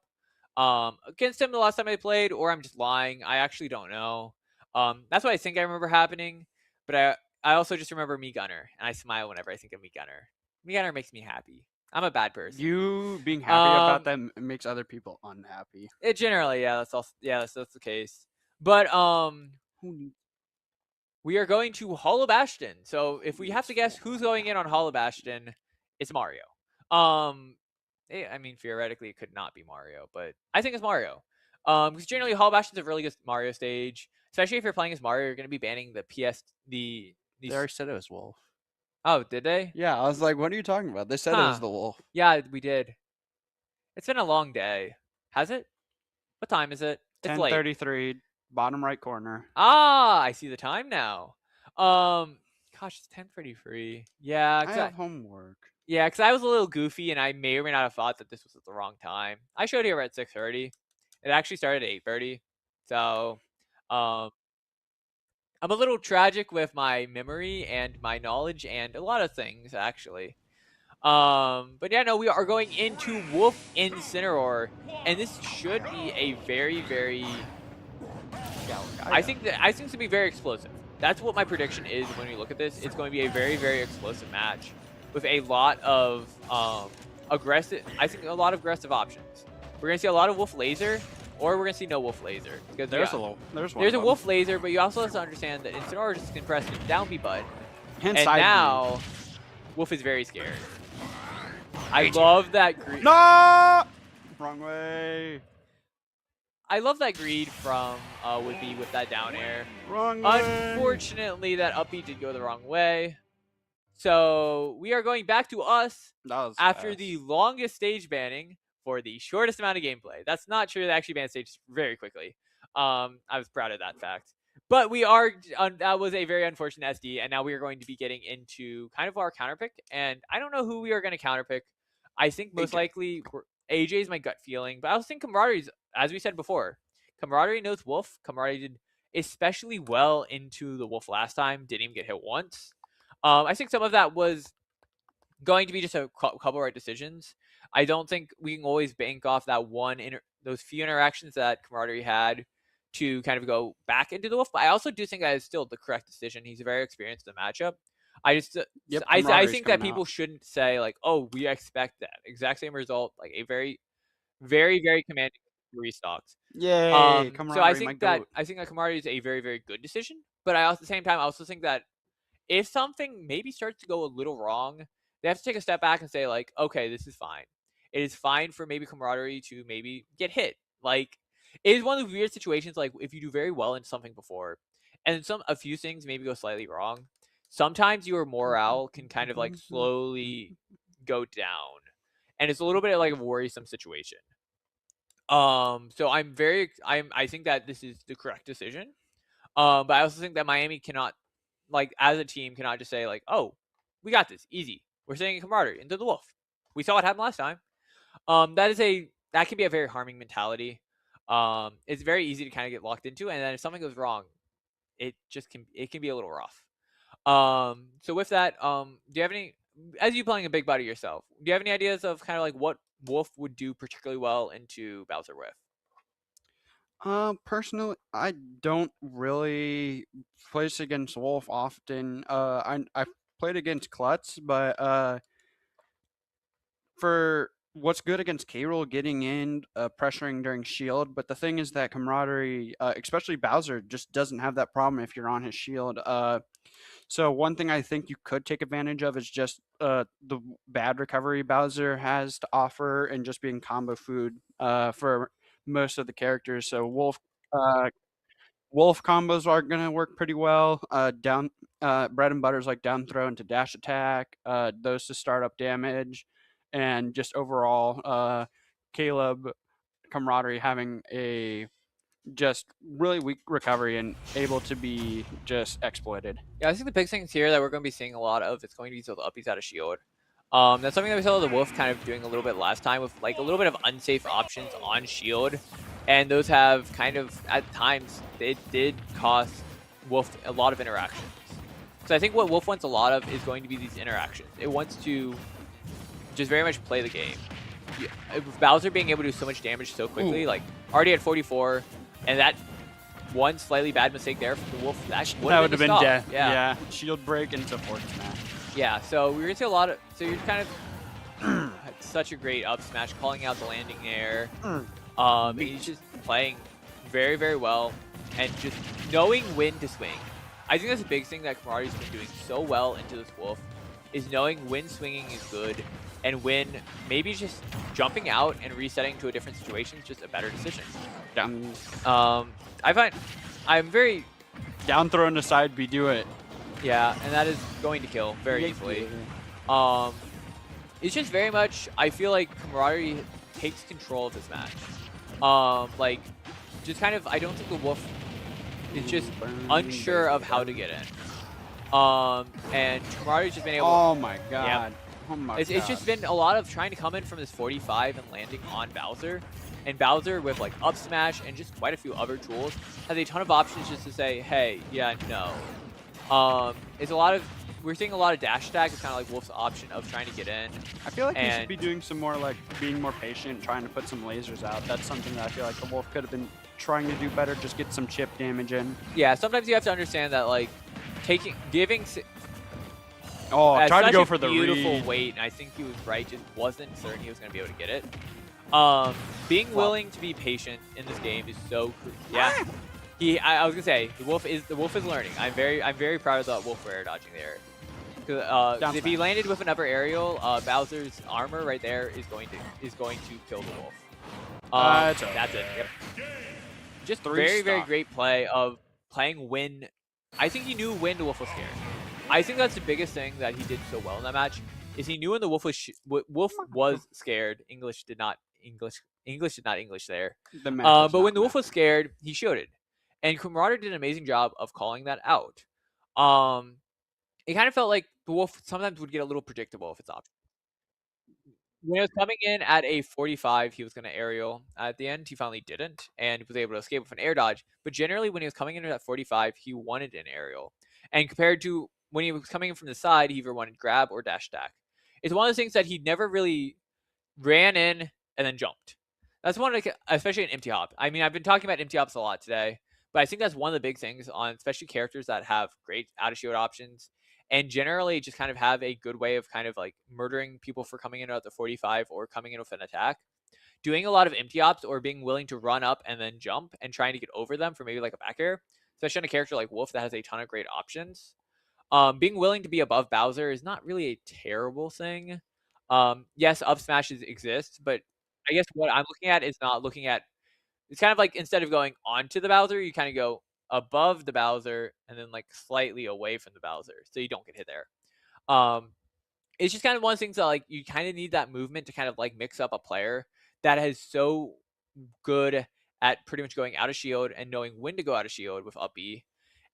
Against him the last time I played, or I'm just lying. I actually don't know. That's what I think I remember happening. But I also just remember Me Gunner, and I smile whenever I think of Me Gunner. Me Gunner makes me happy. I'm a bad person. You being happy about them makes other people unhappy. It generally, that's the case. But we are going to Hollow Bastion. So if we have to guess who's going in on Hollow Bastion, it's Mario. I mean, theoretically, it could not be Mario, but I think it's Mario. Because generally, Hollow Bastion's a really good Mario stage. Especially if you're playing as Mario, you're going to be banning the They already said it was Wolf. Oh, did they? Yeah, I was like, what are you talking about? They said it was the Wolf. Yeah, we did. It's been a long day. Has it? What time is it? It's 10:33, bottom right corner. Ah, I see the time now. Gosh, it's 10:33. Yeah, I have homework. Yeah, because I was a little goofy, and I may or may not have thought that this was at the wrong time. I showed here at 6:30. It actually started at 8:30. So, I'm a little tragic with my memory and my knowledge and a lot of things, actually. But yeah, no, we are going into Wolf Incineroar, and this should be a very, very. I think it's going to be very explosive. That's what my prediction is when we look at this. It's going to be a very, very explosive match with a lot of aggressive. I think a lot of aggressive options. We're going to see a lot of Wolf Laser, or we're going to see no Wolf Laser. Because there's a Wolf Laser, but you also have to understand that Incineroar just can press the down B button, and now Wolf is very scared. I love that greed. No! Wrong way. I love that greed from Would-Be with that down air. Wrong way. Unfortunately, that up B did go the wrong way. So we are going back to us after fast. the longest stage banning for the shortest amount of gameplay. That's not true. They actually banned stage very quickly. I was proud of that fact. But we are, that was a very unfortunate SD, and now we are going to be getting into kind of our counterpick. And I don't know who we are going to counterpick. I think most likely AJ is my gut feeling, but I also think Camaraderie's, as we said before, Camaraderie knows Wolf. Camaraderie did especially well into the Wolf last time, didn't even get hit once. I think some of that was going to be just a couple right decisions. I don't think we can always bank off that those few interactions that Camaraderie had to kind of go back into the Wolf. But I also do think that is still the correct decision. He's very experienced in the matchup. I think that people shouldn't say like, oh, we expect that exact same result, like a very, very, very commanding restocks. Yay! So I think that Camaraderie is a very, very good decision. But at the same time, I also think that if something maybe starts to go a little wrong, they have to take a step back and say like, okay, this is fine. It is fine for maybe Camaraderie to maybe get hit. Like, it is one of the weird situations. Like, if you do very well in something before, and a few things maybe go slightly wrong, sometimes your morale can kind of like slowly go down, and it's a little bit like a worrisome situation. So I think that this is the correct decision. But I also think that Miami cannot, like, as a team, cannot just say like, oh, we got this easy. We're sending Camaraderie into the Wolf. We saw what happened last time. That can be a very harming mentality. It's very easy to kind of get locked into, and then if something goes wrong, it can be a little rough. So with that, do you have any, as you playing a big buddy yourself, do you have any ideas of kind of like what Wolf would do particularly well into Bowser with? Personally, I don't really place against Wolf often. I've played against Klutz, but for what's good against K-Rool, getting in, pressuring during shield. But the thing is that Camaraderie, especially Bowser, just doesn't have that problem if you're on his shield. So one thing I think you could take advantage of is just the bad recovery Bowser has to offer, and just being combo food for most of the characters. So Wolf combos are gonna work pretty well. Bread and butters like down throw into dash attack. Those to start up damage, and just overall, Caleb Camaraderie having a just really weak recovery and able to be just exploited. Yeah, I think the big things here that we're going to be seeing a lot of, it's going to be the uppies out of shield. That's something that we saw the Wolf kind of doing a little bit last time with like a little bit of unsafe options on shield. And those have kind of, at times, it did cost Wolf a lot of interactions. So I think what Wolf wants a lot of is going to be these interactions. It wants to just very much play the game. With Bowser being able to do so much damage so quickly, like already at 44, and that one slightly bad mistake there from the Wolf, that would have been death. Yeah. Shield break into forward smash. Yeah, so we're going to see a lot of, so you're kind of such a great up smash, calling out the landing there. He's just playing very, very well, and just knowing when to swing. I think that's a big thing that Camaradie's been doing so well into this Wolf, is knowing when swinging is good, and when maybe just jumping out and resetting to a different situation is just a better decision. Yeah. I find I'm very down throw into side B, do it. Yeah, and that is going to kill very easily. It's just very much, I feel like Camaraderie takes control of this match. Like, just kind of, I don't think the Wolf is just unsure of how to get in. And Camaradie's just been able. Oh my god. Yeah. Oh my It's just been a lot of trying to come in from this 45 and landing on Bowser. And Bowser, with like up smash and just quite a few other tools, has a ton of options just to say, hey, yeah, no. It's a lot of, we're seeing a lot of dash attack. It's kind of like Wolf's option of trying to get in. I feel like he should And be doing some more, like, being more patient, trying to put some lasers out. That's something that I feel like the Wolf could have been trying to do better, just get some chip damage in. yeah, sometimes you have to understand that like giving Oh, at tried to such go a for the beautiful read. weight, and I think he was right. Just wasn't certain he was going to be able to get it. Being Well. willing to be patient in this game is so yeah. I was gonna say the wolf is learning. I'm very proud of that wolf for air dodging there. If he landed with another aerial, Bowser's armor right there is going to kill the wolf. That's it. Yep. Just very great play of playing when. I think he knew when the wolf was scared. I think that's the biggest thing that he did so well in that match is he knew when the wolf was scared. English did not English there. But when the wolf was scared, he showed it. And Camaraderie did an amazing job of calling that out. It kind of felt like the wolf sometimes would get a little predictable if it's option. When it was coming in at a 45, he was going to aerial. At the end, he finally didn't and was able to escape with an air dodge. But generally, when he was coming in at 45, he wanted an aerial. And compared to when he was coming in from the side, he either wanted grab or dash attack. It's one of those things that he never really ran in and then jumped. That's one, especially an empty hop. I mean, I've been talking about empty hops a lot today, but I think that's one of the big things on especially characters that have great out of shield options and generally just kind of have a good way of kind of like murdering people for coming in at the 45 or coming in with an attack. Doing a lot of empty ops or being willing to run up and then jump and trying to get over them for maybe like a back air, especially on a character like Wolf that has a ton of great options. Being willing to be above Bowser is not really a terrible thing. Yes, up smashes exist, but I guess what I'm looking at is not looking at. It's kind of like instead of going onto the Bowser, you kind of go above the Bowser and then like slightly away from the Bowser, so you don't get hit there. It's just kind of one of the things that like you kind of need that movement to kind of like mix up a player that is so good at pretty much going out of shield and knowing when to go out of shield with up B,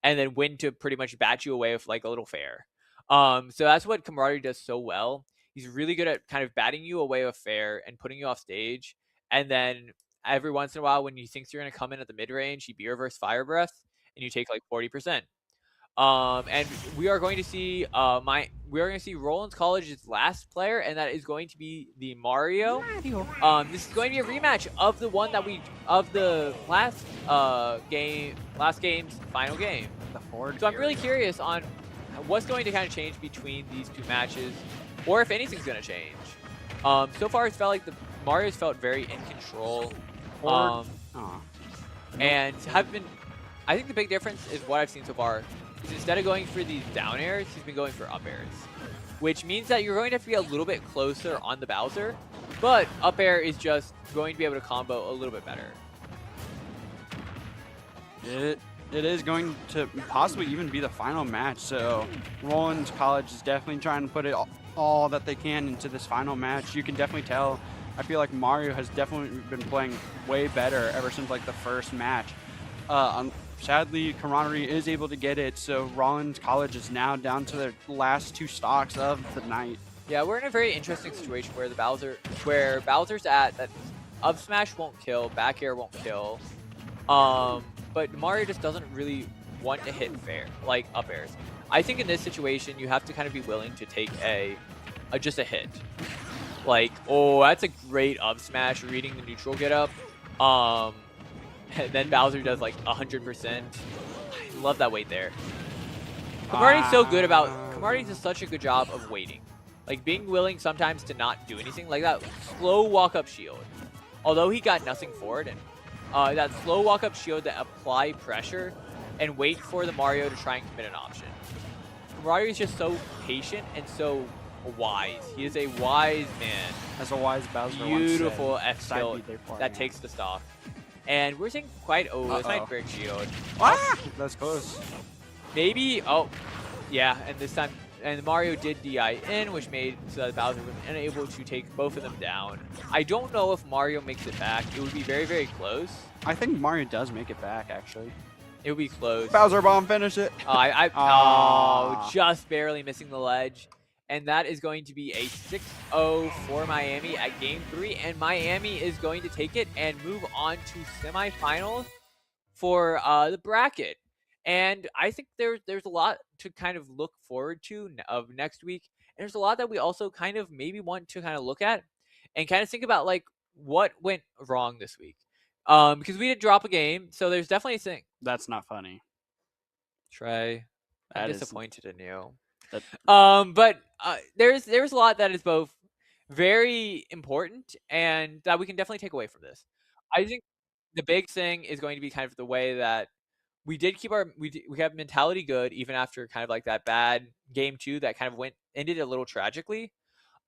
and then when to pretty much bat you away with like a little fair. So that's what Camaraderie does so well. He's really good at kind of batting you away with fair and putting you off stage, and then every once in a while when you think you're going to come in at the mid range, he B reverse fire breath and you take like 40%. And we are going to see Rollins College's last player, and that is going to be the Mario. This is going to be a rematch of the one that the last game's final game. So I'm really curious on what's going to kind of change between these two matches, or if anything's going to change. So far it's felt like the Mario's felt very in control. And I think the big difference is what I've seen so far is instead of going for these down airs, he's been going for up airs, which means that you're going to have to be a little bit closer on the Bowser, but up air is just going to be able to combo a little bit better. It is going to possibly even be the final match, so Rollins College is definitely trying to put it all that they can into this final match. You can definitely tell. I feel like Mario has definitely been playing way better ever since like the first match. Sadly, Camaraderie is able to get it, so Rollins College is now down to their last two stocks of the night. Yeah, we're in a very interesting situation where Bowser's at that up smash won't kill, back air won't kill, but Mario just doesn't really want to hit fair like up airs. I think in this situation you have to kind of be willing to take just a hit. Like, oh, that's a great up smash, reading the neutral get up. And then Bowser does like 100%. I love that wait there. Camaraderie does such a good job of waiting. Like being willing sometimes to not do anything. Like that slow walk up shield. Although he got nothing for it, and that slow walk up shield that apply pressure and wait for the Mario to try and commit an option. Camaraderie is just so patient and so wise. He is a wise man. As a wise Bowser Beautiful F skill that takes the stock. And we're seeing quite this might break shield. That's close. Maybe yeah, and this time Mario did DI in, which made so that Bowser was unable to take both of them down. I don't know if Mario makes it back. It would be very, very close. I think Mario does make it back actually. It would be close. Bowser bomb, finish it. Just barely missing the ledge. And that is going to be a 6-0 for Miami at Game 3. And Miami is going to take it and move on to semifinals for the bracket. And I think there's a lot to kind of look forward to of next week. And there's a lot that we also kind of maybe want to kind of look at and kind of think about like what went wrong this week. Because we did drop a game, so there's definitely a thing. That's not funny. Trae, I'm That is disappointed in you. that. But there's a lot that is both very important and that we can definitely take away from this. I think the big thing is going to be kind of the way that we did keep we have mentality good even after kind of like that bad game 2 that kind of ended a little tragically.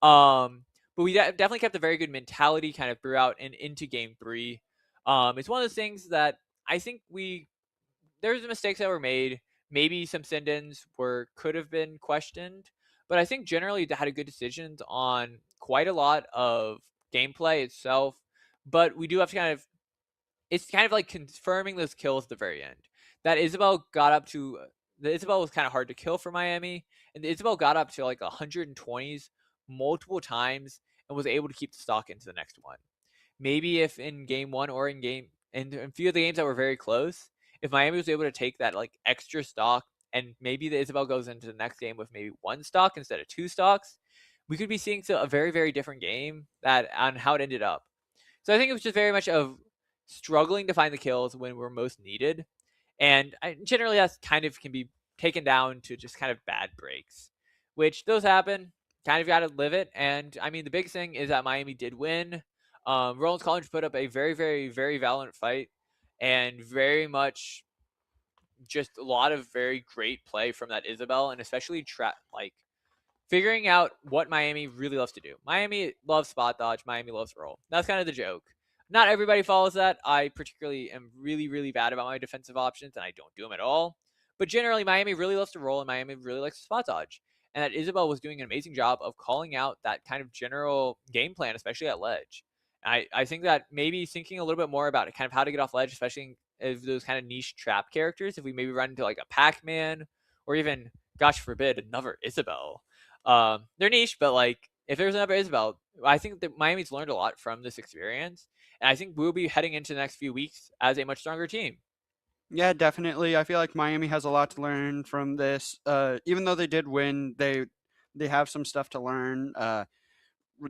But we definitely kept a very good mentality kind of throughout and into game 3. It's one of those things that I think there's mistakes that were made. Maybe some send-ins could have been questioned, but I think generally they had a good decisions on quite a lot of gameplay itself. But we do have to it's kind of like confirming those kills at the very end. That Isabel got up to the Isabel was kind of hard to kill for Miami, and the Isabel got up to like 120s multiple times and was able to keep the stock into the next one. Maybe if in game 1 or in a few of the games that were very close, if Miami was able to take that like extra stock and maybe the Isabel goes into the next game with maybe 1 stock instead of 2 stocks, we could be seeing a very, very different game that on how it ended up. So I think it was just very much of struggling to find the kills when we're most needed. And generally that's kind of can be taken down to just kind of bad breaks, which those happen. Kind of got to live it. And I mean, the big thing is that Miami did win. Rollins College put up a very, very, very valiant fight and very much just a lot of very great play from that Isabel, and especially like figuring out what Miami really loves to do. Miami loves spot dodge. Miami loves roll. That's kind of the joke. Not everybody follows that. I particularly am really, really bad about my defensive options, and I don't do them at all. But generally, Miami really loves to roll, and Miami really likes to spot dodge. And that Isabel was doing an amazing job of calling out that kind of general game plan, especially at ledge. I think that maybe thinking a little bit more about kind of how to get off ledge, especially if those kind of niche trap characters, if we maybe run into like a Pac-Man or even, gosh forbid, another Isabel. They're niche, but like if there's another Isabel, I think that Miami's learned a lot from this experience, and I think we'll be heading into the next few weeks as a much stronger team. Yeah, definitely. I feel like Miami has a lot to learn from this. Even though they did win, they have some stuff to learn.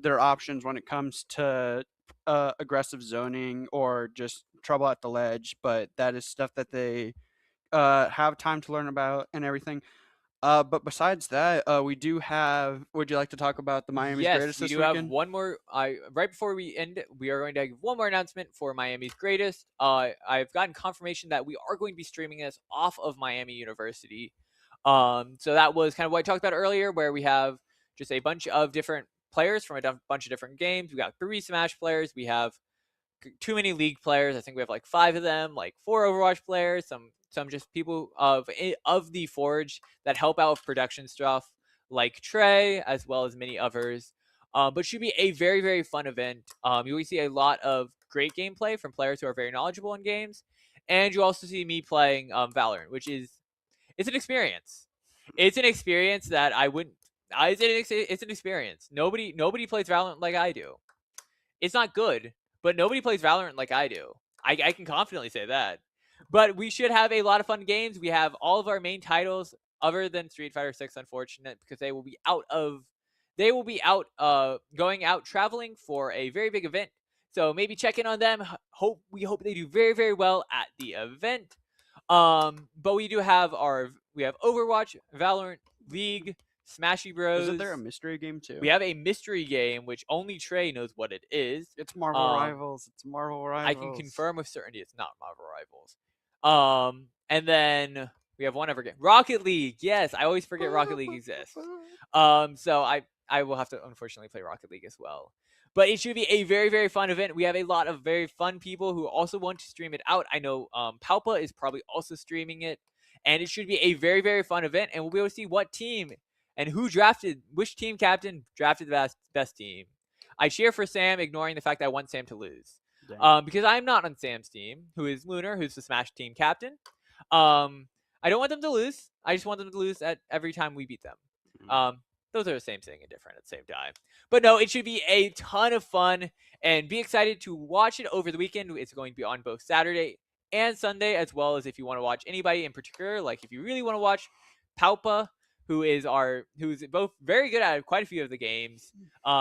Their options when it comes to aggressive zoning or just trouble at the ledge, but that is stuff that they have time to learn about and everything. But besides that, we do have. Would you like to talk about the Miami's Yes, greatest we this do have weekend? one more. I right before we end, we are going to give one more announcement for Miami's greatest. I've gotten confirmation that we are going to be streaming this off of Miami University. So that was kind of what I talked about earlier, where we have just a bunch of different players from a bunch of different games. We got 3 Smash players. We have too many League players. I think we have like 5 of them, like 4 Overwatch players, some just people of the Forge that help out with production stuff, like Trae, as well as many others. But should be a very, very fun event. You will see a lot of great gameplay from players who are very knowledgeable in games, and you also see me playing Valorant, which is it's an experience. It's an experience that I wouldn't. It's an experience. Nobody plays Valorant like I do. It's not good, but nobody plays Valorant like I do. I can confidently say that. But we should have a lot of fun games. We have all of our main titles, other than Street Fighter 6, unfortunate, because they will be going out traveling for a very big event. So maybe check in on them. We hope they do very, very well at the event. But we have Overwatch, Valorant, League, Smashy Isn't Bros. there a mystery game too? We have a mystery game which only Trae knows what it is. It's Marvel Um, Rivals. It's Marvel I can Rivals. confirm with certainty it's not Marvel Rivals. And then we have one other game, Rocket League. Yes, I always forget Rocket League exists. So I will have to unfortunately play Rocket League as well. But it should be a very, very fun event. We have a lot of very fun people who also want to stream it out. I know Palpa is probably also streaming it. And it should be a very, very fun event. And we'll be able to see what team and which team captain drafted the best team. I cheer for Sam, ignoring the fact that I want Sam to lose. Because I'm not on Sam's team, who is Lunar, who's the Smash team captain. I don't want them to lose. I just want them to lose at every time we beat them. Those are the same thing and different at the same time. But no, it should be a ton of fun, and be excited to watch it over the weekend. It's going to be on both Saturday and Sunday, as well as if you want to watch anybody in particular, like if you really want to watch Paupa, who's both very good at quite a few of the games.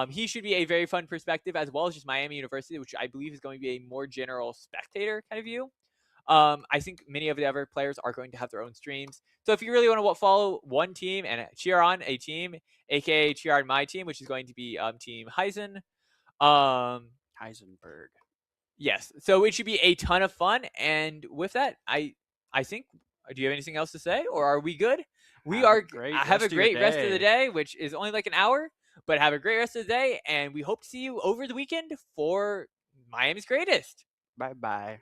He should be a very fun perspective, as well as just Miami University, which I believe is going to be a more general spectator kind of view. I think many of the other players are going to have their own streams. So if you really want to follow one team and cheer on a team, aka cheer on my team, which is going to be Team Heisen. Heisenberg. Yes. So it should be a ton of fun. And with that, I think. Do you have anything else to say, or are we good? We are. Have a great rest of the day, which is only like an hour. But have a great rest of the day, and we hope to see you over the weekend for Miami's Greatest. Bye bye.